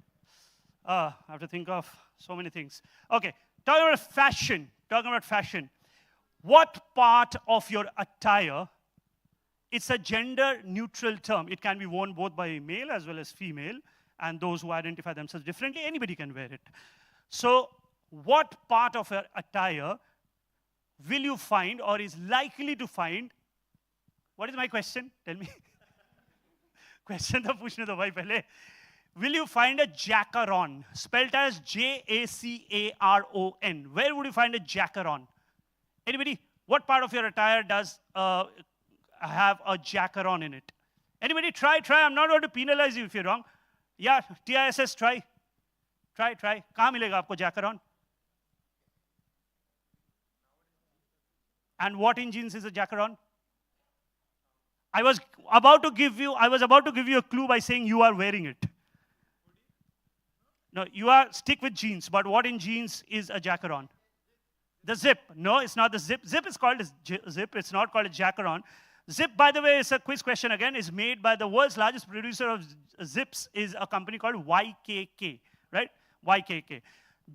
I have to think of so many things. Okay, talking about fashion, What part of your attire, it's a gender neutral term. It can be worn both by male as well as female, and those who identify themselves differently, anybody can wear it. So, what part of your attire will you find or is likely to find? What is my question? Tell me. Question to pushne do bhai pehle. Will you find a jackeron? Spelled as Jacaron. Where would you find a jackeron? Anybody? What part of your attire does have a jackeron in it? Anybody? Try. I'm not going to penalize you if you're wrong. Yeah, TISS, try. Try. Kahan milega aapko jackeron? And what in jeans is a jackeron? I was about to give you a clue by saying you are wearing it. No, stick with jeans, but what in jeans is a jackeron? The zip. No, it's not the zip. Zip is called a zip. It's not called a jackeron. Zip, by the way, is a quiz question again, is made by the world's largest producer of zips, is a company called YKK, right? YKK.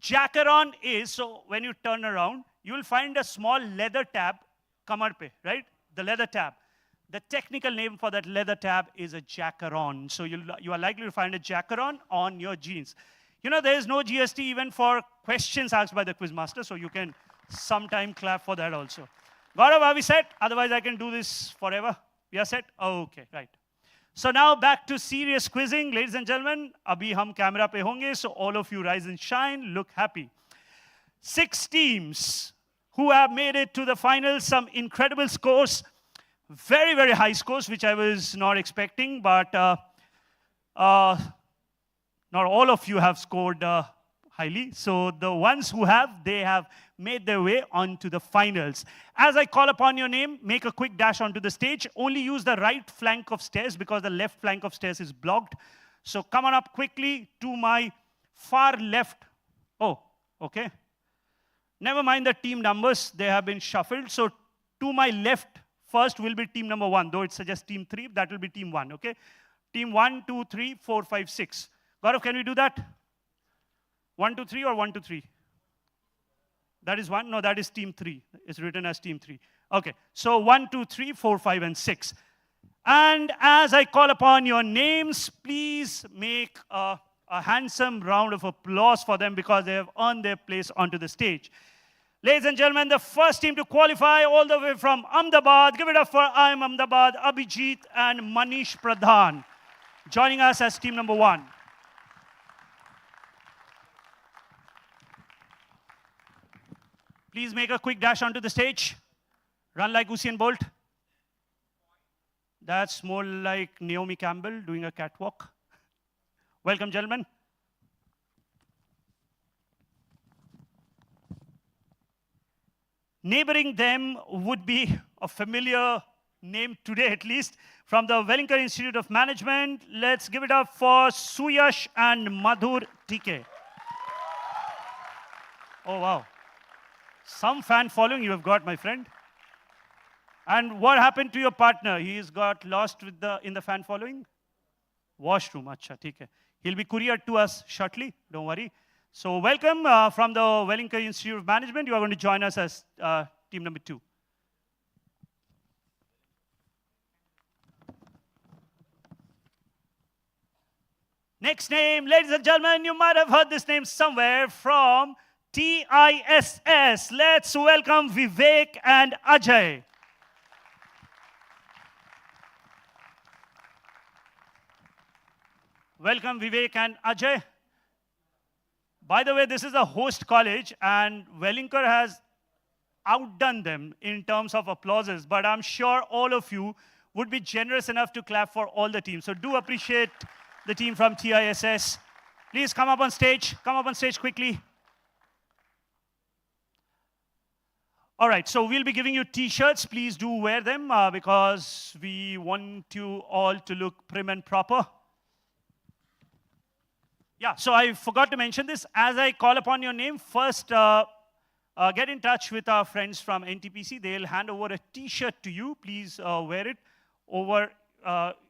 Jackeron is, so when you turn around, you will find a small leather tab, kamar pe, right? The leather tab. The technical name for that leather tab is a jackeron. So you are likely to find a jackeron on your jeans. You know, there is no GST even for questions asked by the quizmaster, so you can sometime clap for that also. Gaurav, are we set? Otherwise, I can do this forever. We are set? Oh, okay, right. So now back to serious quizzing. Ladies and gentlemen, abhi hum camera pe honge, so all of you rise and shine, look happy. 6 teams who have made it to the final, some incredible scores, very, very high scores, which I was not expecting, but not all of you have scored highly. So the ones who have, they have made their way onto the finals. As I call upon your name, make a quick dash onto the stage. Only use the right flank of stairs because the left flank of stairs is blocked. So come on up quickly to my far left. Oh, okay. Never mind the team numbers, they have been shuffled. So to my left first will be team number 1, though it suggests team 3, that will be team 1, okay? Team 1, 2, 3, 4, 5, 6. Gaurav, can we do that? 1, 2, 3 or 1, 2, 3? That is 1? No, that is team 3. It's written as team 3. Okay, so 1, 2, 3, 4, 5, and 6. And as I call upon your names, please make a handsome round of applause for them because they have earned their place onto the stage. Ladies and gentlemen, the first team to qualify all the way from Ahmedabad. Give it up for IIM Ahmedabad, Abhijit and Manish Pradhan, joining us as team number 1. Please make a quick dash onto the stage. Run like Usain Bolt. That's more like Naomi Campbell doing a catwalk. Welcome, gentlemen. Neighboring them would be a familiar name today, at least, from the Wellington Institute of Management. Let's give it up for Suyash and Madhur TK. Oh, wow. Some fan following you have got, my friend. And what happened to your partner? He's got lost with in the fan following? Washroom, acha, theek hai. He'll be couriered to us shortly, don't worry. So welcome from the Wellington Institute of Management. You are going to join us as team number 2. Next name, ladies and gentlemen, you might have heard this name somewhere from TISS. Let's welcome Vivek and Ajay. Welcome, Vivek and Ajay. By the way, this is a host college, and Wellington has outdone them in terms of applauses, but I'm sure all of you would be generous enough to clap for all the teams. So do appreciate the team from TISS. Please come up on stage. Come up on stage quickly. All right, so we'll be giving you T-shirts. Please do wear them because we want you all to look prim and proper. Yeah, so I forgot to mention this. As I call upon your name, first get in touch with our friends from NTPC. They'll hand over a T-shirt to you. Please wear it.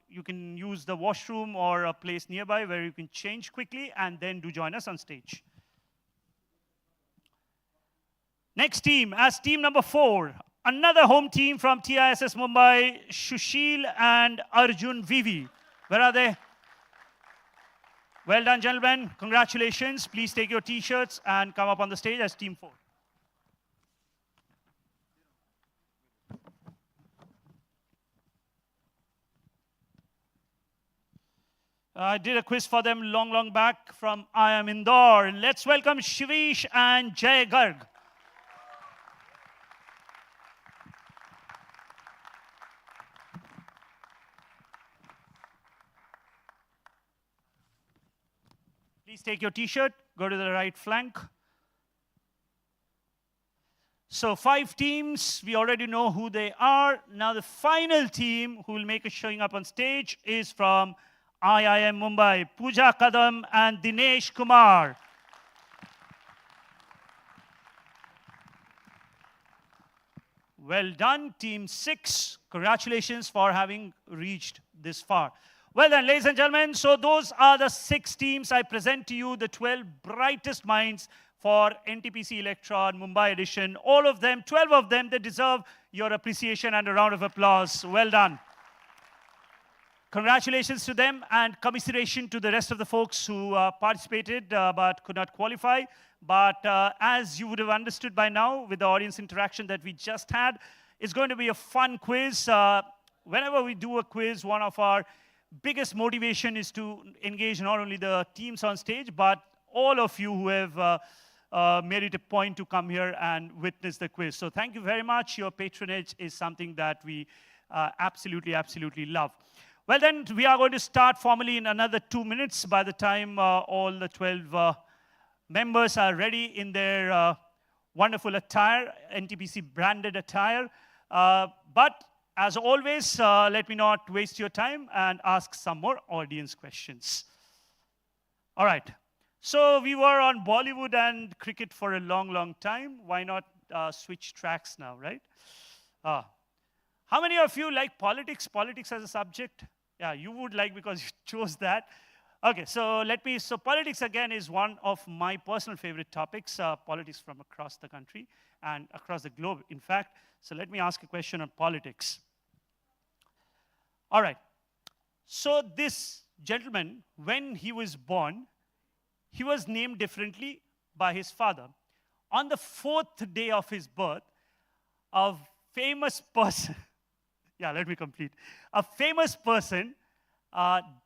You can use the washroom or a place nearby where you can change quickly, and then do join us on stage. Next team, as team number 4, another home team from TISS Mumbai, Shushil and Arjun Vivi. Where are they? Well done, gentlemen. Congratulations. Please take your T-shirts and come up on the stage as team 4. I did a quiz for them long back from IIM Indore. Let's welcome Shivish and Jay Garg. Please take your T-shirt, go to the right flank. So 5 teams, we already know who they are. Now the final team who will make a showing up on stage is from IIM Mumbai, Pooja Kadam and Dinesh Kumar. Well done, team 6. Congratulations for having reached this far. Well then, ladies and gentlemen, so those are the 6 teams. I present to you the 12 brightest minds for NTPC Electron Mumbai edition. All of them, 12 of them, they deserve your appreciation and a round of applause. Well done. Congratulations to them and commiseration to the rest of the folks who participated but could not qualify. But as you would have understood by now with the audience interaction that we just had, it's going to be a fun quiz. Whenever we do a quiz, one of our biggest motivation is to engage not only the teams on stage, but all of you who have made it a point to come here and witness the quiz. So thank you very much. Your patronage is something that we absolutely, absolutely love. Well then, we are going to start formally in another 2 minutes by the time all the 12 members are ready in their wonderful attire, NTPC branded attire. But as always, let me not waste your time and ask some more audience questions. All right. So we were on Bollywood and cricket for a long, long time. Why not switch tracks now, right? How many of you like politics? Politics as a subject? Yeah, you would like because you chose that. Okay, so politics again is one of my personal favorite topics, politics from across the country and across the globe, in fact. So let me ask a question on politics. All right, so this gentleman, when he was born, he was named differently by his father. On the 4th day of his birth, a famous person, yeah, let me complete. A famous person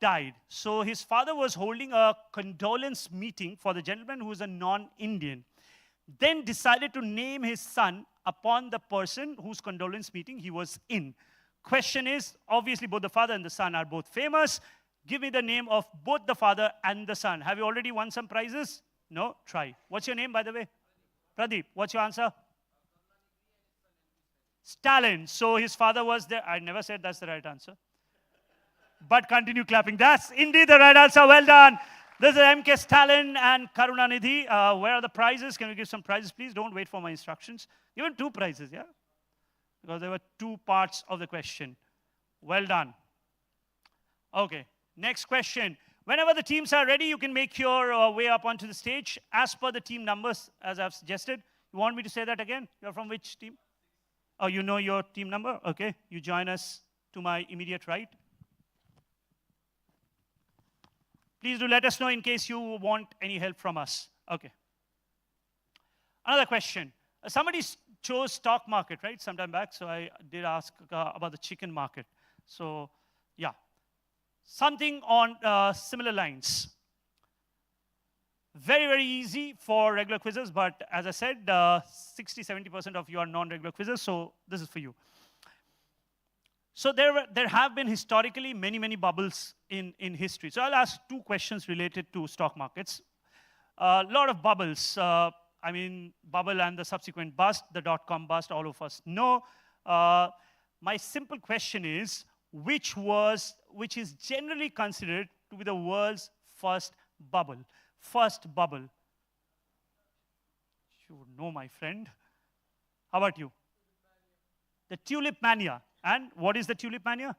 died. So his father was holding a condolence meeting for the gentleman who is a non-Indian. Then decided to name his son upon the person whose condolence meeting he was in. Question is, obviously both the father and the son are both famous. Give me the name of both the father and the son. Have you already won some prizes? No? Try. What's your name, by the way? Pradeep. What's your answer? Stalin. So his father was there. I never said that's the right answer. But continue clapping. That's indeed the right answer. Well done. This is M.K. Stalin and Karunanidhi. Where are the prizes? Can we give some prizes, please? Don't wait for my instructions. Given 2 prizes, yeah? Because there were 2 parts of the question. Well done. Okay. Next question. Whenever the teams are ready, you can make your way up onto the stage as per the team numbers, as I've suggested. You want me to say that again? You're from which team? Oh, you know your team number? Okay. You join us to my immediate right. Please do let us know in case you want any help from us. Okay. Another question. Somebody chose stock market, right, sometime back. So I did ask about the chicken market. So, yeah. Something on similar lines. Very, very easy for regular quizzes, but as I said, 60-70% of you are non-regular quizzes, so this is for you. So there have been historically many, many bubbles in history. So I'll ask 2 questions related to stock markets. A lot of bubbles. I mean, bubble and the subsequent bust, the dot-com bust, all of us know. My simple question is, which is generally considered to be the world's first bubble? First bubble. You would know, my friend. How about you? The tulip mania. And what is the tulip mania?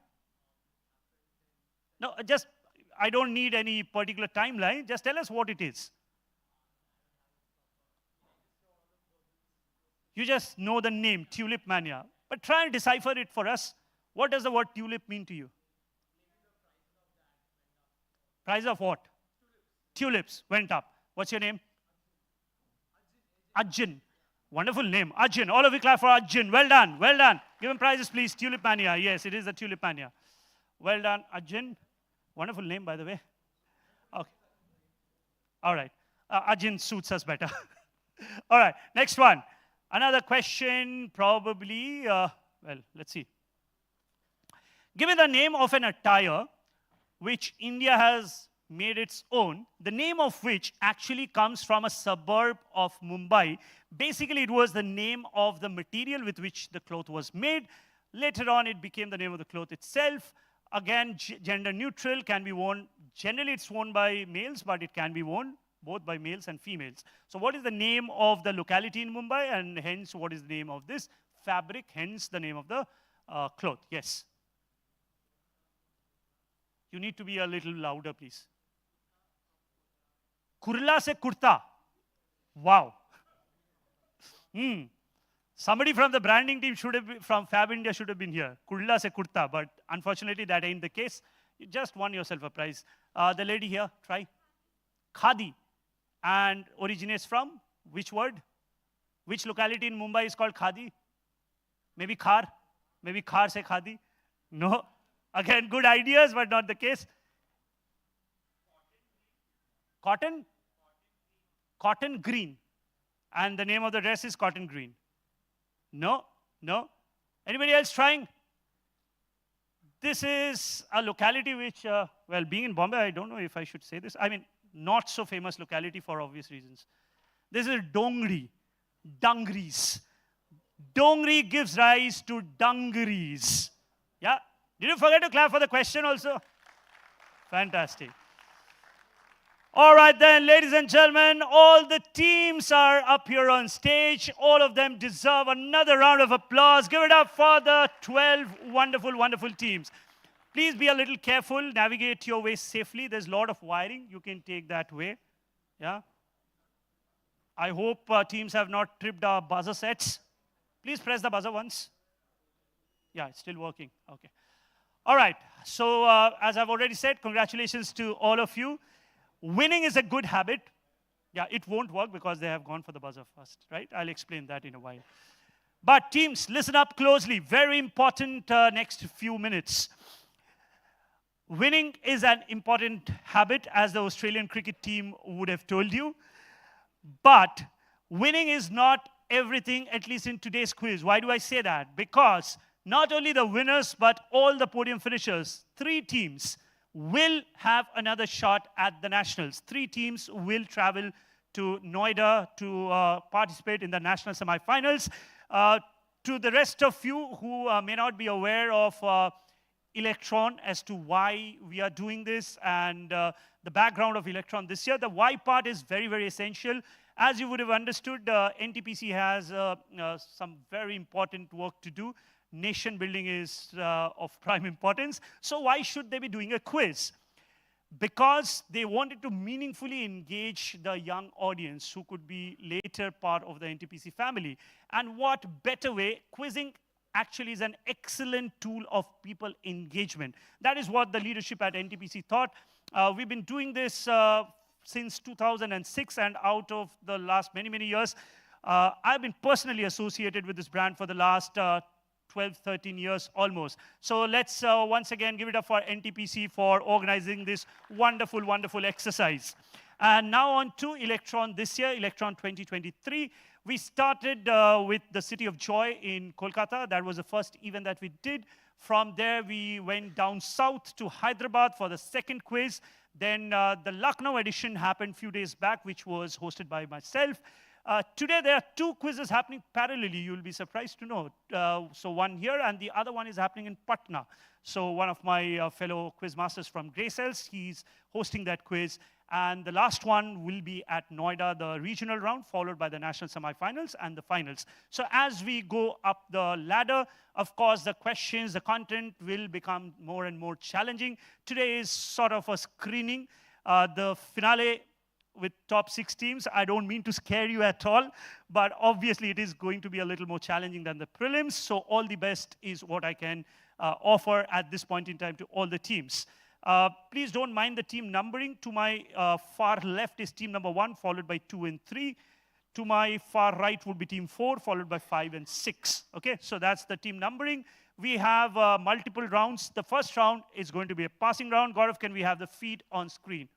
No, I don't need any particular timeline. Just tell us what it is. You just know the name, tulip mania. But try and decipher it for us. What does the word tulip mean to you? Price of what? Tulips went up. What's your name? Arjun. Wonderful name. Arjun. All of you clap for Arjun. Well done. Well done. Give him prizes, please. Tulip mania. Yes, it is the tulip mania. Well done, Arjun. Wonderful name, by the way. Okay. All right. Arjun suits us better. All right. Next one. Another question, probably. Well, let's see. Give me the name of an attire which India has made its own, the name of which actually comes from a suburb of Mumbai. Basically, it was the name of the material with which the cloth was made. Later on, it became the name of the cloth itself. Again, gender neutral, can be worn. Generally, it's worn by males, but it can be worn both by males and females. So what is the name of the locality in Mumbai, and hence what is the name of this fabric, hence the name of the cloth? Yes. You need to be a little louder, please. Kurla se kurta. Wow. Somebody from the branding team should have been, from Fab India should have been here. Kurla se kurta, but unfortunately that ain't the case. You just won yourself a prize. The lady here, try. Khadi. And originates from which word? Which locality in Mumbai is called Khadi? Maybe Khar? Maybe Khar se Khadi? No? Again, good ideas, but not the case. Cotton? Cotton green. And the name of the dress is cotton green. No? No? Anybody else trying? This is a locality which, well, being in Bombay, I don't know if I should say this. I mean, not so famous locality for obvious reasons. This is Dongri, Dungries. Dongri gives rise to dungarees. Yeah? Did you forget to clap for the question also? Fantastic. All right then, ladies and gentlemen, all the teams are up here on stage. All of them deserve another round of applause. Give it up for the 12 wonderful, wonderful teams. Please be a little careful, navigate your way safely. There's a lot of wiring. You can take that way. Yeah? I hope teams have not tripped our buzzer sets. Please press the buzzer once. Yeah, it's still working. Okay. All right. So, as I've already said, congratulations to all of you. Winning is a good habit. Yeah, it won't work because they have gone for the buzzer first, right? I'll explain that in a while. But teams, listen up closely. Very important next few minutes. Winning is an important habit, as the Australian cricket team would have told you. But winning is not everything, at least in today's quiz. Why do I say that? Because not only the winners, but all the podium finishers, 3 teams, will have another shot at the Nationals. 3 teams will travel to Noida to participate in the national semi-finals. To the rest of you who may not be aware of Electron as to why we are doing this and the background of Electron this year, the why part is very, very essential. As you would have understood, NTPC has some very important work to do. Nation building is of prime importance. So why should they be doing a quiz? Because they wanted to meaningfully engage the young audience who could be later part of the NTPC family. And what better way? Quizzing actually is an excellent tool of people engagement. That is what the leadership at NTPC thought. We've been doing this since 2006, and out of the last many, many years, I've been personally associated with this brand for the last 12, 13 years almost. So let's once again give it up for NTPC for organizing this wonderful, wonderful exercise. And now on to Electron this year, Electron 2023. We started with the City of Joy in Kolkata. That was the first event that we did. From there, we went down south to Hyderabad for the second quiz. Then the Lucknow edition happened a few days back, which was hosted by myself. Today, there are 2 quizzes happening parallelly. You'll be surprised to know. So one here, and the other one is happening in Patna. So one of my fellow quiz masters from Grey Cells, he's hosting that quiz. And the last one will be at Noida, the regional round, followed by the national semifinals and the finals. So as we go up the ladder, of course, the questions, the content will become more and more challenging. Today is sort of a screening. The finale with top 6 teams, I don't mean to scare you at all, but obviously it is going to be a little more challenging than the prelims. So all the best is what I can offer at this point in time to all the teams. Please don't mind the team numbering. To my far left is team number 1, followed by 2 and 3. To my far right would be team 4, followed by 5 and 6. Okay, so that's the team numbering. We have multiple rounds. The first round is going to be a passing round. Gaurav, can we have the feed on screen?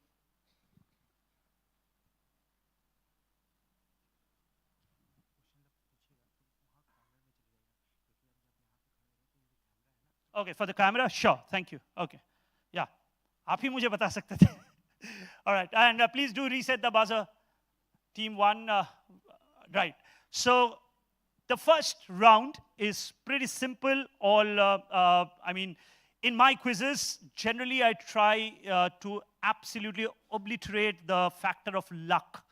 Okay, for the camera? Sure, thank you. Okay, yeah. आप ही मुझे बता सकते थे. All right, and please do reset the buzzer. Team 1, right. So the first round is pretty simple. I mean, in my quizzes, generally I try to absolutely obliterate the factor of luck.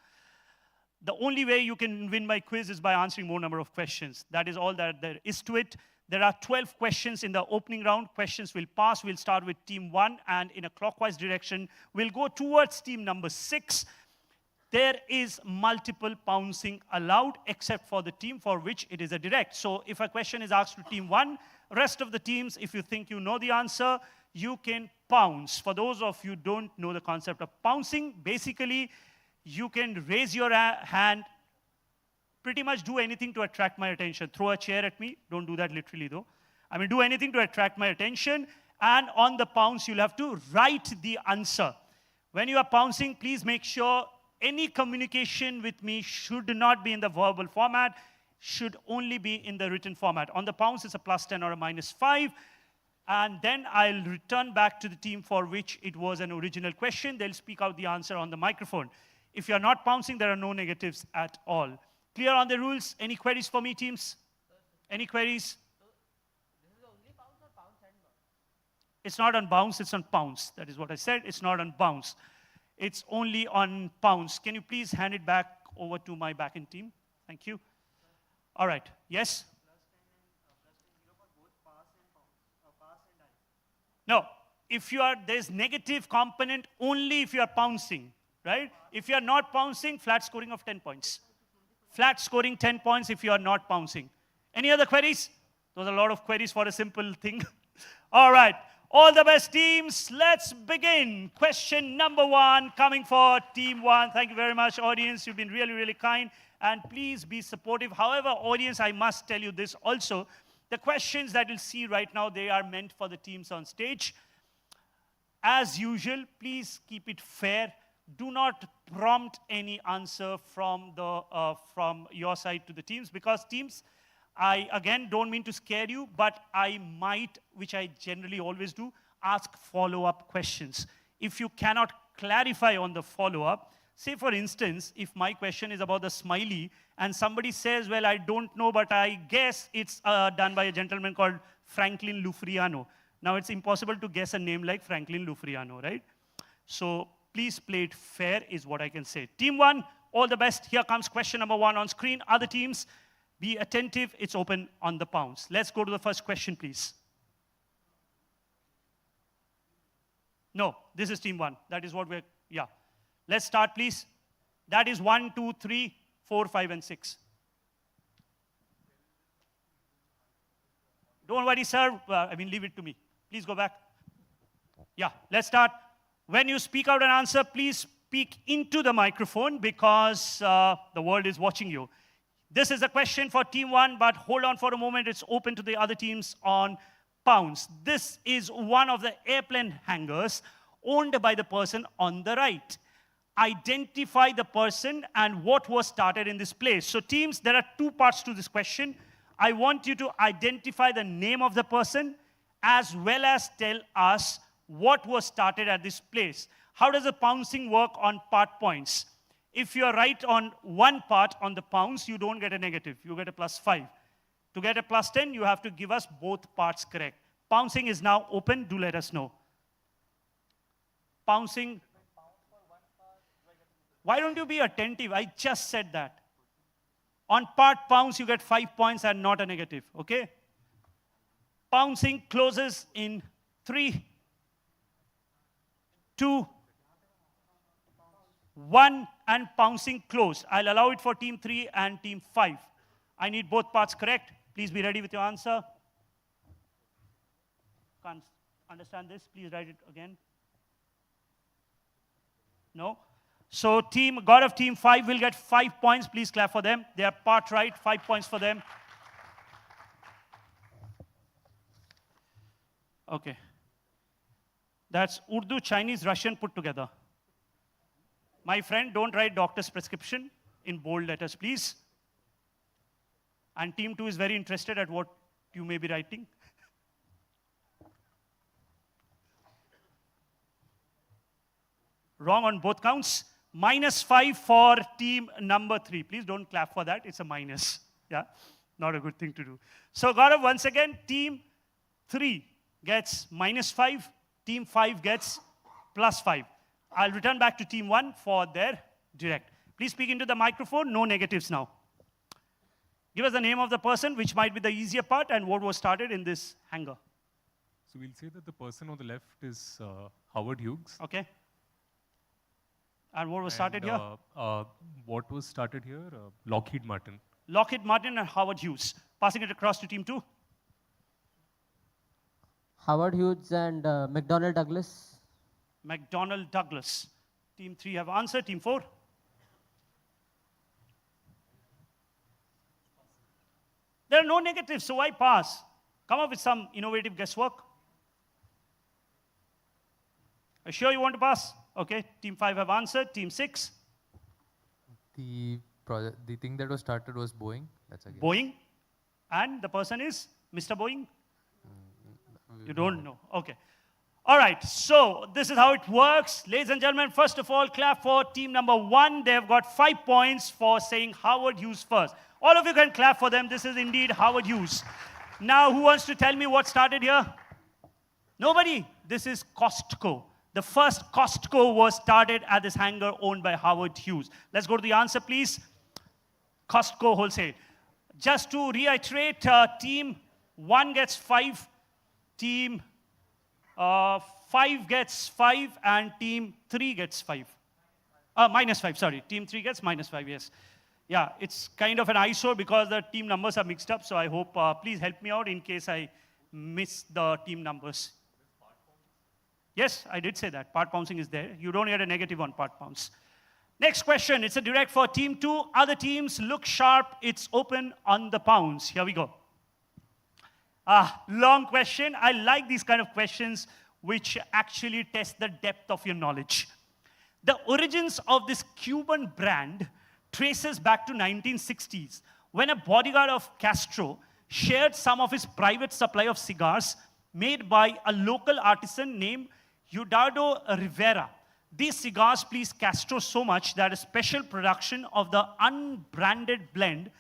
The only way you can win my quiz is by answering more number of questions. That is all that there is to it. There are 12 questions in the opening round. Questions will pass. We'll start with team 1, and in a clockwise direction, we'll go towards team number 6. There is multiple pouncing allowed, except for the team for which it is a direct. So if a question is asked to team 1, rest of the teams, if you think you know the answer, you can pounce. For those of you who don't know the concept of pouncing, basically, you can raise your hand, pretty much do anything to attract my attention. Throw a chair at me. Don't do that literally, though. I mean, do anything to attract my attention. And on the pounce, you'll have to write the answer. When you are pouncing, please make sure any communication with me should not be in the verbal format, should only be in the written format. On the pounce, it's a +10 or a -5. And then I'll return back to the team for which it was an original question. They'll speak out the answer on the microphone. If you're not pouncing, there are no negatives at all. Clear on the rules? Any queries for me, teams? Any queries? It's not on bounce, it's on pounce. That is what I said. It's not on bounce. It's only on pounce. Can you please hand it back over to my back-end team? Thank you. All right. Yes? No. If you are, there's negative component only if you are pouncing, right? If you are not pouncing, flat scoring of 10 points. Flat scoring 10 points if you are not pouncing. Any other queries? Those are a lot of queries for a simple thing. All right. All the best, teams. Let's begin. Question number 1 coming for team 1. Thank you very much, audience. You've been really, really kind. And please be supportive. However, audience, I must tell you this also. The questions that you'll see right now, they are meant for the teams on stage. As usual, please keep it fair. Do not prompt any answer from your side to the teams, because teams, I, again, don't mean to scare you, but I might, which I generally always do, ask follow-up questions. If you cannot clarify on the follow-up, say, for instance, if my question is about the smiley, and somebody says, well, I don't know, but I guess it's done by a gentleman called Franklin Lufriano. Now, it's impossible to guess a name like Franklin Lufriano, right? So please play it fair is what I can say. Team 1, all the best. Here comes question number 1 on screen. Other teams, be attentive. It's open on the pounce. Let's go to the first question, please. No, this is team 1. That is what we're, yeah. Let's start, please. That is 1, 2, 3, 4, 5, and 6. Don't worry, sir. Leave it to me. Please go back. Yeah, let's start. When you speak out an answer, please speak into the microphone, because the world is watching you. This is a question for team 1, but hold on for a moment. It's open to the other teams on pounce. This is one of the airplane hangars owned by the person on the right. Identify the person and what was started in this place. So teams, there are 2 parts to this question. I want you to identify the name of the person as well as tell us what was started at this place. How does the pouncing work on part points? If you are right on one part on the pounce, you don't get a negative. You get a +5. To get a +10, you have to give us both parts correct. Pouncing is now open. Do let us know. Pouncing. Why don't you be attentive? I just said that. On part pounce, you get 5 points and not a negative, okay? Pouncing closes in 3, 2, 1, and pouncing closed. I'll allow it for team 3 and team 5. I need both parts correct. Please be ready with your answer. Can't understand this. Please write it again. No? So God of team 5 will get 5 points. Please clap for them. They are part right. 5 points for them. Okay. That's Urdu, Chinese, Russian put together. My friend, don't write doctor's prescription in bold letters, please. And team 2 is very interested at what you may be writing. Wrong on both counts. -5 for team number 3. Please don't clap for that. It's a minus. Yeah, not a good thing to do. So Gaurav, once again, team 3 gets -5. Team 5 gets +5. I'll return back to team 1 for their direct. Please speak into the microphone. No negatives now. Give us the name of the person, which might be the easier part, and what was started in this hangar. So we'll say that the person on the left is Howard Hughes. Okay. And what was started here? What was started here? Lockheed Martin. Lockheed Martin and Howard Hughes. Passing it across to team 2. Howard Hughes and McDonnell Douglas. McDonnell Douglas. Team 3 have answered. Team 4. There are no negatives, so why pass? Come up with some innovative guesswork. Sure you want to pass? Okay, team 5 have answered. Team 6? The thing that was started was Boeing. That's a guess. Boeing? And the person is Mr. Boeing? You don't know. Okay. All right, so this is how it works. Ladies and gentlemen, first of all, clap for team number 1. They've got 5 points for saying Howard Hughes first. All of you can clap for them. This is indeed Howard Hughes. Now, who wants to tell me what started here? Nobody? This is Costco. The first Costco was started at this hangar owned by Howard Hughes. Let's go to the answer, please. Costco Wholesale. Just to reiterate, team 1 gets 5, team 5 gets 5, and team 3 gets 5. Minus 5, sorry. Team 3 gets minus 5, yes. Yeah, it's kind of an eyesore because the team numbers are mixed up, so I hope, please help me out in case I miss the team numbers. Yes, I did say that. Part bouncing is there. You don't get a negative on part bounce. Next question. It's a direct for team 2. Other teams, look sharp. It's open on the pounds. Here we go. Long question. I like these kind of questions which actually test the depth of your knowledge. The origins of this Cuban brand traces back to 1960s when a bodyguard of Castro shared some of his private supply of cigars made by a local artisan named Eduardo Rivera. These cigars pleased Castro so much that a special production of the unbranded blend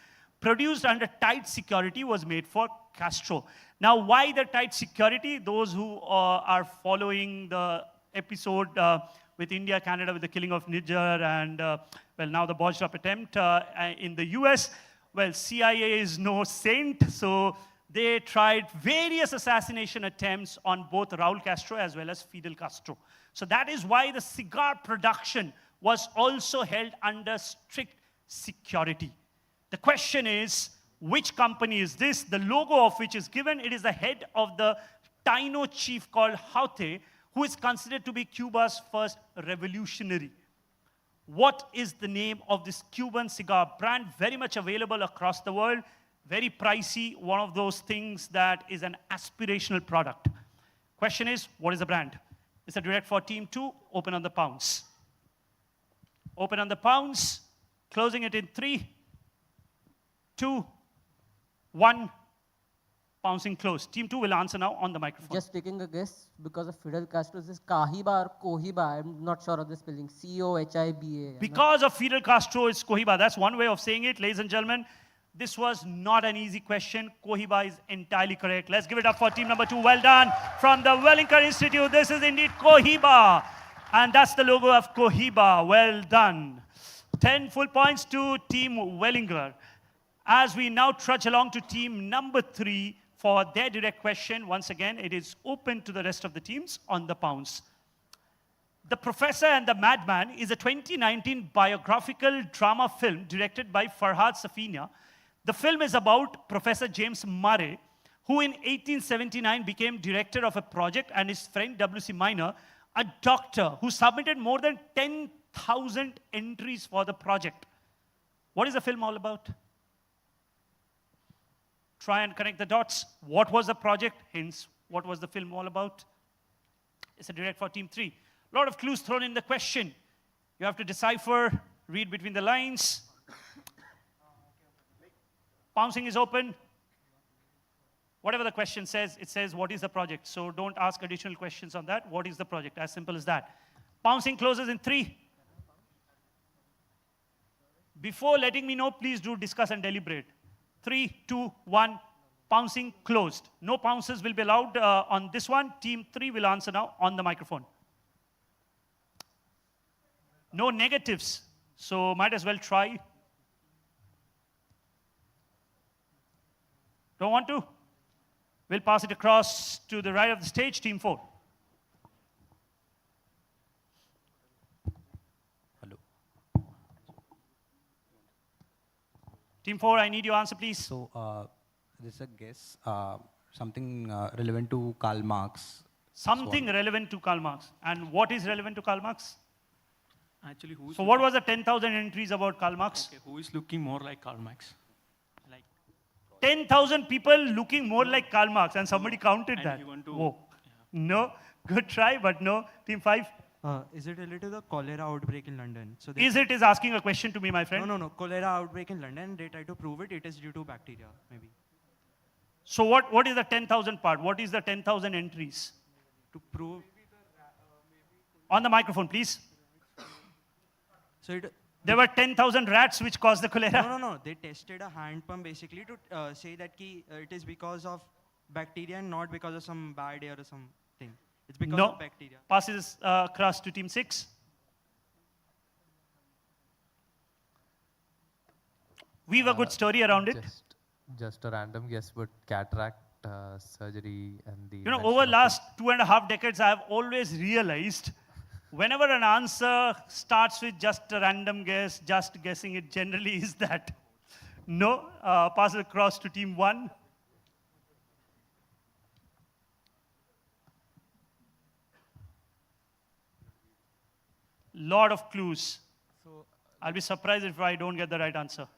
produced under tight security was made for Castro. Now, why the tight security? Those who are following the episode with India, Canada, with the killing of Niger, and well, now the botched up attempt in the US. Well, CIA is no saint, so they tried various assassination attempts on both Raul Castro as well as Fidel Castro. So that is why the cigar production was also held under strict security. The question is, which company is this? The logo of which is given. It is the head of the Taino chief called Jaute, who is considered to be Cuba's first revolutionary. What is the name of this Cuban cigar brand? Very much available across the world. Very pricey, one of those things that is an aspirational product. Question is, what is the brand? It's a direct for team 2, open on the pounds. Open on the pounds, closing it in 3, 2, 1, pouncing closed. Team 2 will answer now on the microphone. Just taking a guess, because of Fidel Castro, this is Cohiba or Cohiba. I'm not sure of the spelling. C-O-H-I-B-A. Because of Fidel Castro, it's Cohiba. That's one way of saying it, ladies and gentlemen. This was not an easy question. Cohiba is entirely correct. Let's give it up for team number 2. Well done. From the Wellington Institute, this is indeed Cohiba. And that's the logo of Cohiba. Well done. 10 full points to team Wellinger. As we now trudge along to team number 3 for their direct question, once again, it is open to the rest of the teams on the pounds. The Professor and the Madman is a 2019 biographical drama film directed by Farhad Safina. The film is about Professor James Murray, who in 1879 became director of a project, and his friend W.C. Minor, a doctor who submitted more than 10,000 entries for the project. What is the film all about? Try and connect the dots. What was the project? Hence, what was the film all about? It's a direct for team 3. A lot of clues thrown in the question. You have to decipher, read between the lines. Pouncing is open. Whatever the question says, it says, what is the project? So don't ask additional questions on that. What is the project? As simple as that. Pouncing closes in 3. Before letting me know, please do discuss and deliberate. 3, 2, 1. Pouncing closed. No pounces will be allowed on this one. Team 3 will answer now on the microphone. No negatives, so might as well try. Don't want to? We'll pass it across to the right of the stage, team 4. Hello. Team 4, I need your answer, please. So, this is a guess, something relevant to Karl Marx. Something relevant to Karl Marx. And what is relevant to Karl Marx? Actually, who is So what was the 10,000 entries about Karl Marx? okay, who is looking more like Karl Marx? 10,000 people looking more like Karl Marx, and somebody counted that. you want to- Whoa. No, Good try, but no. Team 5. Is it related to the cholera outbreak in London? So Is asking a question to me, my friend. No. Cholera outbreak in London. They try to prove it. It is due to bacteria, maybe. So what is the 10,000 part? What is the 10,000 entries? To prove. On the microphone, please. So there were 10,000 rats which caused the cholera. No. They tested a hand pump basically to say that it is because of bacteria and not because of some bad air or something. It's because of bacteria. Passes across to team 6. Weave a good story around it. Just a random guess, but cataract surgery and the. You know, over last 2.5 decades, I have always realized whenever an answer starts with just a random guess, just guessing, it generally is that. No. Pass it across to team 1. Lot of clues. So I'll be surprised if I don't get the right answer.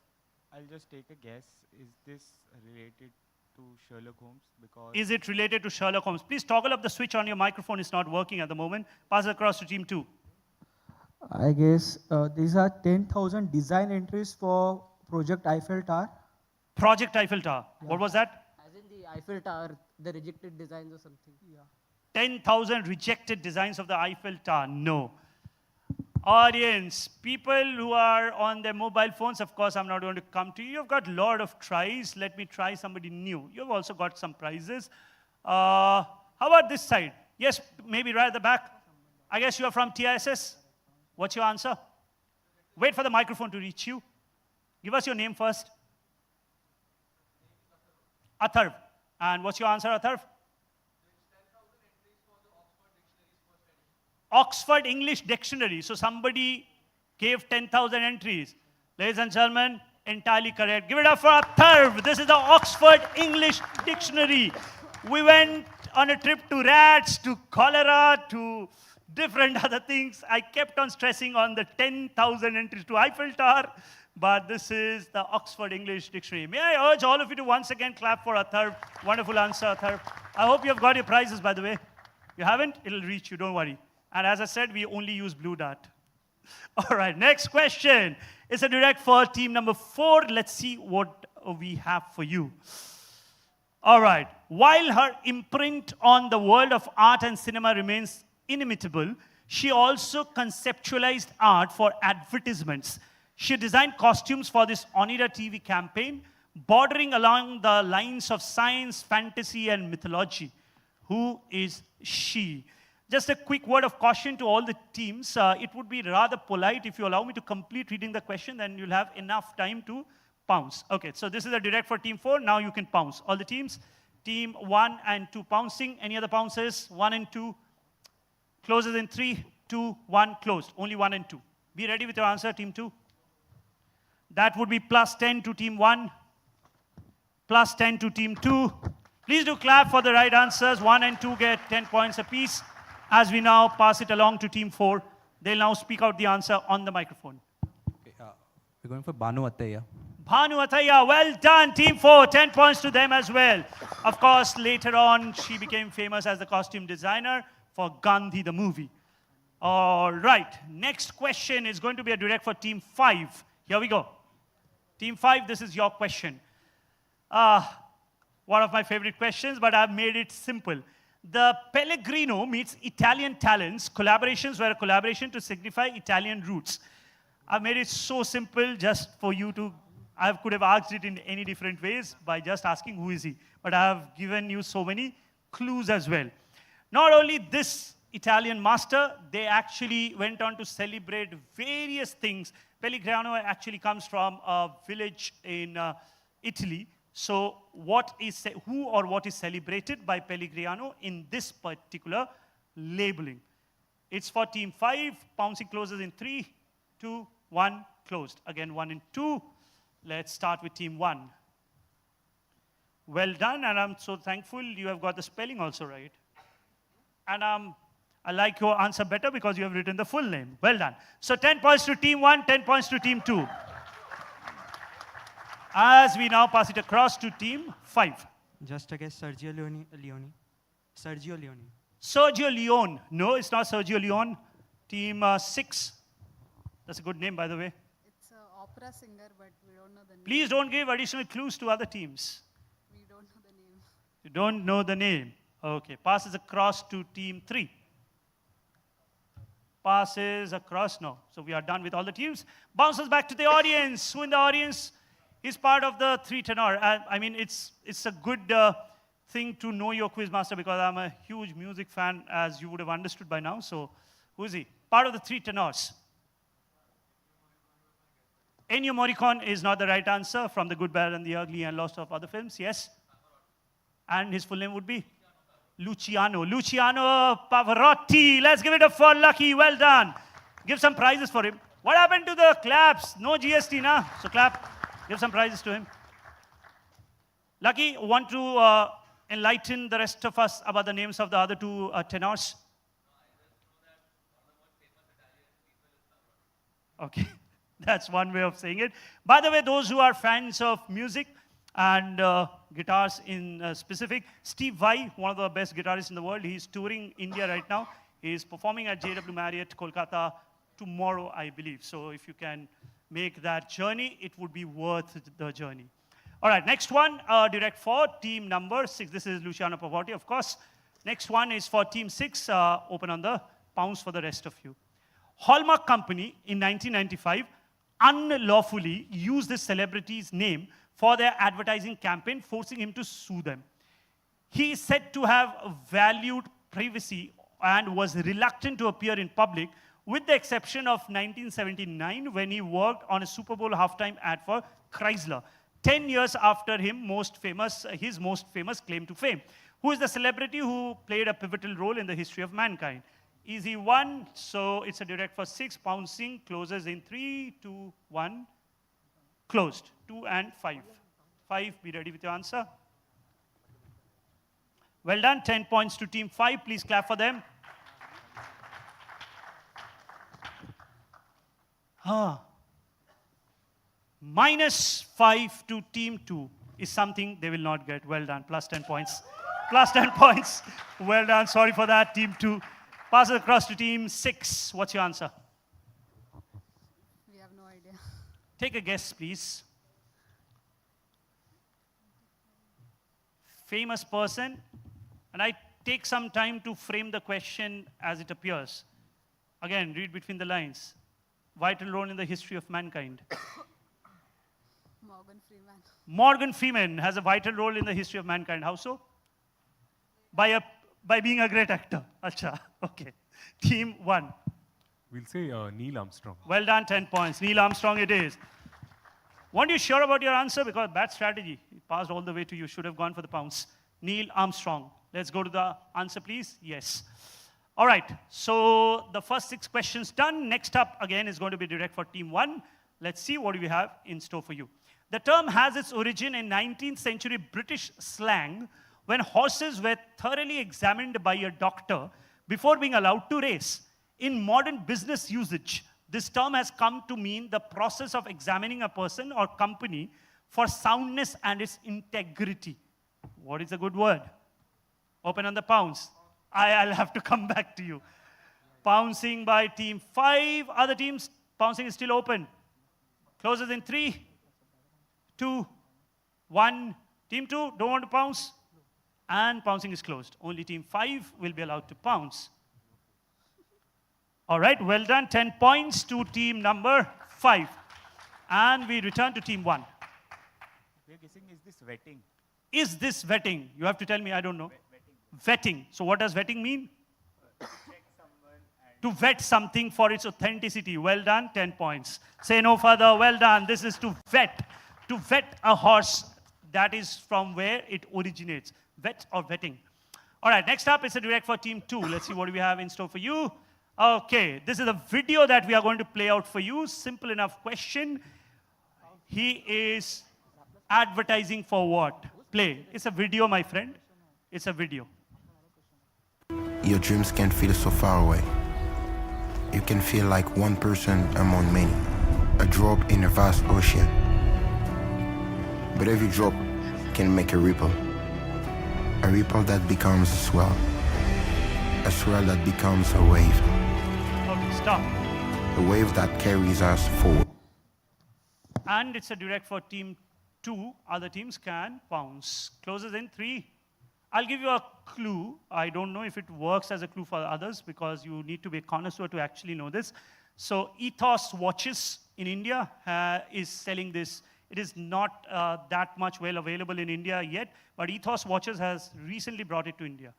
I'll just take a guess. Is this related to Sherlock Holmes? Because Is it related to Sherlock Holmes? Please toggle up the switch on your microphone. It's not working at the moment. Pass it across to team 2. I guess these are 10,000 design entries for Project Eiffel Tower. Project Eiffel Tower. Yeah. What was that? As in the Eiffel Tower, the rejected designs or something. Yeah. 10,000 rejected designs of the Eiffel Tower. No. Audience, people who are on their mobile phones, of course, I'm not going to come to you. You've got a lot of tries. Let me try somebody new. You've also got some prizes. How about this side? Yes, maybe right at the back. I guess you are from TISS. What's your answer? Wait for the microphone to reach you. Give us your name first. Atharv. And what's your answer, Atharv? Oxford English Dictionary. So somebody gave 10,000 entries. Ladies and gentlemen, entirely correct. Give it up for Atharv. This is the Oxford English Dictionary. We went on a trip to rats, to cholera, to different other things. I kept on stressing on the 10,000 entries to Eiffel Tower, but this is the Oxford English Dictionary. May I urge all of you to once again clap for Atharv. Wonderful answer, Atharv. I hope you have got your prizes, by the way. You haven't? It'll reach you, don't worry. And as I said, we only use blue dart. All right, next question. It's a direct for team number 4. Let's see what we have for you. All right. While her imprint on the world of art and cinema remains inimitable, she also conceptualized art for advertisements. She designed costumes for this Onida TV campaign, bordering along the lines of science, fantasy, and mythology. Who is she? Just a quick word of caution to all the teams. It would be rather polite if you allow me to complete reading the question, then you'll have enough time to pounce. Okay, so this is a direct for team 4. Now you can pounce. All the teams, team 1 and 2 pouncing. Any other pounces? 1 and 2. Closes in 3, 2, 1, closed. Only 1 and 2. Be ready with your answer, team 2. That would be plus 10 to team 1, plus 10 to team 2. Please do clap for the right answers. 1 and 2 get 10 points apiece. As we now pass it along to team 4, they'll now speak out the answer on the microphone. Okay, we're going for Bhanu Attaya. Bhanu Attaya, well done, team 4. 10 points to them as well. Of course, later on, she became famous as the costume designer for Gandhi, the movie. All right, next question is going to be a direct for team 5. Here we go. Team 5, this is your question. One of my favorite questions, but I've made it simple. The Pellegrino meets Italian talents. Collaborations were a collaboration to signify Italian roots. I've made it so simple just for you to, I could have asked it in any different ways by just asking who is he. But I have given you so many clues as well. Not only this Italian master, they actually went on to celebrate various things. Pellegrino actually comes from a village in Italy. So who or what is celebrated by Pellegrino in this particular labeling? It's for team 5. Pouncing closes in 3, 2, 1, closed. Again, 1 and 2. Let's start with team 1. Well done, and I'm so thankful you have got the spelling also right. And I like your answer better because you have written the full name. Well done. So 10 points to team 1, 10 points to team 2. As we now pass it across to team 5. Just a guess, Sergio Leone. Sergio Leone. Sergio Leone. No, it's not Sergio Leone. Team 6. That's a good name, by the way. It's an opera singer, but we don't know the name. Please don't give additional clues to other teams. We don't know the name. You don't know the name. Okay, passes across to team 3. Passes across, no. So we are done with all the teams. Bounces back to the audience. Who in the audience is part of the 3 tenor? I mean, it's a good thing to know your quiz master because I'm a huge music fan, as you would have understood by now. So who is he? Part of the 3 tenors. Ennio Morricone is not the right answer, from The Good, Bad and the Ugly and lots of other films, yes? And his full name would be? Luciano Pavarotti. Let's give it up for Lucky. Well done. Give some prizes for him. What happened to the claps? No GST, na? So clap. Give some prizes to him. Lucky, want to enlighten the rest of us about the names of the other 2 tenors? Okay. That's one way of saying it. By the way, those who are fans of music and guitars in specific, Steve Vai, one of the best guitarists in the world, he's touring India right now. He's performing at JW Marriott, Kolkata, tomorrow, I believe. So if you can make that journey, it would be worth the journey. All right, next one, direct for team number 6. This is Luciano Pavarotti, of course. Next one is for team 6. Open on the pounds for the rest of you. Hallmark Company in 1995 unlawfully used this celebrity's name for their advertising campaign, forcing him to sue them. He is said to have valued privacy and was reluctant to appear in public, with the exception of 1979 when he worked on a Super Bowl halftime ad for Chrysler. 10 years after his most famous claim to fame. Who is the celebrity who played a pivotal role in the history of mankind? Easy one, so it's a direct for 6. Pouncing closes in 3, 2, 1. Closed. 2 and 5. 5, be ready with your answer. Well done. 10 points to team 5. Please clap for them. -5 to team 2 is something they will not get. Well done. Plus 10 points. Plus 10 points. Well done. Sorry for that, team 2. Passes across to team 6. What's your answer? We have no idea. Take a guess, please. Famous person. And I take some time to frame the question as it appears. Again, read between the lines. Vital role in the history of mankind. Morgan Freeman. Morgan Freeman has a vital role in the history of mankind. How so? By being a great actor. Acha. Okay. Team 1. We'll say Neil Armstrong. Well done, 10 points. Neil Armstrong it is. Weren't you sure about your answer? Because bad strategy. It passed all the way to you. Should have gone for the pounds. Neil Armstrong. Let's go to the answer, please. Yes. All right. So the first 6 questions done. Next up, again, is going to be direct for team 1. Let's see what we have in store for you. The term has its origin in 19th century British slang when horses were thoroughly examined by a doctor before being allowed to race. In modern business usage, this term has come to mean the process of examining a person or company for soundness and its integrity. What is a good word? Open on the pounds. I'll have to come back to you. Pouncing by team 5. Other teams, pouncing is still open. Closes in 3, 2, 1. Team 2, don't want to pounce. And pouncing is closed. Only team 5 will be allowed to pounce. All right, well done. 10 points to team number 5. And we return to team 1. We're guessing, is this vetting? Is this vetting? You have to tell me, I don't know. Vetting. So what does vetting mean? To vet something for its authenticity. Well done, 10 points. Say no further, well done. This is to vet. To vet a horse, that is from where it originates. Vet or vetting. All right, next up is a direct for team 2. Let's see what we have in store for you. Okay, this is a video that we are going to play out for you. Simple enough question. He is advertising for what? Play. It's a video, my friend. It's a video. Your dreams can feel so far away. You can feel like one person among many, a drop in a vast ocean. But every drop can make a ripple that becomes a swell. a swirl that becomes a wave. Okay, stop. A wave that carries us forward. And it's a direct for team 2. Other teams can pounce. Closes in 3. I'll give you a clue. I don't know if it works as a clue for others because you need to be a connoisseur to actually know this. So Ethos Watches in India is selling this. It is not that much well available in India yet, but Ethos Watches has recently brought it to India.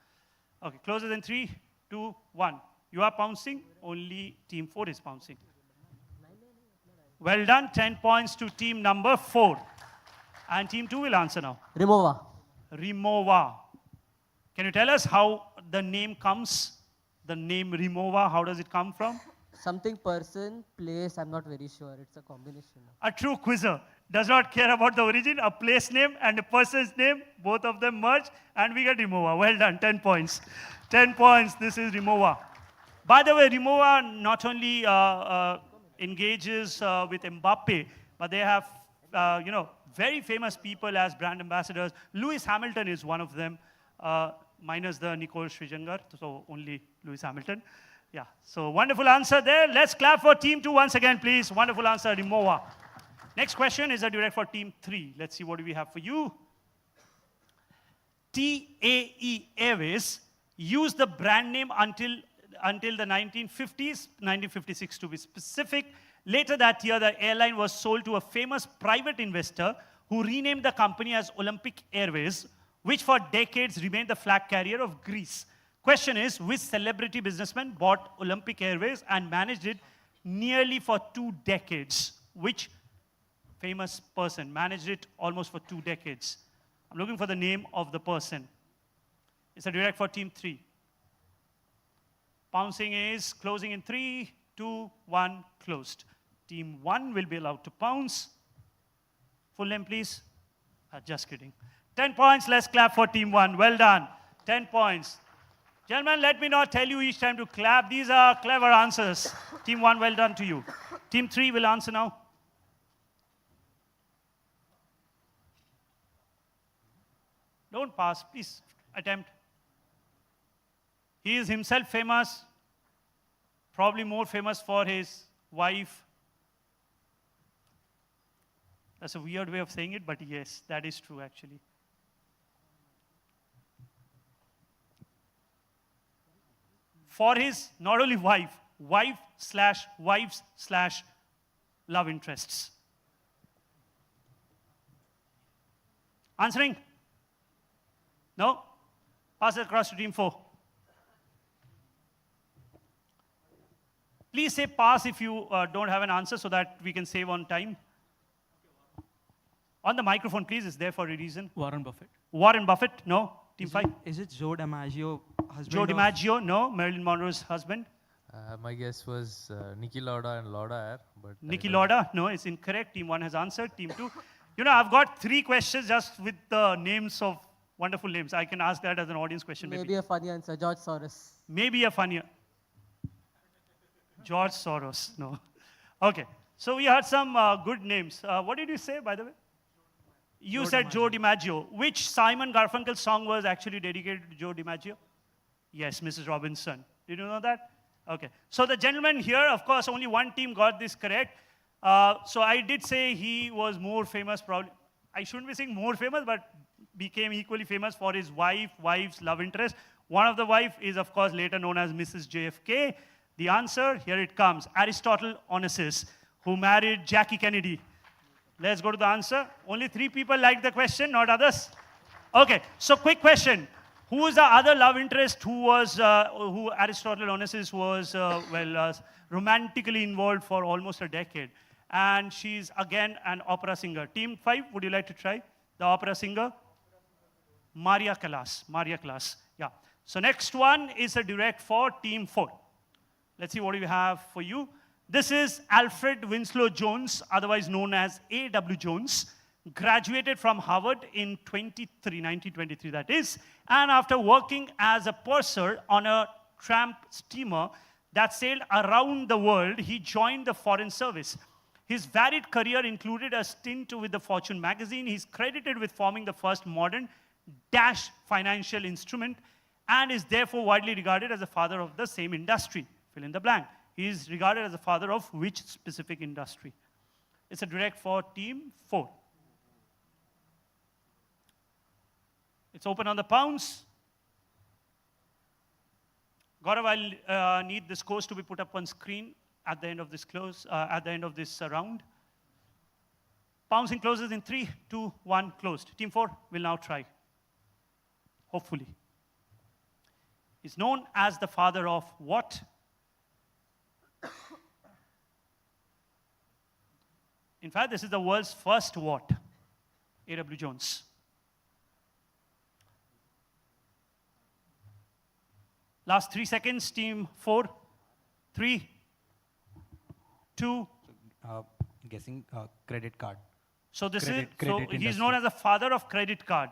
Okay, closes in 3, 2, 1. You are pouncing, only team 4 is pouncing. Well done, 10 points to team number 4. And team 2 will answer now. Remova. Remova. Can you tell us how the name comes? The name Remova, how does it come from? Something person, place, I'm not very sure. It's a combination. A true quizzer does not care about the origin, a place name and a person's name, both of them merge, and we get Remova. Well done, 10 points. 10 points, this is Remova. By the way, Remova not only engages with Mbappe, but they have, very famous people as brand ambassadors. Lewis Hamilton is one of them, minus the Nicole Scherzinger, so only Lewis Hamilton. Yeah, so wonderful answer there. Let's clap for team 2 once again, please. Wonderful answer, Remova. Next question is a direct for team 3. Let's see what do we have for you. TAE Airways used the brand name until the 1950s, 1956 to be specific. Later that year, the airline was sold to a famous private investor who renamed the company as Olympic Airways, which for decades remained the flag carrier of Greece. Question is, which celebrity businessman bought Olympic Airways and managed it nearly for 2 decades? Which famous person managed it almost for 2 decades? I'm looking for the name of the person. It's a direct for team 3. Pouncing is closing in 3, 2, 1, closed. Team 1 will be allowed to pounce. Full name, please. Just kidding. 10 points, let's clap for team 1. Well done. 10 points. Gentlemen, let me not tell you each time to clap. These are clever answers. Team 1, well done to you. Team 3 will answer now. Don't pass, please attempt. He is himself famous, probably more famous for his wife. That's a weird way of saying it, but yes, that is true actually. For his, not only wife/wives/love interests. Answering? No? Pass it across to team 4. Please say pass if you don't have an answer so that we can save on time. On the microphone, please. It's there for a reason. Warren Buffett. Warren Buffett? No. Team 5. Is it Joe DiMaggio, husband Joe DiMaggio? No. Marilyn Monroe's husband. My guess was Niki Lauda and Lauda Air. But Niki Lauda? No, it's incorrect. Team 1 has answered. Team 2. I've got 3 questions just with the names of wonderful names. I can ask that as an audience question. Maybe a funny answer. George Soros. Maybe a funny. George Soros. No. Okay. So we had some good names. What did you say, by the way? You said Joe DiMaggio. Which Simon Garfunkel song was actually dedicated to Joe DiMaggio? Yes, Mrs. Robinson. Did you know that? Okay. So the gentleman here, of course, only one team got this correct. So I did say he was more famous, probably. I shouldn't be saying more famous, but became equally famous for his wife's love interest. One of the wife is, of course, later known as Mrs. JFK. The answer, here it comes. Aristotle Onassis, who married Jackie Kennedy. Let's go to the answer. Only 3 people liked the question, not others. Okay, so quick question. Who is the other love interest who Aristotle Onassis was, romantically involved for almost a decade? And she's, again, an opera singer. Team 5, would you like to try? The opera singer? Maria Callas. Maria Callas, yeah. So next one is a direct for Team 4. Let's see what we have for you. This is Alfred Winslow Jones, otherwise known as A.W. Jones, graduated from Harvard in 1923 that is, and after working as a purser on a tramp steamer that sailed around the world, he joined the Foreign Service. His varied career included a stint with the Fortune magazine. He's credited with forming the first modern dash financial instrument and is therefore widely regarded as the father of the same industry. Fill in the blank. He is regarded as the father of which specific industry? It's a direct for team 4. It's open on the pounds. Gaurav, I'll need the scores to be put up on screen at the end of this round. Pouncing closes in 3, 2, 1, closed. Team 4 will now try. Hopefully. He's known as the father of what? In fact, this is the world's first what? A.W. Jones. Last 3 seconds, team 4, 3, 2. Guessing credit card. So this Credit he's industry. known as the father of credit card.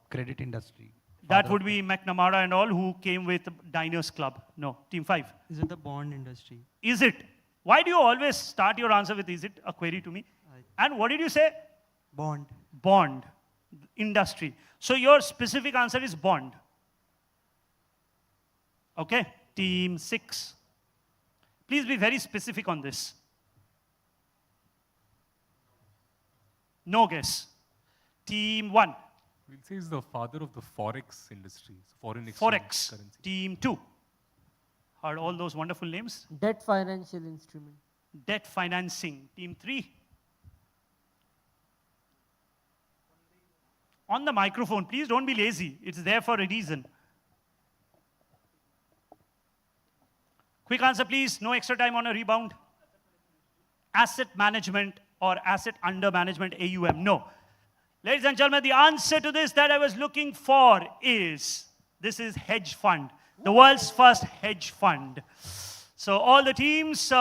Credit industry. That Father would of be McNamara and all who came with Diners Club. No, team 5. Is it the bond industry? Is it? Why do you always start your answer with is it? A query to me. And what did you say? Bond. Bond. Industry. So your specific answer is bond. Okay, team 6. Please be very specific on this. No guess. Team 1. We'll say he's the father of the forex industry, foreign exchange Forex. currency. Team 2. Heard all those wonderful names? Debt financial instrument. Debt financing. Team 3. On the microphone, please don't be lazy. It's there for a reason. Quick answer, please. No extra time on a rebound. Asset management or asset under management, AUM. No. Ladies and gentlemen, the answer to this that I was looking for is, this is hedge fund. The world's first hedge fund. So all the teams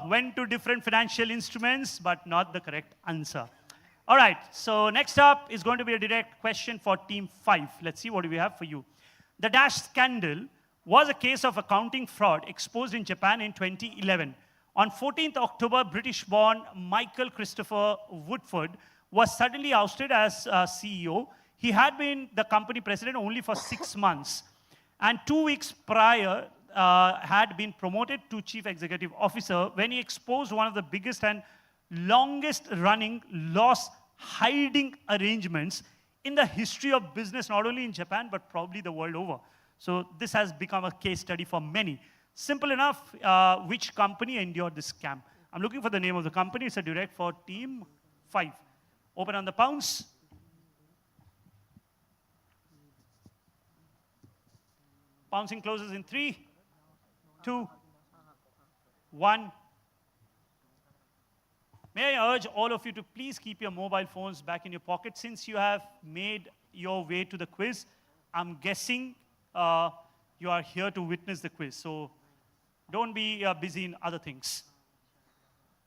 went to different financial instruments, but not the correct answer. All right, so next up is going to be a direct question for team 5. Let's see what we have for you. The Dash scandal was a case of accounting fraud exposed in Japan in 2011. On 14th October, British-born Michael Christopher Woodford was suddenly ousted as CEO. He had been the company president only for 6 months. And 2 weeks prior, had been promoted to chief executive officer when he exposed one of the biggest and longest running loss hiding arrangements in the history of business, not only in Japan, but probably the world over. So this has become a case study for many. Simple enough, which company endured this scam? I'm looking for the name of the company. It's a direct for team 5. Open on the pounds. Pouncing closes in 3, 2, 1. May I urge all of you to please keep your mobile phones back in your pocket. Since you have made your way to the quiz, I'm guessing you are here to witness the quiz. So don't be busy in other things.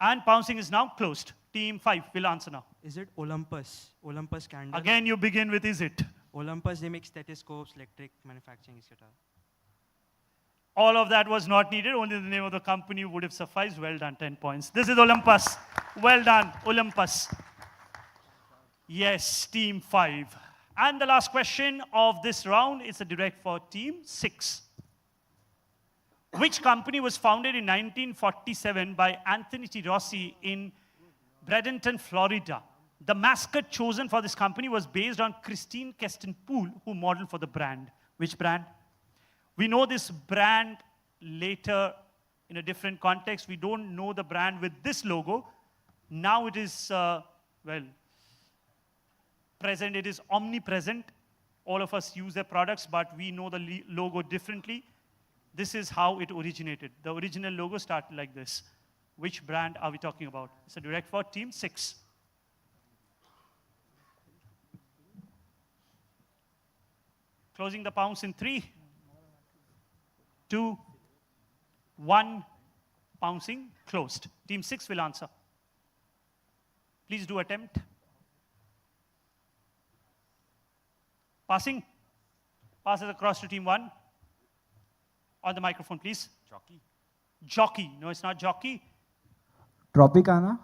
And pouncing is now closed. Team 5 will answer now. Is it Olympus? Olympus scandal? Again, you begin with is it? Olympus, they make stethoscopes, electric manufacturing, etc. All of that was not needed. Only the name of the company would have sufficed. Well done, 10 points. This is Olympus. Well done, Olympus. Yes, team 5. And the last question of this round is a direct for team 6. Which company was founded in 1947 by Anthony T. Rossi in Bradenton, Florida? The mascot chosen for this company was based on Christine Kestenpool, who modeled for the brand. Which brand? We know this brand later in a different context. We don't know the brand with this logo. Now it is, well, present. It is omnipresent. All of us use their products, but we know the logo differently. This is how it originated. The original logo started like this. Which brand are we talking about? It's a direct for team 6. Closing the pounds in 3, 2, 1. Pouncing closed. Team 6 will answer. Please do attempt. Passing. Passes across to team 1. On the microphone, please. Jockey. Jockey. No, it's not jockey. Tropicana.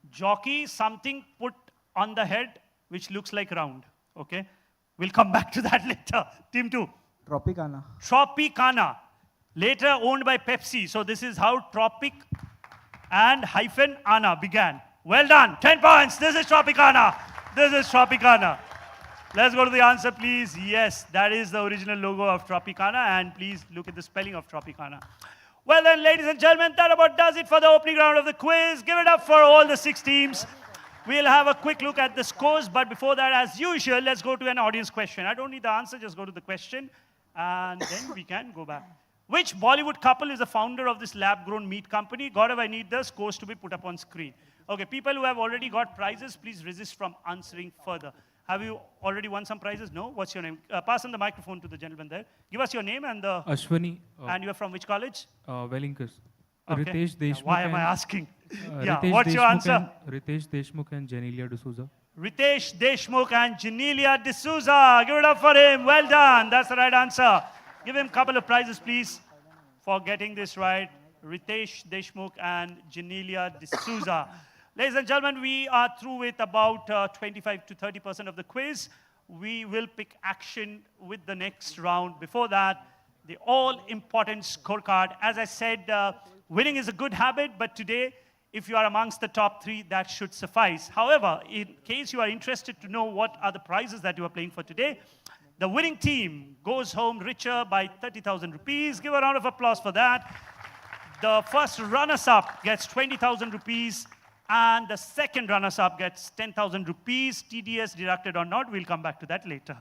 Jockey, something put on the head which looks like round. Okay. We'll come back to that later. Team 2. Tropicana. Tropicana. Later owned by Pepsi. So this is how Tropic and hyphen Ana began. Well done. 10 points. This is Tropicana. This is Tropicana. Let's go to the answer, please. Yes, that is the original logo of Tropicana. And please look at the spelling of Tropicana. Well then, ladies and gentlemen, that about does it for the opening round of the quiz. Give it up for all the 6 teams. We'll have a quick look at the scores. But before that, as usual, let's go to an audience question. I don't need the answer. Just go to the question. And then we can go back. Which Bollywood couple is the founder of this lab-grown meat company? God, if I need the scores to be put up on screen. Okay, people who have already got prizes, please resist from answering further. Have you already won some prizes? No? What's your name? Pass on the microphone to the gentleman there. Give us your name and the... Ashwani. And you are from which college? Wellington. Okay. Ritesh Deshmukh. Why am I asking? Yeah, Ritesh what's your Deshmukh answer? Ritesh Deshmukh and Janelia D'Souza. Ritesh Deshmukh and Janelia D'Souza. Give it up for him. Well done. That's the right answer. Give him a couple of prizes, please, for getting this right. Ritesh Deshmukh and Janelia D'Souza. Ladies and gentlemen, we are through with about 25 to 30% of the quiz. We will pick action with the next round. Before that, the all-important scorecard. As I said, winning is a good habit, but today, if you are amongst the top 3, that should suffice. However, in case you are interested to know what are the prizes that you are playing for today, the winning team goes home richer by 30,000 rupees. Give a round of applause for that. The first runners-up gets 20,000 rupees. And the second runners-up gets 10,000 rupees, TDS deducted or not. We'll come back to that later.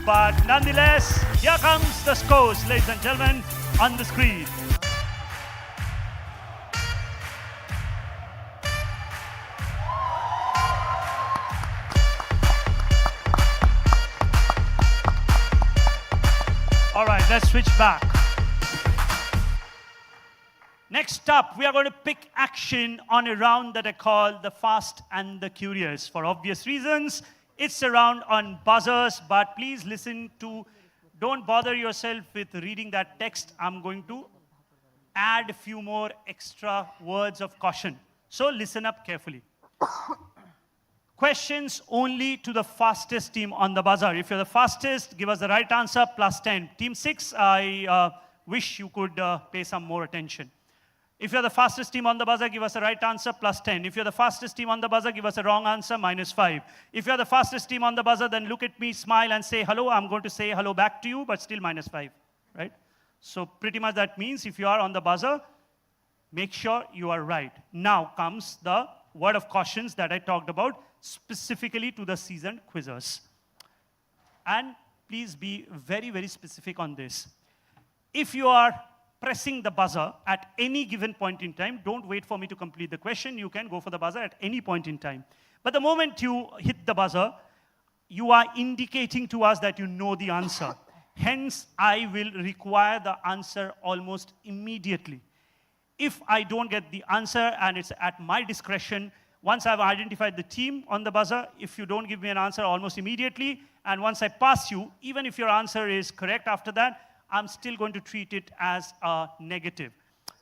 But nonetheless, here comes the scores, ladies and gentlemen, on the screen. All right, let's switch back. Next up, we are going to pick action on a round that I call the Fast and the Curious. For obvious reasons, it's a round on buzzers, but please listen to, don't bother yourself with reading that text. I'm going to add a few more extra words of caution. So listen up carefully. Questions only to the fastest team on the buzzer. If you're the fastest, give us the right answer, plus 10. Team 6, I wish you could pay some more attention. If you're the fastest team on the buzzer, give us a right answer, plus 10. If you're the fastest team on the buzzer, give us a wrong answer, minus 5. If you're the fastest team on the buzzer, then look at me, smile, and say hello. I'm going to say hello back to you, but still minus 5, right? So pretty much that means if you are on the buzzer, make sure you are right. Now comes the word of cautions that I talked about, specifically to the seasoned quizzers. And please be very, very specific on this. If you are pressing the buzzer at any given point in time, don't wait for me to complete the question. You can go for the buzzer at any point in time. But the moment you hit the buzzer, you are indicating to us that you know the answer. Hence, I will require the answer almost immediately. If I don't get the answer and it's at my discretion, once I've identified the team on the buzzer, if you don't give me an answer almost immediately, and once I pass you, even if your answer is correct after that, I'm still going to treat it as a negative.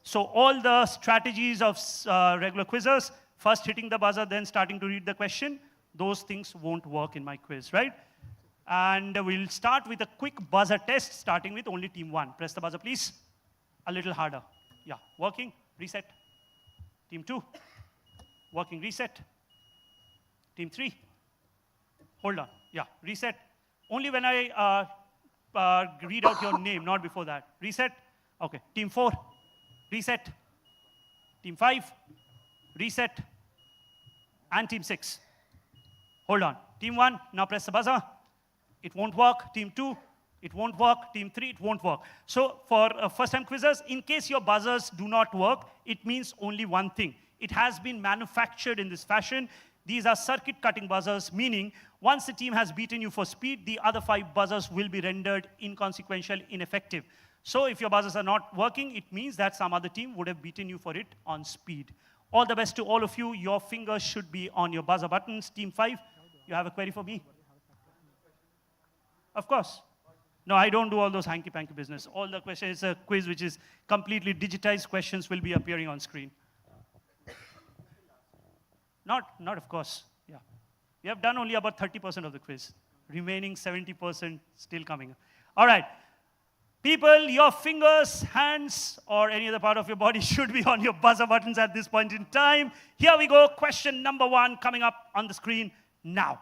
So all the strategies of regular quizzers, first hitting the buzzer, then starting to read the question, those things won't work in my quiz, right? And we'll start with a quick buzzer test, starting with only team 1. Press the buzzer, please. A little harder. Yeah, working, reset. Team 2, working, reset. Team 3, hold on, yeah, reset. Only when I read out your name, not before that. Reset. Okay. Team 4, reset. Team 5, reset. And Team 6. Hold on. Team 1, now press the buzzer. It won't work. Team 2, it won't work. Team 3, it won't work. So for first-time quizzers, in case your buzzers do not work, it means only one thing. It has been manufactured in this fashion. These are circuit-cutting buzzers, meaning once the team has beaten you for speed, the other 5 buzzers will be rendered inconsequential, ineffective. So if your buzzers are not working, it means that some other team would have beaten you for it on speed. All the best to all of you. Your fingers should be on your buzzer buttons. Team 5, you have a query for me? Of course. No, I don't do all those hanky-panky business. All the questions, it's a quiz which is completely digitized. Questions will be appearing on screen. Not of course, yeah. We have done only about 30% of the quiz. Remaining 70% still coming. All right. People, your fingers, hands, or any other part of your body should be on your buzzer buttons at this point in time. Here we go. Question number 1 coming up on the screen now.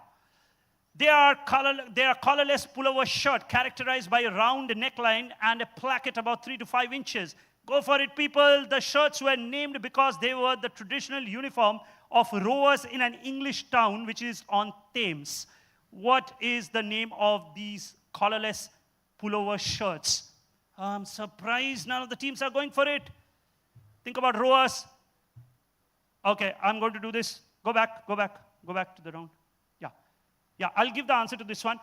They are collarless pullover shirt characterized by a round neckline and a placket about 3 to 5 inches. Go for it, people. The shirts were named because they were the traditional uniform of rowers in an English town which is on Thames. What is the name of these collarless pullover shirts? I'm surprised none of the teams are going for it. Think about rowers. Okay, I'm going to do this. Go back to the round. Yeah, I'll give the answer to this one.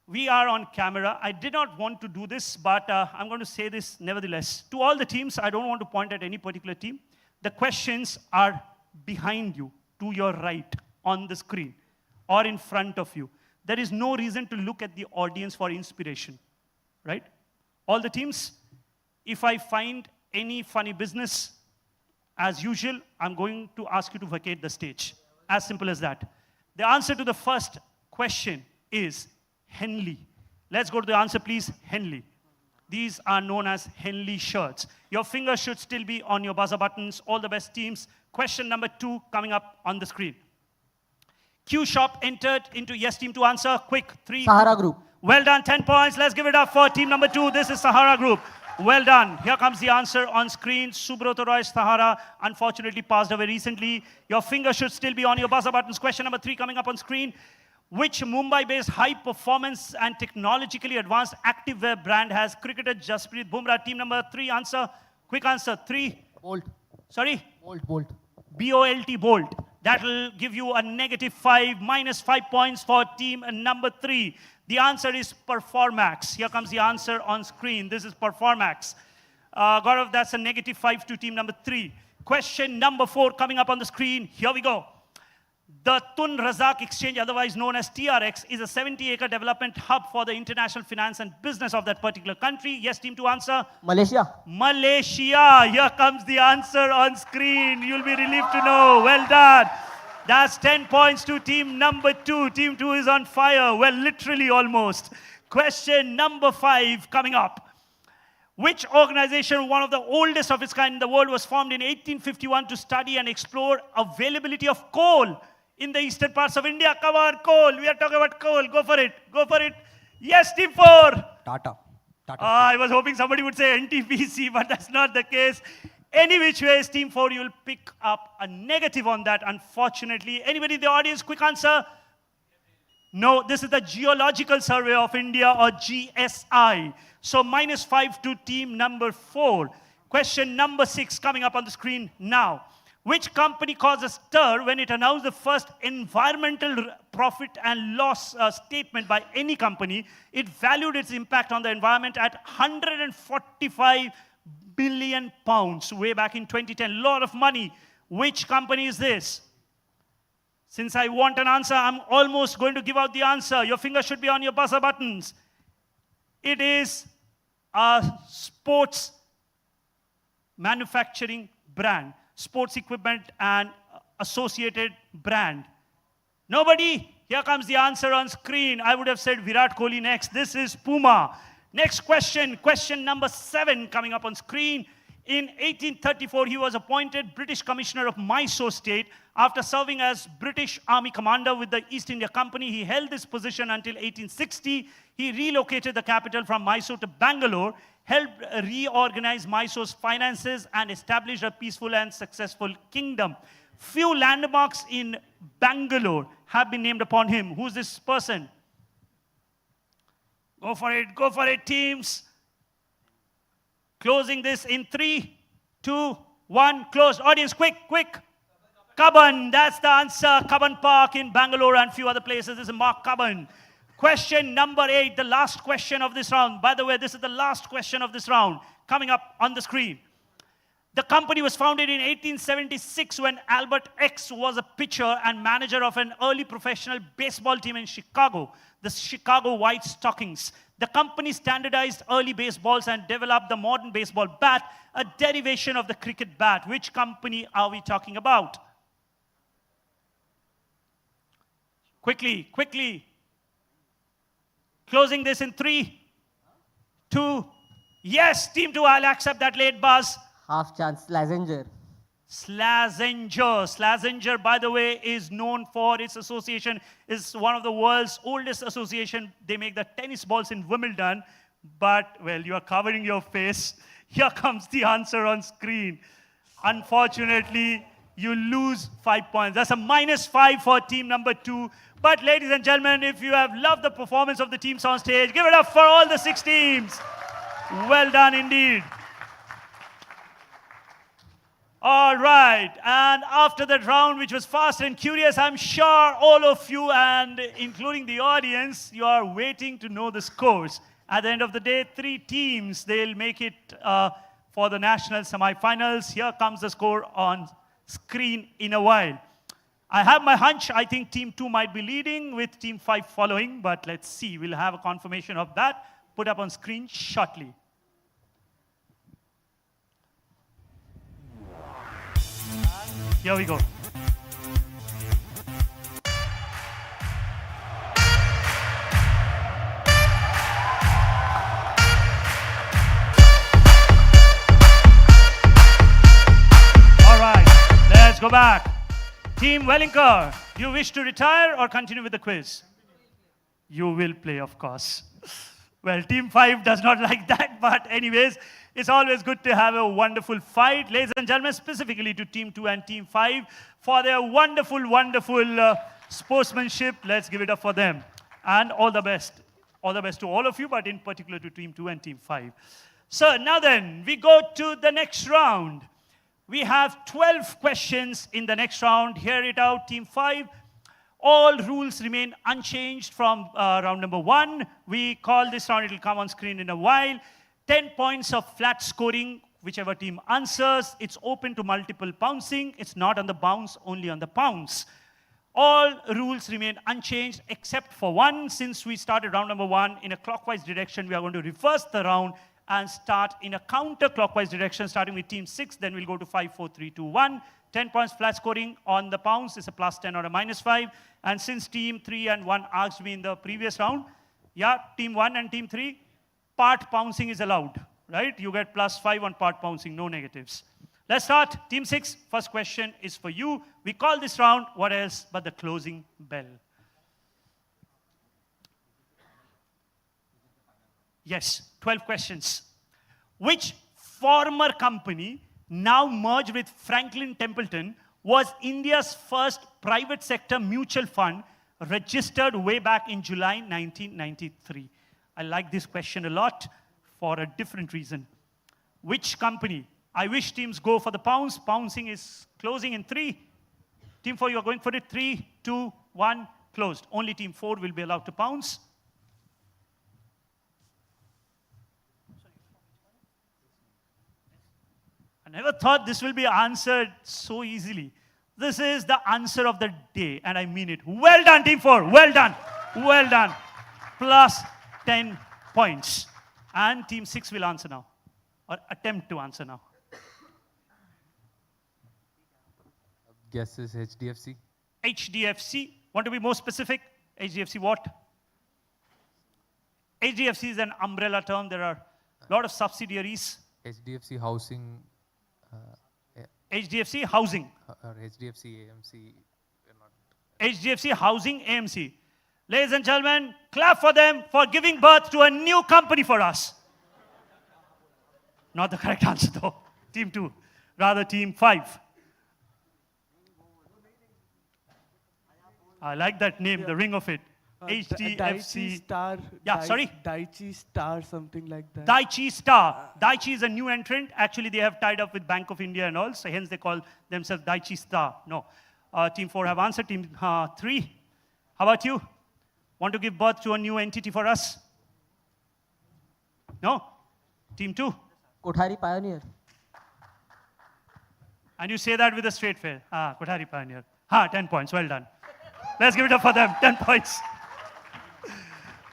We are on camera. I did not want to do this, but I'm going to say this nevertheless. To all the teams, I don't want to point at any particular team. The questions are behind you, to your right, on the screen, or in front of you. There is no reason to look at the audience for inspiration, right? All the teams, if I find any funny business, as usual, I'm going to ask you to vacate the stage. As simple as that. The answer to the first question is Henley. Let's go to the answer, please. Henley. These are known as Henley shirts. Your fingers should still be on your buzzer buttons. All the best teams. Question number 2 coming up on the screen. Q Shop entered into yes team to answer. Quick, 3. Sahara Group. Well done, 10 points. Let's give it up for team number 2. This is Sahara Group. Well done. Here comes the answer on screen. Subroto Roy Sahara unfortunately passed away recently. Your fingers should still be on your buzzer buttons. Question number 3 coming up on screen. Which Mumbai-based high-performance and technologically advanced activewear brand has cricketer Jasprit Bumrah? Team number 3 answer. Quick answer. 3. Bolt. Sorry? Bolt. B-O-L-T, Bolt. That will give you a -5, -5 points for team number 3. The answer is Performax. Here comes the answer on screen. This is Performax. Gaurav, that's a -5 to team number 3. Question number 4 coming up on the screen. Here we go. The Tun Razak Exchange, otherwise known as TRX, is a 70-acre development hub for the international finance and business of that particular country. Yes, team to answer. Malaysia. Malaysia. Here comes the answer on screen. You'll be relieved to know. Well done. That's 10 points to team number 2. Team 2 is on fire. Well, literally almost. Question number 5 coming up. Which organization, one of the oldest of its kind in the world, was formed in 1851 to study and explore availability of coal in the eastern parts of India? Come on, coal. We are talking about coal. Go for it. Go for it. Yes, team 4. Tata. I was hoping somebody would say NTPC, but that's not the case. Any which ways, team 4, you will pick up a negative on that, unfortunately. Anybody in the audience, quick answer? No, this is the Geological Survey of India, or GSI. So -5 to team number 4. Question number 6 coming up on the screen now. Which company caused a stir when it announced the first environmental profit and loss statement by any company? It valued its impact on the environment at 145 billion pounds way back in 2010. A lot of money. Which company is this? Since I want an answer, I'm almost going to give out the answer. Your finger should be on your buzzer buttons. It is a sports manufacturing brand. Sports equipment and associated brand. Nobody? Here comes the answer on screen. I would have said Virat Kohli next. This is Puma. Next question, question number 7 coming up on screen. In 1834, he was appointed British Commissioner of Mysore State. After serving as British Army Commander with the East India Company, he held this position until 1860. He relocated the capital from Mysore to Bangalore, helped reorganize Mysore's finances, and established a peaceful and successful kingdom. Few landmarks in Bangalore have been named upon him. Who's this person? Go for it, teams. Closing this in 3, 2, 1, closed. Audience, quick. Cubbon, that's the answer. Cubbon Park in Bangalore and few other places. This is Mark Cubbon. Question number 8, the last question of this round. By the way, this is the last question of this round. Coming up on the screen. The company was founded in 1876 when Albert X was a pitcher and manager of an early professional baseball team in Chicago, the Chicago White Stockings. The company standardized early baseballs and developed the modern baseball bat, a derivation of the cricket bat. Which company are we talking about? Quickly. Closing this in 3, 2. Yes, team 2, I'll accept that late buzz. Half chance, Slazenger. Slazenger. Slazenger, by the way, is known for its association, is one of the world's oldest association. They make the tennis balls in Wimbledon. But, well, you are covering your face. Here comes the answer on screen. Unfortunately, you lose 5 points. That's a -5 for team number 2. But, ladies and gentlemen, if you have loved the performance of the teams on stage, give it up for all the 6 teams. Well done indeed. All right, and after that round, which was fast and curious, I'm sure all of you, and including the audience, you are waiting to know the scores. At the end of the day, 3 teams, they'll make it for the national semi-finals. Here comes the score on screen in a while. I have my hunch, I think team 2 might be leading with team 5 following, but let's see, we'll have a confirmation of that put up on screen shortly. Here we go. All right, let's go back. Team Wellinger, do you wish to retire or continue with the quiz? You will play, of course. Well, Team 5 does not like that, but anyways, it's always good to have a wonderful fight. Ladies and gentlemen, specifically to Team 2 and Team 5 for their wonderful, wonderful sportsmanship. Let's give it up for them. And all the best. All the best to all of you, but in particular to Team 2 and Team 5. So now then, we go to the next round. We have 12 questions in the next round. Hear it out, Team 5. All rules remain unchanged from round number 1. We call this round, it will come on screen in a while. 10 points of flat scoring, whichever team answers. It's open to multiple pouncing. It's not on the bounce, only on the pounce. All rules remain unchanged except for one. Since we started round number 1 in a clockwise direction, we are going to reverse the round and start in a counterclockwise direction, starting with team 6. Then we'll go to 5, 4, 3, 2, 1. 10 points flat scoring on the pounce is a +10 or a -5. And since team 3 and 1 asked me in the previous round, yeah, team 1 and team 3, part pouncing is allowed, right? You get +5 on part pouncing, no negatives. Let's start. Team 6, first question is for you. We call this round, what else but the closing bell. Yes, 12 questions. Which former company, now merged with Franklin Templeton, was India's first private sector mutual fund registered way back in July 1993? I like this question a lot for a different reason. Which company? I wish teams go for the pounce. Pouncing is closing in 3. Team 4, you're going for it. 3, 2, 1, closed. Only team 4 will be allowed to pounce. I never thought this will be answered so easily. This is the answer of the day, and I mean it. Well done, Team 4. Well done. Well done. +10 points. And Team 6 will answer now, or attempt to answer now. Guess is HDFC. HDFC. Want to be more specific? HDFC what? HDFC is an umbrella term. There are a lot of subsidiaries. HDFC Housing. HDFC Housing. Or HDFC AMC. HDFC Housing AMC. Ladies and gentlemen, clap for them for giving birth to a new company for us. Not the correct answer though. Team 2. Rather Team 5. I like that name, the ring of it. HDFC. Daiichi Star. Yeah, sorry? Daiichi Star, something like that. Daiichi Star. Daiichi is a new entrant. Actually, they have tied up with Bank of India and all, so hence they call themselves Daiichi Star. No. Team 4 have answered. Team 3, how about you? Want to give birth to a new entity for us? No? Team 2? Kothari Pioneer. And you say that with a straight face. Kothari Pioneer. 10 points. Well done. Let's give it up for them. 10 points.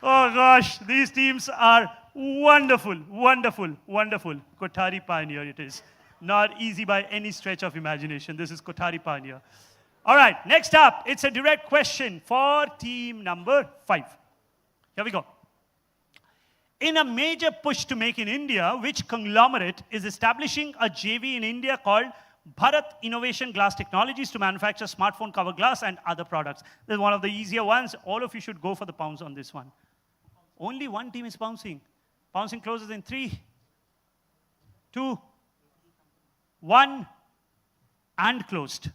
Oh gosh, these teams are wonderful, wonderful, wonderful. Kothari Pioneer it is. Not easy by any stretch of imagination. This is Kothari Pioneer. All right, next up, it's a direct question for team number 5. Here we go. In a major push to make in India, which conglomerate is establishing a JV in India called Bharat Innovation Glass Technologies to manufacture smartphone cover glass and other products? This is one of the easier ones. All of you should go for the pounds on this one. Only one team is bouncing. Bouncing closes in 3, 2, 1, and closed.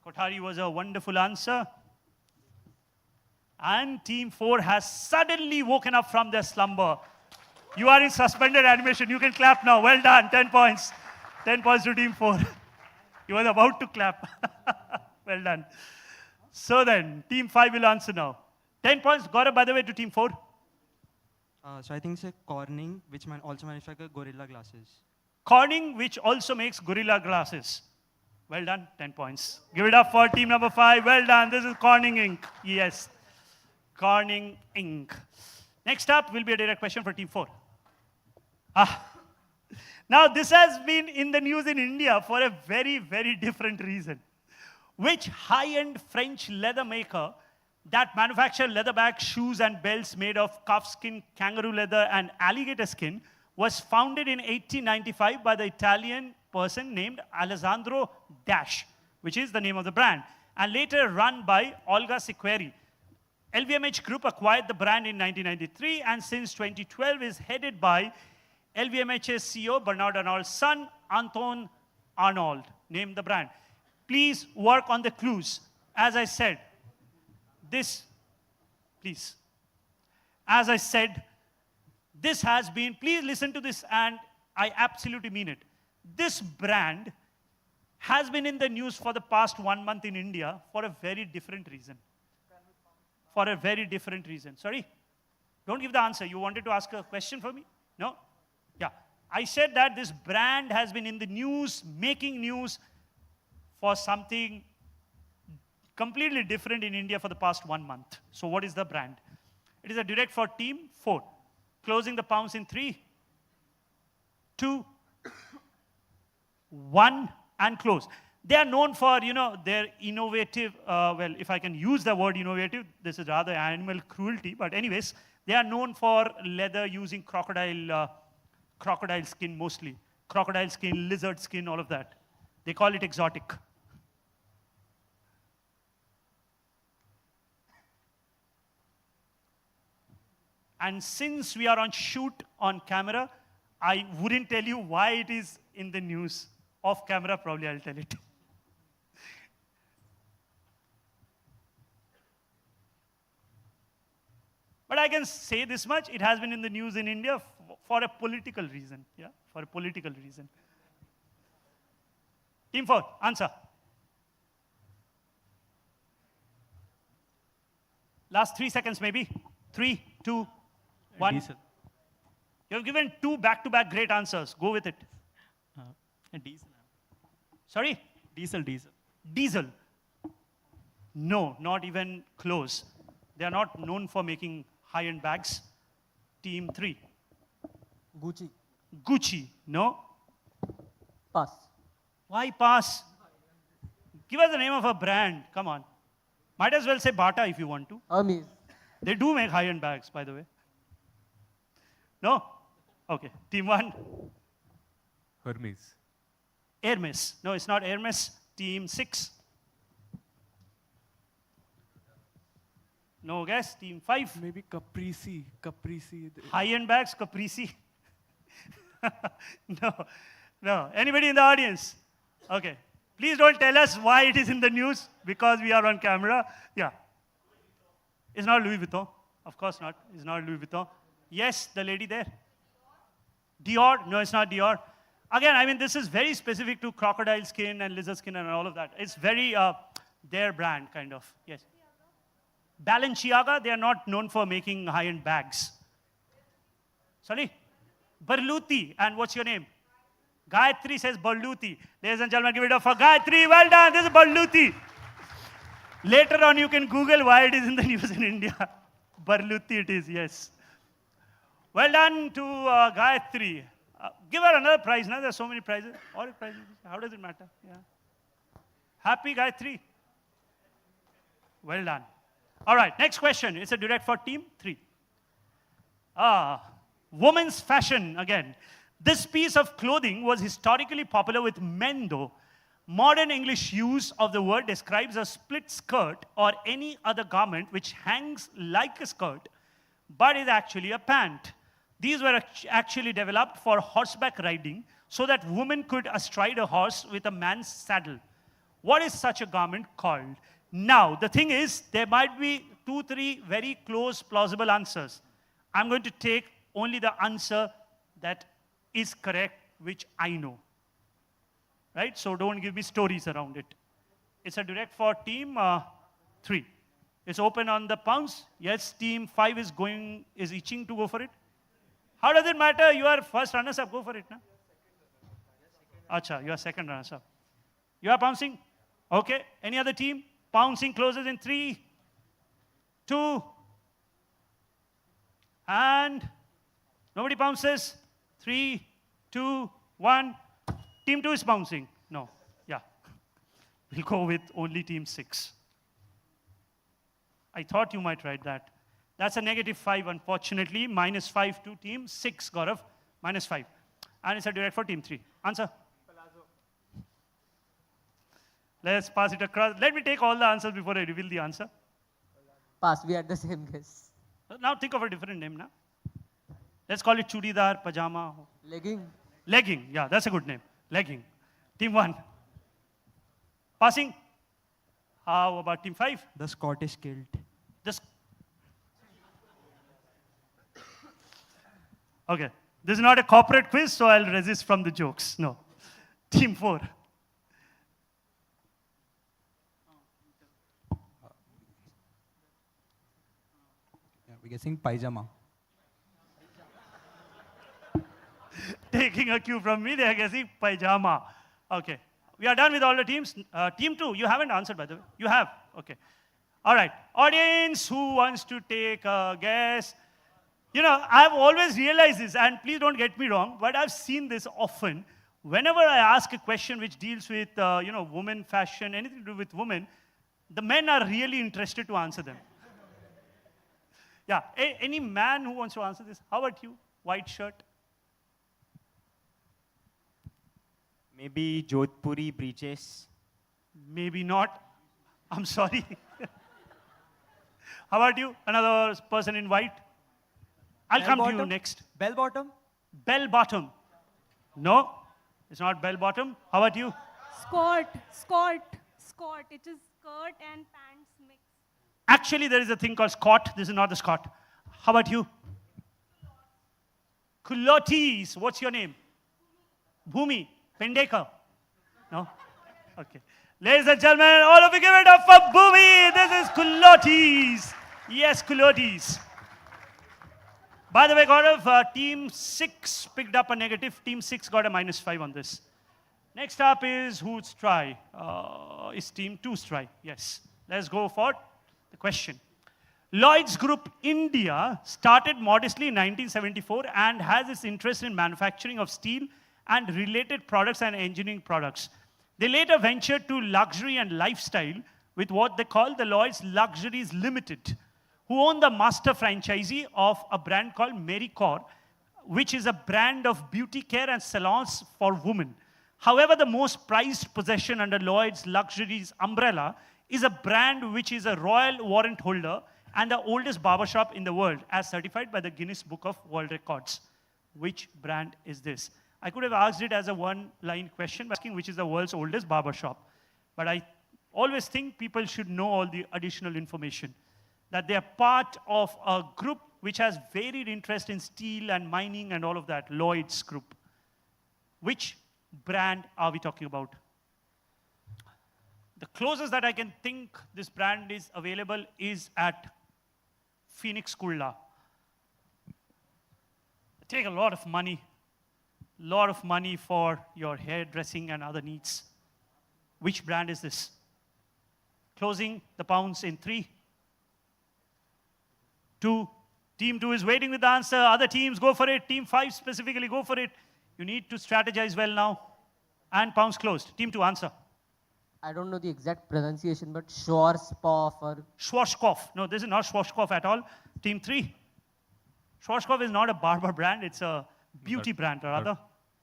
Kothari was a wonderful answer. And team 4 has suddenly woken up from their slumber. You are in suspended animation. You can clap now. Well done. 10 points. 10 points to team 4. You were about to clap. Well done. So then, team 5 will answer now. 10 points. Gaurav, by the way, to team 4. So I think it's a Corning, which also manufactures Gorilla glasses. Corning, which also makes Gorilla glasses. Well done. 10 points. Give it up for team number 5. Well done. This is Corning Inc. Yes. Corning Inc. Next up will be a direct question for team 4. Now, this has been in the news in India for a very, very different reason. Which high-end French leather maker that manufactured leather bags, shoes, and belts made of calf skin, kangaroo leather, and alligator skin was founded in 1895 by the Italian person named Alessandro Dash, which is the name of the brand, and later run by Olga Sequeri. LVMH Group acquired the brand in 1993, and since 2012 is headed by LVMH's CEO Bernard Arnault's son, Anton Arnault. Name the brand. Please work on the clues. As I said, this has been, please listen to this, and I absolutely mean it. This brand has been in the news for the past 1 month in India for a very different reason. For a very different reason. Sorry? Don't give the answer. You wanted to ask a question for me? No? Yeah. I said that this brand has been in the news, making news for something completely different in India for the past 1 month. So what is the brand? It is a direct for team 4. Closing the pounds in 3, 2, 1, and close. They are known for, their innovative, well, if I can use the word innovative, this is rather animal cruelty, but anyways, they are known for leather using crocodile skin mostly. Crocodile skin, lizard skin, all of that. They call it exotic. And since we are on shoot on camera, I wouldn't tell you why it is in the news. Off camera, probably I'll tell it. But I can say this much, it has been in the news in India for a political reason. Yeah, for a political reason. Team 4, answer. Last 3 seconds maybe. 3, 2, 1. Diesel. You have given 2 back-to-back great answers. Go with it. Diesel. Sorry? Diesel. Diesel. No, not even close. They are not known for making high-end bags. Team 3. Gucci. No? Pass. Why pass? Give us the name of a brand. Come on. Might as well say Bata if you want to. Hermes. They do make high-end bags, by the way. No? Okay. Team 1. Hermes. No, it's not Hermes. Team 6. No guess. Team 5. Maybe Caprese. High-end bags, Caprese. No. Anybody in the audience? Okay. Please don't tell us why it is in the news, because we are on camera. Yeah. It's not Louis Vuitton. Of course not. It's not Louis Vuitton. Yes, the lady there. Dior. No, it's not Dior. Again, I mean, this is very specific to crocodile skin and lizard skin and all of that. It's very their brand, kind of. Yes. Balenciaga, they are not known for making high-end bags. Sorry? Berluti. And what's your name? Gayatri says Berluti. Ladies and gentlemen, give it up for Gayatri. Well done. This is Berluti. Later on, you can Google why it is in the news in India. Berluti it is, yes. Well done to Gayatri. Give her another prize. Now there are so many prizes. All prizes. How does it matter? Yeah. Happy Gayatri. Well done. All right, next question. It's a direct for team 3. Women's fashion again. This piece of clothing was historically popular with men though. Modern English use of the word describes a split skirt or any other garment which hangs like a skirt but is actually a pant. These were actually developed for horseback riding so that women could astride a horse with a man's saddle. What is such a garment called? Now, the thing is, there might be 2-3 very close, plausible answers. I'm going to take only the answer that is correct, which I know. Right? So don't give me stories around it. It's a direct for team 3. It's open on the pounds. Yes, team 5 is itching to go for it. How does it matter? You are first runners-up. Go for it. Na? Acha, you are second runners-up. You are pouncing? Okay. Any other team? Pouncing closes in 3, 2, and nobody pounces. 3, 2, 1. Team 2 is bouncing. No. Yeah. We'll go with only team 6. I thought you might write that. That's a -5, unfortunately. -5 to team 6, Gaurav. -5. And it's a direct for team 3. Answer? Palazzo. Let's pass it across. Let me take all the answers before I reveal the answer. Pass. We had the same guess. Now think of a different name now. Let's call it chudidar, pajama. Legging. Legging. Yeah, that's a good name. Legging. Team 1. Passing. How about team 5? The Scottish kilt. Okay. This is not a corporate quiz, so I'll resist from the jokes. No. Team 4. We're guessing pajama. Taking a cue from me, they are guessing pajama. Okay. We are done with all the teams. Team 2, you haven't answered, by the way. You have? Okay. All right. Audience, who wants to take a guess? You know, I've always realized this, and please don't get me wrong, but I've seen this often. Whenever I ask a question which deals with, women fashion, anything to do with women, the men are really interested to answer them. Yeah. Any man who wants to answer this? How about you? White shirt. Maybe Jodhpuri breeches. Maybe not. I'm sorry. How about you? Another person in white? I'll come to you next. Bell bottom? Bell bottom. No, it's not bell bottom. How about you? Skirt. It is skirt and pants mix. Actually, there is a thing called Scott. This is not the Scott. How about you? Culottes. What's your name? Bhumi. Pendeka. No? Okay. Ladies and gentlemen, all of you give it up for Bhumi. This is culottes. Yes, culottes. By the way, Gaurav, team 6 picked up a negative. Team 6 got a -5 on this. Next up is who's try? Is team 2's try? Yes. Let's go for the question. Lloyd's Group India started modestly in 1974 and has its interest in manufacturing of steel and related products and engineering products. They later ventured to luxury and lifestyle with what they call the Lloyd's Luxuries Limited, who own the master franchisee of a brand called Mary Kor, which is a brand of beauty care and salons for women. However, the most prized possession under Lloyd's Luxuries umbrella is a brand which is a royal warrant holder and the oldest barbershop in the world, as certified by the Guinness Book of World Records. Which brand is this? I could have asked it as a one-line question, asking which is the world's oldest barbershop. But I always think people should know all the additional information, that they are part of a group which has varied interest in steel and mining and all of that, Lloyd's Group. Which brand are we talking about? The closest that I can think this brand is available is at Phoenix Kulla. Take a lot of money for your hairdressing and other needs. Which brand is this? Closing the pounds in 3, 2. Team 2 is waiting with the answer. Other teams, go for it. Team 5 specifically, go for it. You need to strategize well now. And pounds closed. Team 2, answer. I don't know the exact pronunciation, but Schwarzkopf or... Schwarzkopf. No, this is not Schwarzkopf at all. Team 3. Schwarzkopf is not a barber brand, it's a beauty brand, rather.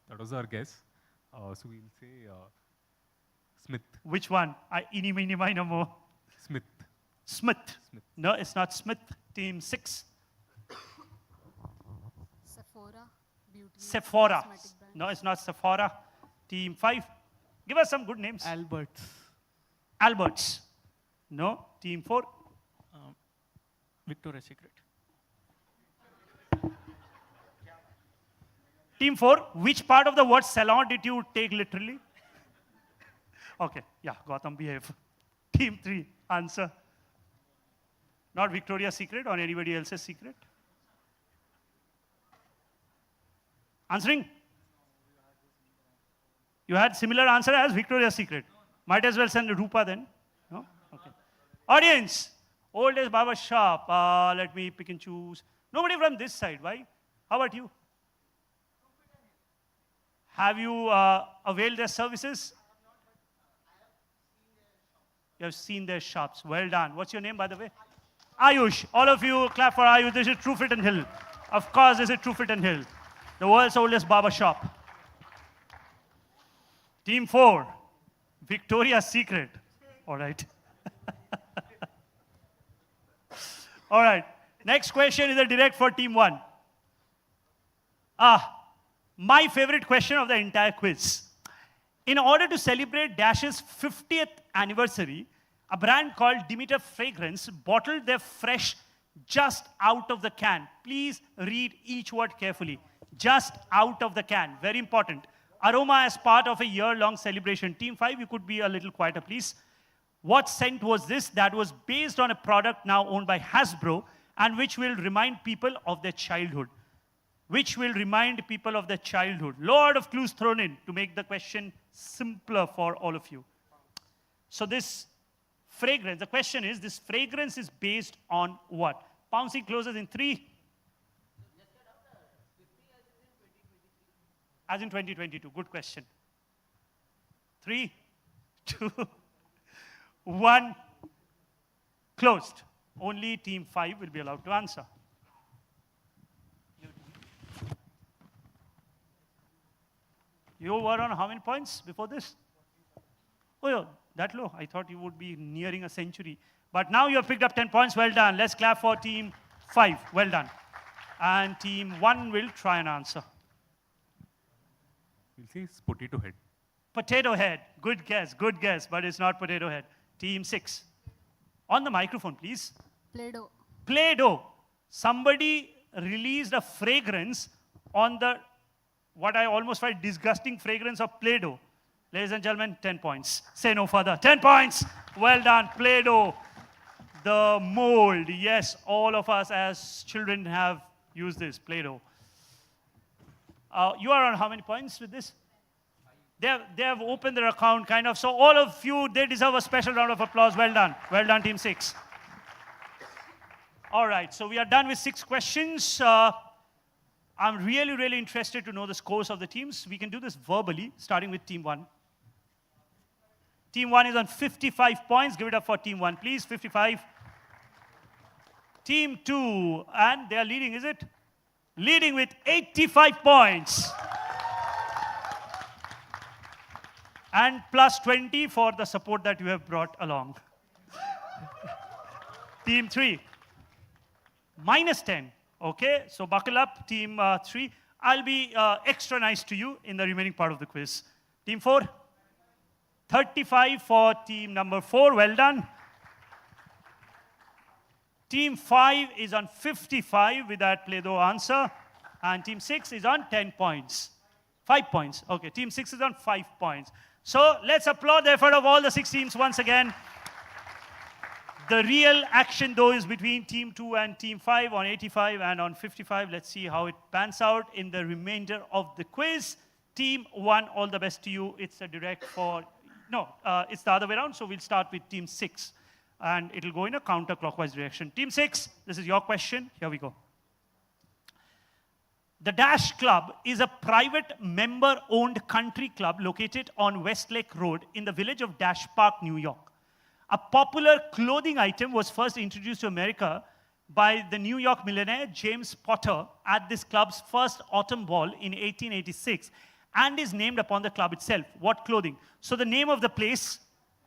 That was our guess. So we'll say Smith. Which one? Eeny, meeny, miny, mo. Smith. Smith. No, it's not Smith. Team 6. Sephora. Beauty. Sephora. cosmetic brand. No, it's not Sephora. Team 5. Give us some good names. Alberts. Alberts. No. Team 4. Victoria's Secret. Team 4. Which part of the word salon did you take literally? Okay. Yeah, Gautam, behave. Team 3. Answer. Not Victoria's Secret or anybody else's secret? Answering? You had similar answer as Victoria's Secret. Might as well send Rupa then. No? Okay. Audience, old as barber shop. Let me pick and choose. Nobody from this side. Why? How about you? Have you availed their services? You have seen their shops. Well done. What's your name, by the way? Ayush. All of you clap for Ayush. This is Truefit and Hill. Of course, this is Truefit and Hill, the world's oldest barber shop. Team 4, Victoria's Secret. All right. All right. Next question is a direct for Team 1. My favorite question of the entire quiz. In order to celebrate Dash's 50th anniversary, a brand called Demeter Fragrance bottled their fresh just out of the can. Please read each word carefully. Just out of the can. Very important. Aroma as part of a year-long celebration. Team 5, you could be a little quieter, please. What scent was this that was based on a product now owned by Hasbro and which will remind people of their childhood? Which will remind people of their childhood. Lot of clues thrown in to make the question simpler for all of you. So this fragrance, the question is, this fragrance is based on what? Pouncing closes in 3. As in 2022, good question. 3, 2, 1, closed. Only Team 5 will be allowed to answer. You were on how many points before this? Oh, yeah, that low. I thought you would be nearing a century. But now you have picked up 10 points. Well done. Let's clap for Team 5. Well done. And Team 1 will try and answer. We'll say it's Potato Head. Potato Head. Good guess, but it's not Potato Head. Team 6. On the microphone, please. Play-Doh. Play-Doh. Somebody released a fragrance on the, what I almost find disgusting fragrance of Play-Doh. Ladies and gentlemen, 10 points. Say no further. 10 points. Well done. Play-Doh. The mold. Yes, all of us as children have used this, Play-Doh. You are on how many points with this? They have opened their account, kind of. So all of you, they deserve a special round of applause. Well done. Well done, Team 6. All right, so we are done with 6 questions. I'm really, really interested to know the scores of the teams. We can do this verbally, starting with Team 1. Team 1 is on 55 points. Give it up for Team 1, please. 55. Team 2, and they are leading, is it? Leading with 85 points. And plus 20 for the support that you have brought along. Team 3, minus 10. Okay, so buckle up, Team 3. I'll be extra nice to you in the remaining part of the quiz. Team 4, 35 for team number 4. Well done. Team 5 is on 55 with that Play-Doh answer. And Team 6 is on 10 points. 5 points. Okay, Team 6 is on 5 points. So let's applaud the effort of all the 6 teams once again. The real action, though, is between Team 2 and Team 5 on 85 and on 55. Let's see how it pans out in the remainder of the quiz. Team 1, all the best to you. It's a direct for... No, it's the other way around, so we'll start with Team 6. And it'll go in a counterclockwise direction. Team 6, this is your question. Here we go. The Dash Club is a private member-owned country club located on Westlake Road in the village of Dash Park, New York. A popular clothing item was first introduced to America by the New York millionaire James Potter at this club's first autumn ball in 1886 and is named upon the club itself. What clothing? So the name of the place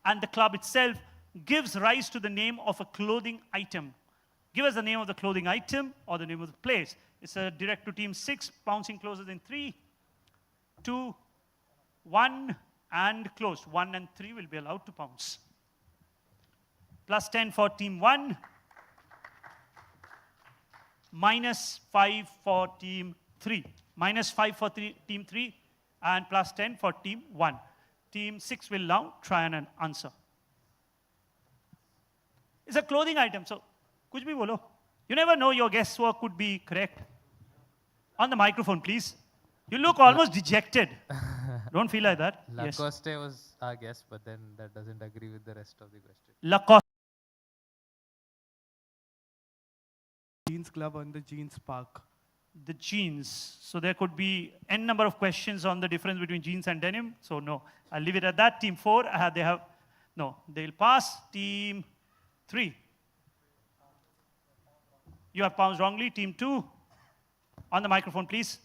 and the club itself gives rise to the name of a clothing item. Give us the name of the clothing item or the name of the place. It's a direct to team 6, bouncing closes in 3, 2, 1, and closed. 1 and 3 will be allowed to bounce. Plus 10 for team 1. Minus 5 for team 3. Minus 5 for team 3 and plus 10 for team 1. Team 6 will now try and answer. It's a clothing item, so kuch bhi bolo. You never know, your guesswork could be correct. On the microphone, please. You look almost dejected. Don't feel like that. Lacoste was our guess, but then that doesn't agree with the rest of the question. Lacoste. Jeans Club and the Jeans Park. The jeans. So there could be n number of questions on the difference between jeans and denim. So no, I'll leave it at that. Team 4, they'll pass. Team 3. You have bounced wrongly. Team 2, on the microphone, please.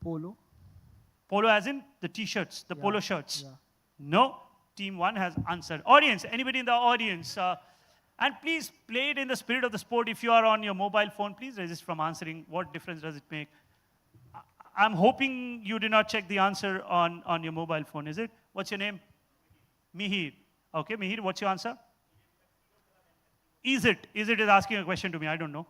Polo. Polo as in the t-shirts, the polo shirts. Yeah. No, team 1 has answered. Audience, anybody in the audience? And please play it in the spirit of the sport. If you are on your mobile phone, please resist from answering. What difference does it make? I'm hoping you did not check the answer on your mobile phone, is it? What's your name? Mihir. Okay, Mihir, what's your answer? Is it is asking a question to me, I don't know.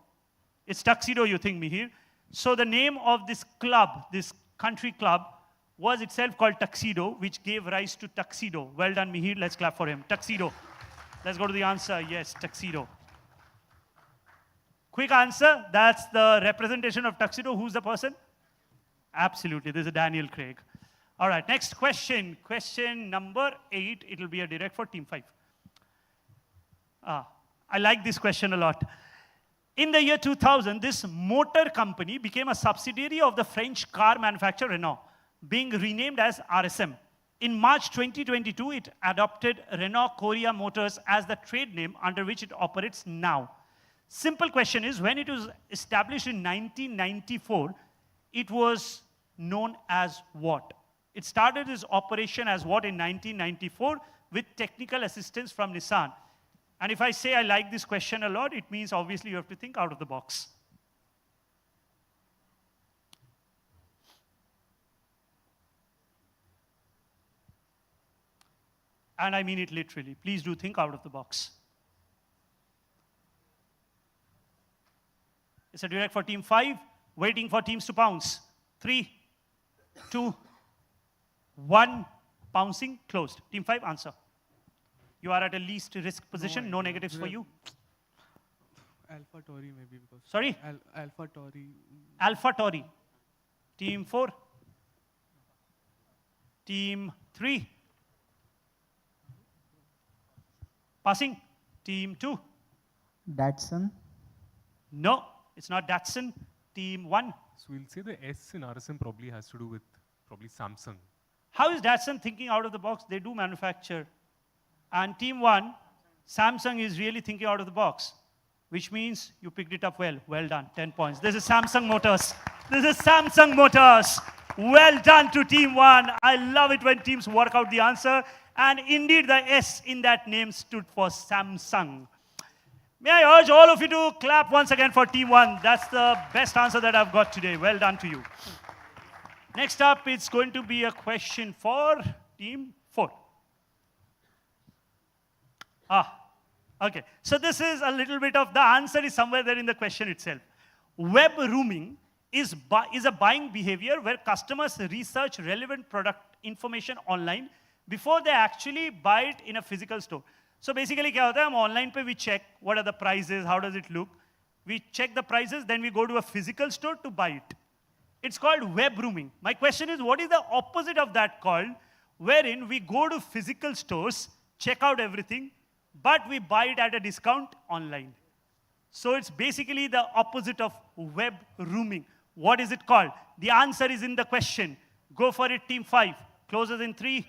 It's tuxedo, you think, Mihir. So the name of this club, this country club, was itself called Tuxedo, which gave rise to tuxedo. Well done, Mihir. Let's clap for him. Tuxedo. Let's go to the answer. Yes, tuxedo. Quick answer. That's the representation of tuxedo. Who's the person? Absolutely. This is Daniel Craig. All right, next question. Question number 8. It will be a direct for team 5. I like this question a lot. In the year 2000, this motor company became a subsidiary of the French car manufacturer Renault, being renamed as RSM. In March 2022, it adopted Renault Korea Motors as the trade name under which it operates now. Simple question is, when it was established in 1994, it was known as what? It started its operation as what in 1994 with technical assistance from Nissan. And if I say I like this question a lot, it means obviously you have to think out of the box. And I mean it literally. Please do think out of the box. It's a direct for team 5, waiting for teams to pounce. 3, 2, 1, pouncing, closed. Team 5, answer. You are at a least risk position, no negatives for you. Alpha Tauri maybe because. Sorry? Alpha Tauri. Alpha Tauri. Team 4. Team 3. Passing. Team 2. Datsun. No, it's not Datsun. Team 1. So we'll say the S in RSM probably has to do with probably Samsung. How is Datsun thinking out of the box? They do manufacture. And team 1, Samsung is really thinking out of the box, which means you picked it up well. Well done, 10 points. This is Samsung Motors. This is Samsung Motors. Well done to team 1. I love it when teams work out the answer. And indeed, the S in that name stood for Samsung. May I urge all of you to clap once again for team 1. That's the best answer that I've got today. Well done to you. Next up, it's going to be a question for team 4. Okay. So this is a little bit of, the answer is somewhere there in the question itself. Web rooming is a buying behavior where customers research relevant product information online before they actually buy it in a physical store. So basically, क्या होता है? हम online पे we check what are the prices, how does it look. We check the prices, then we go to a physical store to buy it. It's called web rooming. My question is, what is the opposite of that called? Wherein we go to physical stores, check out everything, but we buy it at a discount online. So it's basically the opposite of web rooming. What is it called? The answer is in the question. Go for it, team 5. Closes in 3,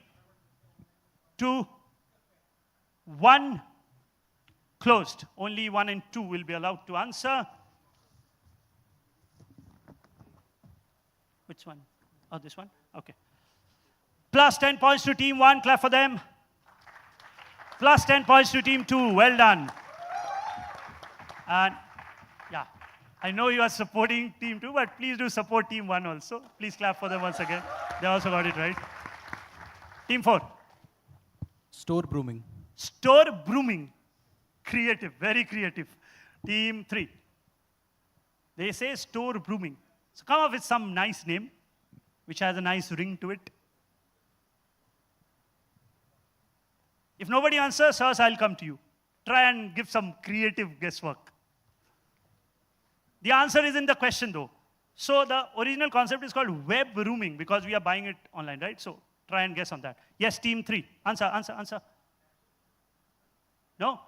2, 1. closed. Only 1 and 2 will be allowed to answer. Which one? Oh, this one? Okay. Plus 10 points to team 1. Clap for them. Plus 10 points to team 2. Well done. And yeah, I know you are supporting team 2, but please do support team 1 also. Please clap for them once again. They also got it right. Team 4. Store brooming. Store brooming. Creative, very creative. Team 3. They say store brooming. So come up with some nice name, which has a nice ring to it. If nobody answers, sirs, I'll come to you. Try and give some creative guesswork. The answer is in the question though. So the original concept is called web rooming because we are buying it online, right? So try and guess on that. Yes, team 3. Answer. No?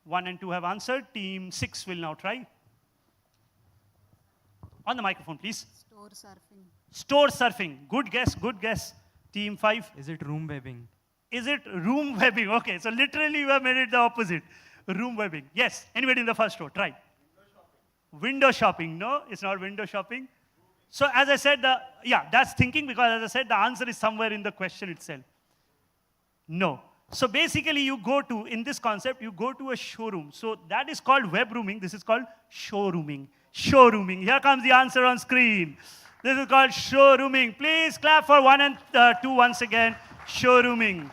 1 and 2 have answered. Team 6 will now try. On the microphone, please. Store surfing. Store surfing. Good guess. Team 5. Is it room webbing? Is it room webbing? Okay, so literally you have made it the opposite. Room webbing. Yes, anybody in the first row, try. Window shopping. No, it's not window shopping. So as I said, that's thinking because as I said, the answer is somewhere in the question itself. No. So basically you go to, in this concept, you go to a showroom. So that is called web rooming. This is called showrooming. Showrooming. Here comes the answer on screen. This is called showrooming. Please clap for 1 and 2 once again. Showrooming.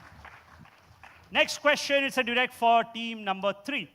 Next question, it's a direct for team number 3.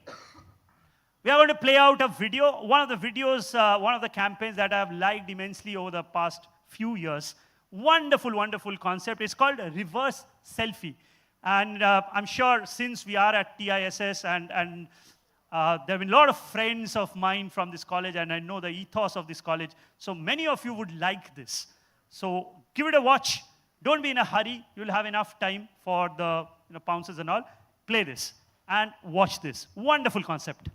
We are going to play out a video. One of the videos, one of the campaigns that I have liked immensely over the past few years. Wonderful, wonderful concept. It's called a reverse selfie. And I'm sure since we are at TISS and there have been a lot of friends of mine from this college and I know the ethos of this college. So many of you would like this. So give it a watch. Don't be in a hurry. You'll have enough time for the pounces and all. Play this and watch this. Wonderful concept.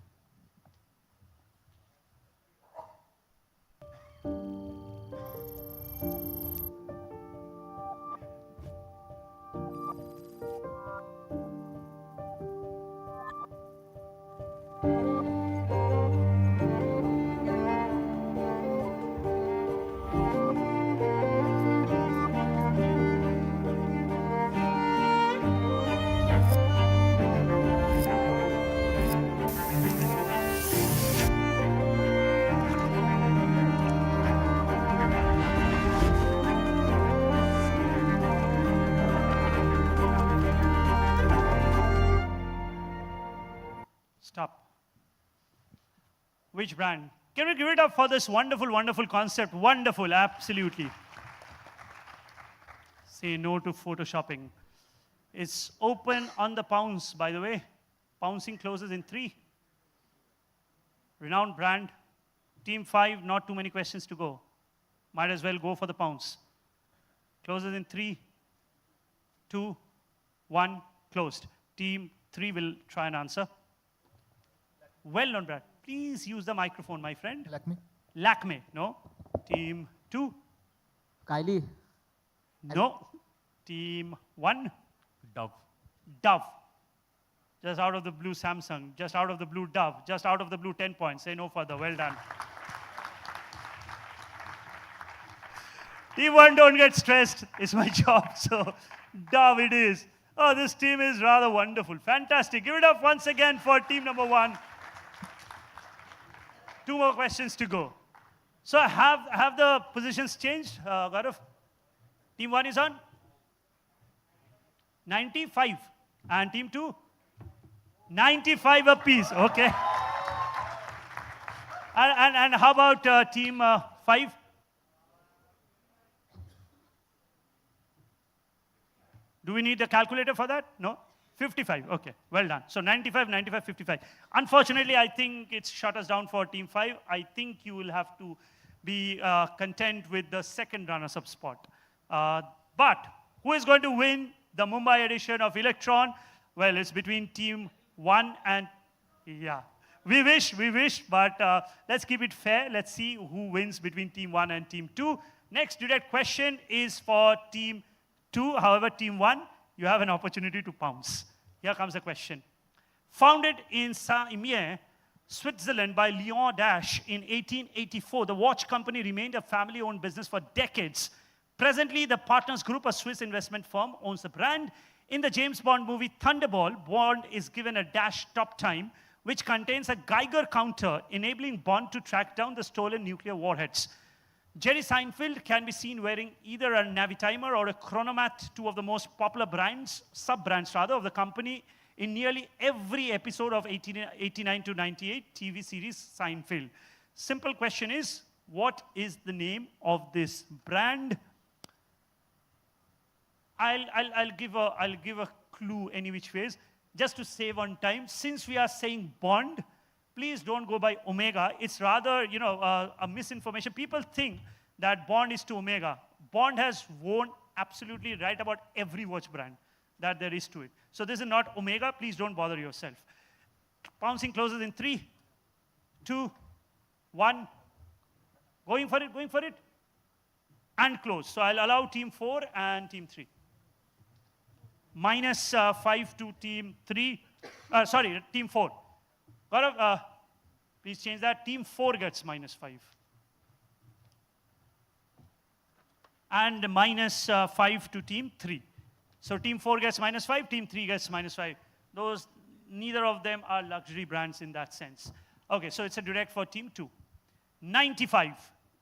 Stop. Which brand? Can we give it up for this wonderful, wonderful concept? Wonderful, absolutely. Say no to photoshopping. It's open on the pounce, by the way. Pouncing closes in 3. Renowned brand. Team 5, not too many questions to go. Might as well go for the pounce. Closes in 3, 2, 1, closed. Team 3 will try and answer. Well-known brand. Please use the microphone, my friend. Lakme. No. Team 2. Kylie. No. Team 1. Dove. Just out of the blue, Samsung. Just out of the blue, Dove. Just out of the blue, 10 points. Say no further. Well done. Team 1, don't get stressed. It's my job. So, Dove it is. Oh, this team is rather wonderful. Fantastic. Give it up once again for team number 1. 2 more questions to go. So have the positions changed, Gaurav? Team 1 is on 95. And team 2? 95 apiece. Okay. And how about team 5? Do we need a calculator for that? No? 55, okay, well done. So 95, 95, 55. Unfortunately, I think it's shut us down for team 5. I think you will have to be content with the second runners-up spot. But who is going to win the Mumbai edition of Electron? Well, it's between team 1 and, yeah. We wish, but let's keep it fair. Let's see who wins between team 1 and team 2. Next direct question is for team 2. However, team 1, you have an opportunity to pounce. Here comes the question. Founded in Saint-Imier, Switzerland by Leon Dash in 1884, the watch company remained a family-owned business for decades. Presently, the Partners Group, a Swiss investment firm, owns the brand. In the James Bond movie Thunderball, Bond is given a dash stop time, which contains a Geiger counter, enabling Bond to track down the stolen nuclear warheads. Jerry Seinfeld can be seen wearing either a Navitimer or a Chronomat, two of the most popular brands, sub-brands rather, of the company in nearly every episode of 89 to 98 TV series Seinfeld. Simple question is, what is the name of this brand? I'll give a clue any which ways, just to save on time. Since we are saying Bond, please don't go by Omega. It's rather, a misinformation. People think that Bond is to Omega. Bond has worn absolutely right about every watch brand that there is to it. So this is not Omega. Please don't bother yourself. Pouncing closes in 3, 2, 1. Going for it. And close. So I'll allow team 4 and team 3. Minus 5 to team 3. Team 4. Gaurav, please change that. Team 4 gets minus 5. And minus 5 to team 3. So team 4 gets minus 5, team 3 gets minus 5. Neither of them are luxury brands in that sense. Okay, so it's a direct for team 2. 95.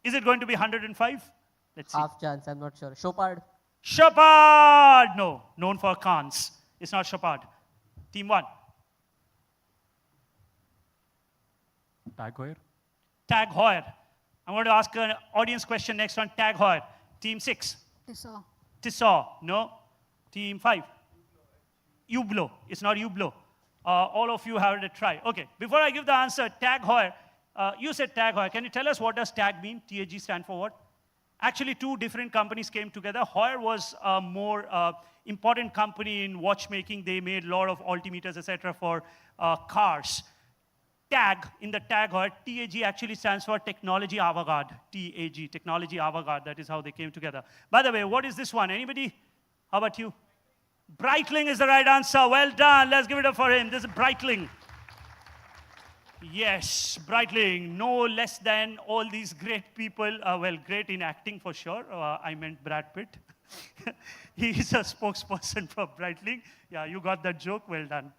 Is it going to be 105? Let's see. Half chance, I'm not sure. Chopard. Chopard! No, known for cans. It's not Chopard. Team 1. Tag Heuer. Tag Heuer. I'm going to ask an audience question next on Tag Heuer. Team 6. Tissot. Tissot. No. Team 5. Hublot. It's not Hublot. All of you have a try. Okay, before I give the answer, Tag Heuer. You said Tag Heuer. Can you tell us what does TAG mean? TAG stand for what? Actually, 2 different companies came together. Heuer was a more important company in watchmaking. They made a lot of altimeters, etc. for cars. TAG, in the Tag Heuer, TAG actually stands for Technology Avant-Garde. TAG, Technology Avant-Garde. That is how they came together. By the way, what is this one? Anybody? How about you? Breitling is the right answer. Well done. Let's give it up for him. This is Breitling. Yes, Breitling. No less than all these great people. Great in acting for sure. I meant Brad Pitt. He is a spokesperson for Breitling. Yeah, you got that joke. Well done.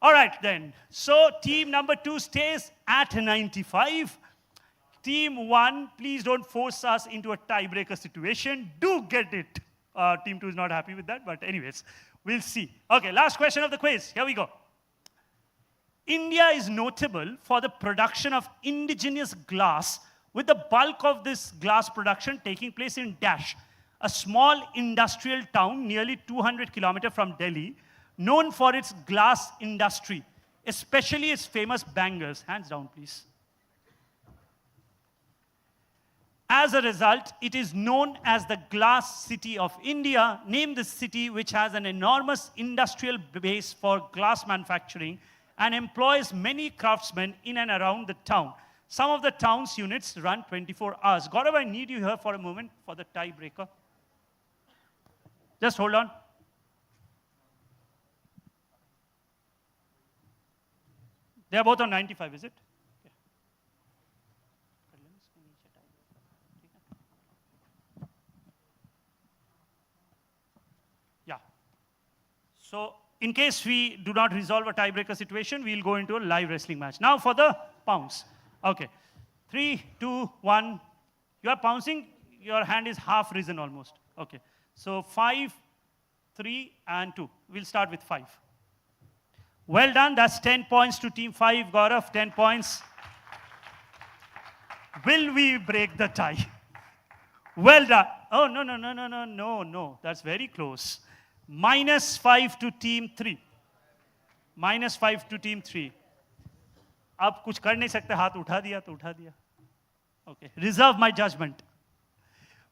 All right, then. So team number 2 stays at 95. Team 1, please don't force us into a tiebreaker situation. Do get it. Team 2 is not happy with that, but anyways, we'll see. Okay, last question of the quiz. Here we go. India is notable for the production of indigenous glass, with the bulk of this glass production taking place in Dash, a small industrial town nearly 200 kilometers from Delhi, known for its glass industry, especially its famous bangers. Hands down, please. As a result, it is known as the Glass City of India. Name this city, which has an enormous industrial base for glass manufacturing and employs many craftsmen in and around the town. Some of the town's units run 24 hours. Gaurav, I need you here for a moment for the tiebreaker. Just hold on. They are both on 95, is it? Yeah. So, in case we do not resolve a tiebreaker situation, we'll go into a live wrestling match. Now for the pounce. Okay. 3, 2, 1. You are pouncing. Your hand is half risen almost. Okay. So 5, 3, and 2. We'll start with 5. Well done. That's 10 points to team 5. Gaurav, 10 points. Will we break the tie? Well done. Oh, no. That's very close. Minus 5 to team 3. Minus 5 to team 3. अब कुछ कर नहीं सकते, हाथ उठा दिया तो उठा दिया. Okay. Reserve my judgment.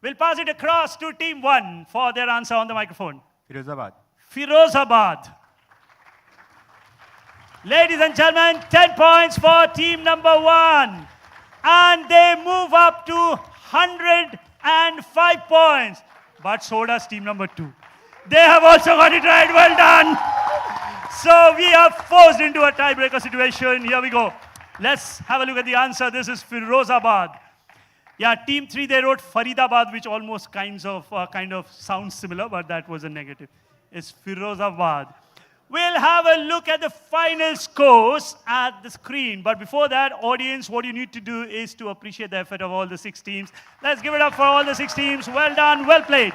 We'll pass it across to team 1 for their answer on the microphone. Firozabad. Firozabad. Ladies and gentlemen, 10 points for team number 1. And they move up to 105 points. But so does team number 2. They have also got it right. Well done. So we are forced into a tiebreaker situation. Here we go. Let's have a look at the answer. This is Firozabad. Yeah, team 3, they wrote Faridabad, which almost kind of sounds similar, but that was a negative. It's Firozabad. We'll have a look at the final scores at the screen. But before that, audience, what you need to do is to appreciate the effort of all the 6 teams. Let's give it up for all the 6 teams. Well done, well played.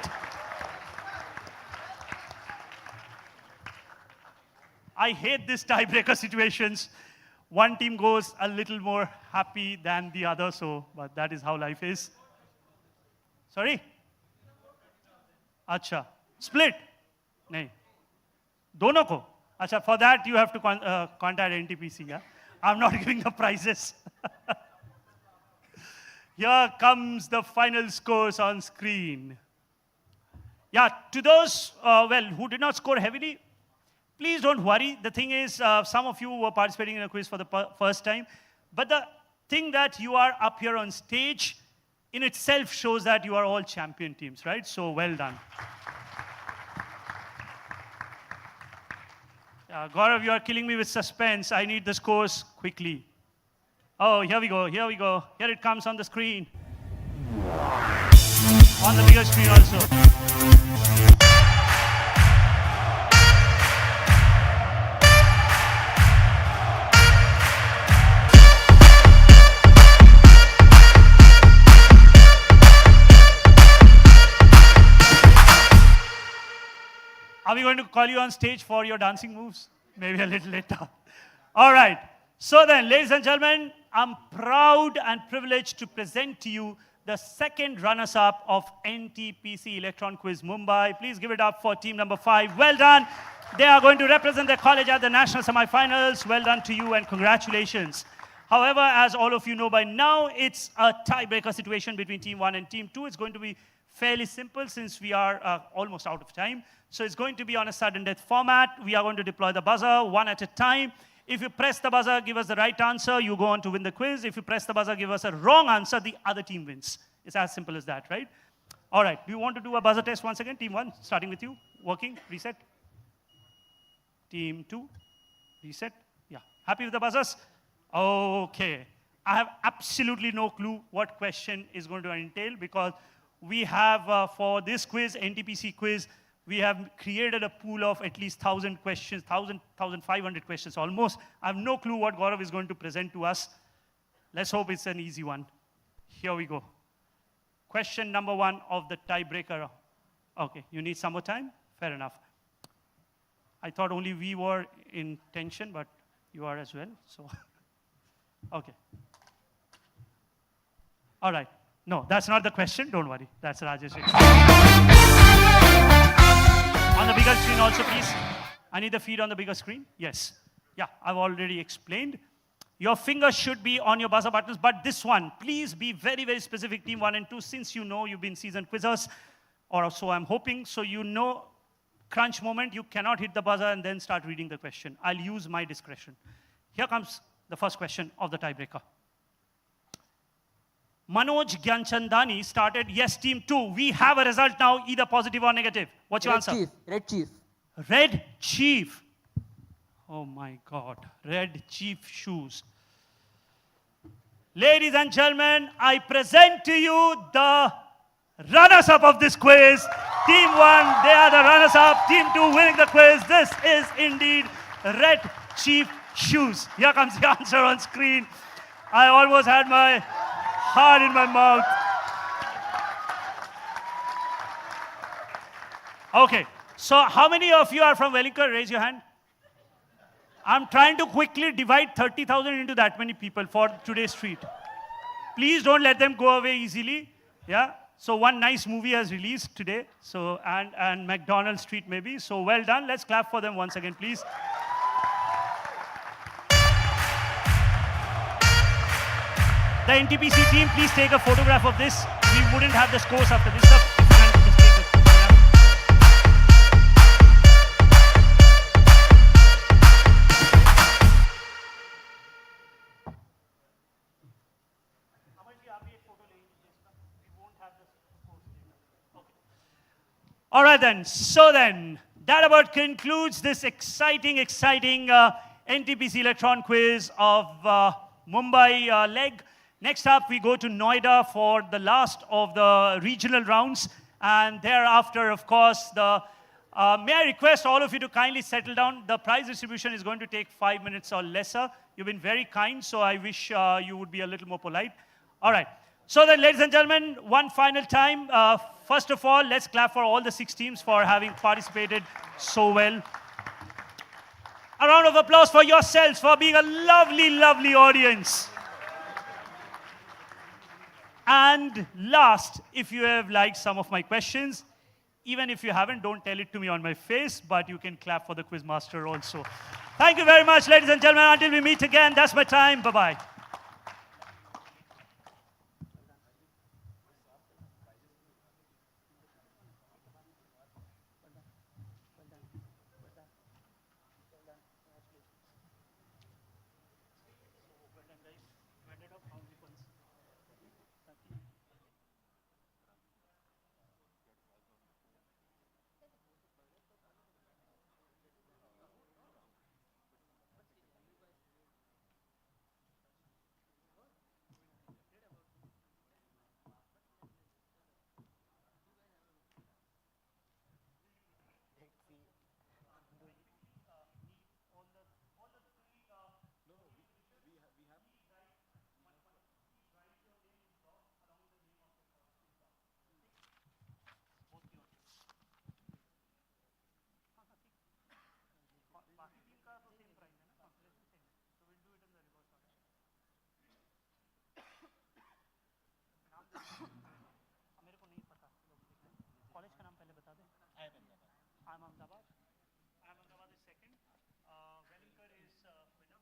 I hate these tiebreaker situations. One team goes a little more happy than the other, but that is how life is. Sorry? Acha. Split? Nahin. Dono ko? Acha, for that you have to contact NTPC. Yeah? I'm not giving the prizes. Here comes the final scores on screen. Yeah, to those, who did not score heavily, please don't worry. The thing is, some of you were participating in a quiz for the first time. But the thing that you are up here on stage in itself shows that you are all champion teams, right? So well done. Gaurav, you are killing me with suspense. I need the scores quickly. Oh, here we go, here we go. Here it comes on the screen. On the bigger screen also. Are we going to call you on stage for your dancing moves? Maybe a little later. All right. So then, ladies and gentlemen, I'm proud and privileged to present to you the second runners-up of NTPC Electron Quiz Mumbai. Please give it up for team number 5. Well done. They are going to represent their college at the national semifinals. Well done to you and congratulations. However, as all of you know by now, it's a tiebreaker situation between team 1 and team 2. It's going to be fairly simple since we are almost out of time. So it's going to be on a sudden death format. We are going to deploy the buzzer one at a time. If you press the buzzer, give us the right answer, you go on to win the quiz. If you press the buzzer, give us a wrong answer, the other team wins. It's as simple as that, right? All right, do you want to do a buzzer test once again? Team 1, starting with you. Working, reset. Team 2, reset. Yeah, happy with the buzzers? Okay. I have absolutely no clue what question is going to entail because we have, for this quiz, NTPC quiz, we have created a pool of at least 1,000 questions, 1,500 questions almost. I have no clue what Gaurav is going to present to us. Let's hope it's an easy one. Here we go. Question number 1 of the tiebreaker. Okay, you need some more time? Fair enough. I thought only we were in tension, but you are as well, so. Okay. All right. No, that's not the question. Don't worry. That's Rajesh. On the bigger screen also, please. I need the feed on the bigger screen. Yes. Yeah, I've already explained. Your fingers should be on your buzzer buttons, but this one, please be very, very specific, team 1 and 2, since you know you've been seasoned quizzers, or so I'm hoping. So you know, crunch moment, you cannot hit the buzzer and then start reading the question. I'll use my discretion. Here comes the first question of the tiebreaker. Manoj Gyanchandani started, yes, team 2. We have a result now, either positive or negative. What's your answer? Red Chief. Red Chief. Oh my God. Red Chief shoes. Ladies and gentlemen, I present to you the runners-up of this quiz. Team 1, they are the runners-up. Team 2 winning the quiz. This is indeed Red Chief shoes. Here comes the answer on screen. I almost had my heart in my mouth. Okay, so how many of you are from Wellington? Raise your hand. I'm trying to quickly divide 30,000 into that many people for today's treat. Please don't let them go away easily. Yeah. So one nice movie has released today. So and McDonald's treat maybe. So well done. Let's clap for them once again, please. The NTPC team, please take a photograph of this. We wouldn't have the scores after this. If you can just take a photograph. All right then. So then, that about concludes this exciting NTPC Electron Quiz of Mumbai leg. Next up, we go to Noida for the last of the regional rounds. And thereafter, of course, may I request all of you to kindly settle down. The prize distribution is going to take 5 minutes or lesser. You've been very kind, so I wish you would be a little more polite. All right. So then, ladies and gentlemen, one final time. First of all, let's clap for all the 6 teams for having participated so well. A round of applause for yourselves for being a lovely, lovely audience. And last, if you have liked some of my questions, even if you haven't, don't tell it to me on my face, but you can clap for the quizmaster also. Thank you very much, ladies and gentlemen. Until we meet again, that's my time. Bye-bye. I'm Ahmedabad. Ahmedabad is second. Wellington is winner.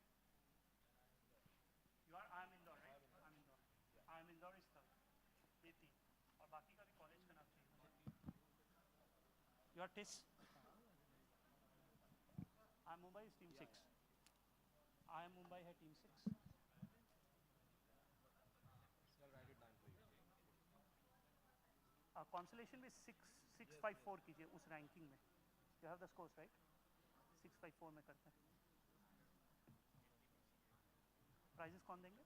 I'm Indore, right? I'm Indore is third. ये 3. और बाकी का भी college का नाम चाहिए. Your TISS. I'm Mumbai is team 6. I am Mumbai है team 6. Consolation में 654 कीजिए उस रैंकिंग में. You have the scores, right? 654 में करते हैं. Prizes कौन देंगे?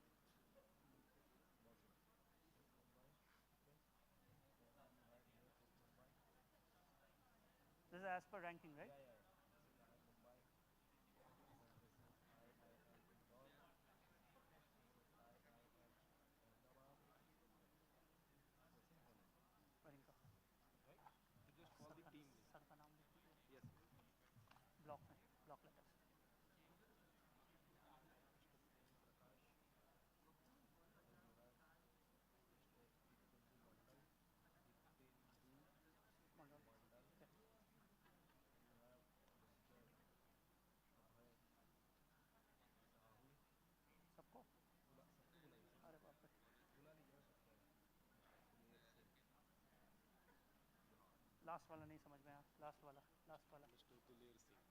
This is as per ranking, right? Last वाला नहीं समझ में आया. लास्ट वाला. मिस्टर दिलेर Singh.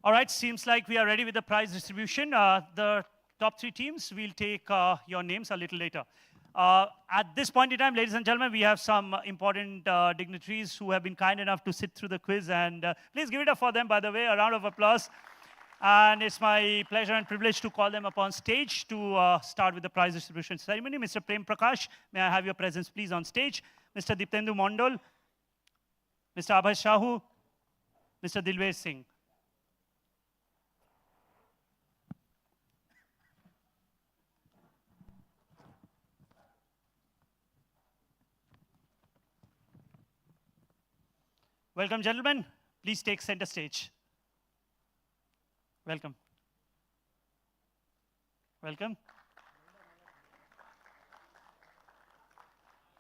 All right, seems like we are ready with the prize distribution. The top 3 teams, we'll take your names a little later. At this point in time, ladies and gentlemen, we have some important dignitaries who have been kind enough to sit through the quiz, and please give it up for them, by the way, a round of applause. And it's my pleasure and privilege to call them upon stage to start with the prize distribution ceremony. Mr. Prem Prakash, may I have your presence, please, on stage. Mr. Diptendu Mondol, Mr. Abhay Shahu, Mr. Dilver Singh. Welcome, gentlemen. Please take center stage. Welcome. Welcome.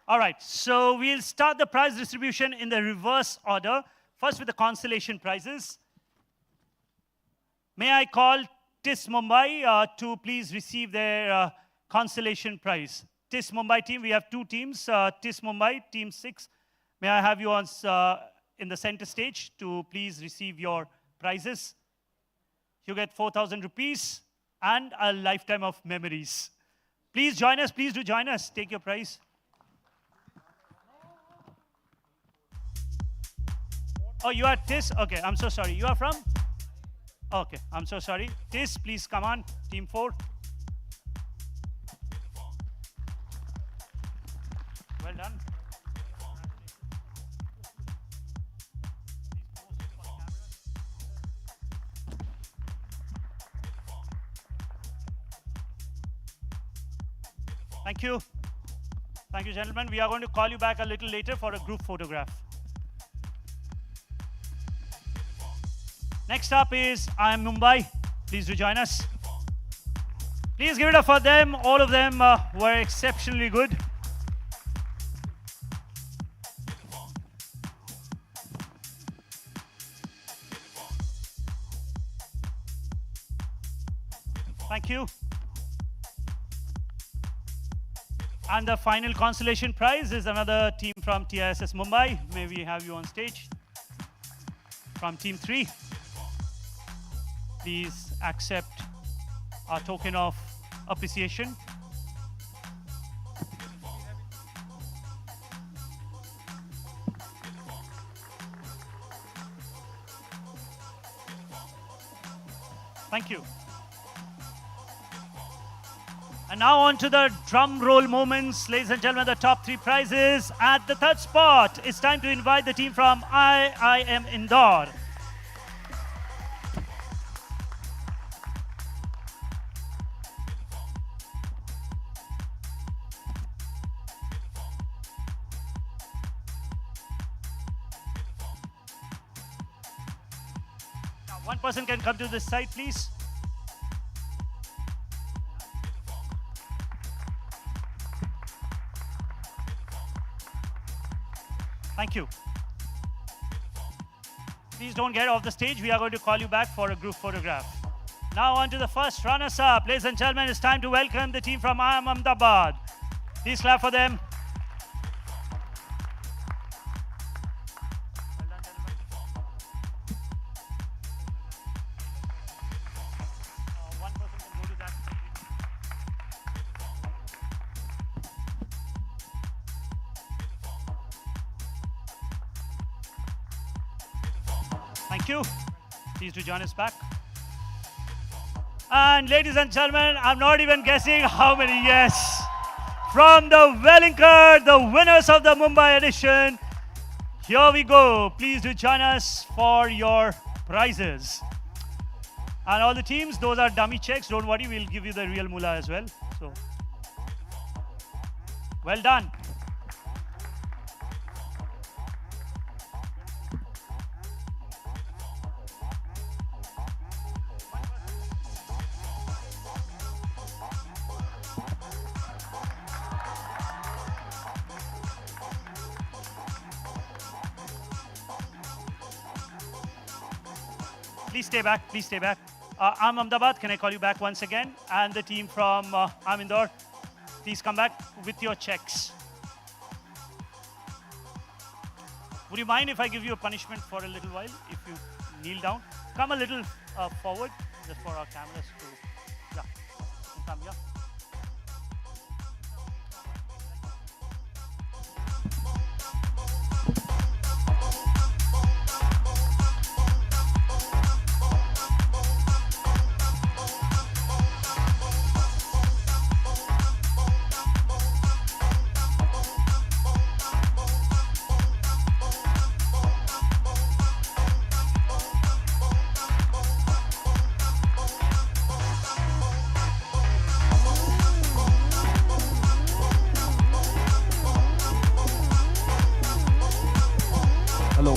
All right, so we'll start the prize distribution in the reverse order. First with the consolation prizes. May I call TISS Mumbai to please receive their consolation prize. TISS Mumbai team, we have 2 teams. TISS Mumbai, team 6. May I have you on in the center stage to please receive your prizes. you get 4,000 rupees and a lifetime of memories. Please join us. Please do join us. Take your prize. Oh, you are TISS? Okay, I'm so sorry. You are from? Okay, I'm so sorry. TISS, please come on. Team 4. Well done. Thank you. Thank you, gentlemen. We are going to call you back a little later for a group photograph. Next up is IIM Mumbai. Please do join us. Please give it up for them. All of them were exceptionally good. Thank you. And the final consolation prize is another team from TISS Mumbai. May we have you on stage. From Team 3. Please accept our token of appreciation. Thank you. And now on to the drum roll moments. Ladies and gentlemen, the top 3 prizes. At the third spot, it's time to invite the team from IIM Indore. Now, one person can come to this side, please. Thank you. Please don't get off the stage. We are going to call you back for a group photograph. Now on to the first runners-up. Ladies and gentlemen, it's time to welcome the team from IIM Ahmedabad. Please clap for them. Thank you. Please do join us back. And ladies and gentlemen, I'm not even guessing how many yes. From the Wellington, the winners of the Mumbai edition. Here we go. Please do join us for your prizes. And all the teams, those are dummy checks. Don't worry, we'll give you the real moolah as well. So, well done. Please stay back. Please stay back. I'm Ahmedabad. Can I call you back once again? And the team from IIM Indore, please come back with your checks. Would you mind if I give you a punishment for a little while? If you kneel down, come a little forward, just for our cameras to. Yeah, come here. Hello.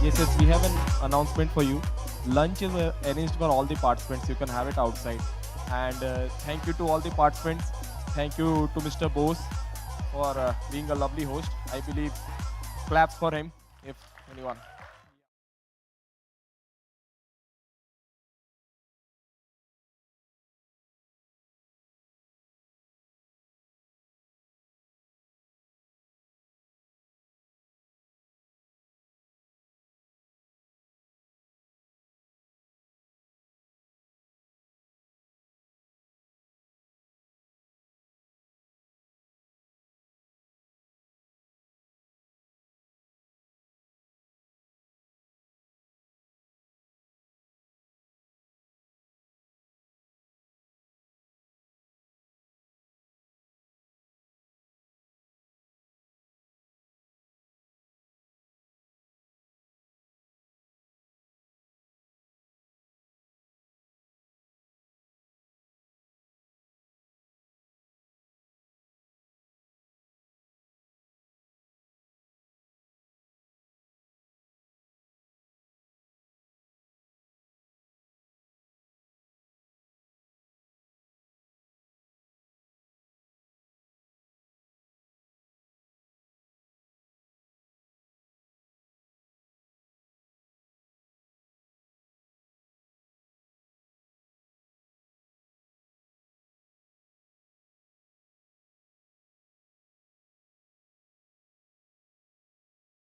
Yes, we have an announcement for you. Lunch is arranged for all the participants. You can have it outside. And thank you to all the participants. Thank you to Mr. Bose for being a lovely host. I believe claps for him, if anyone.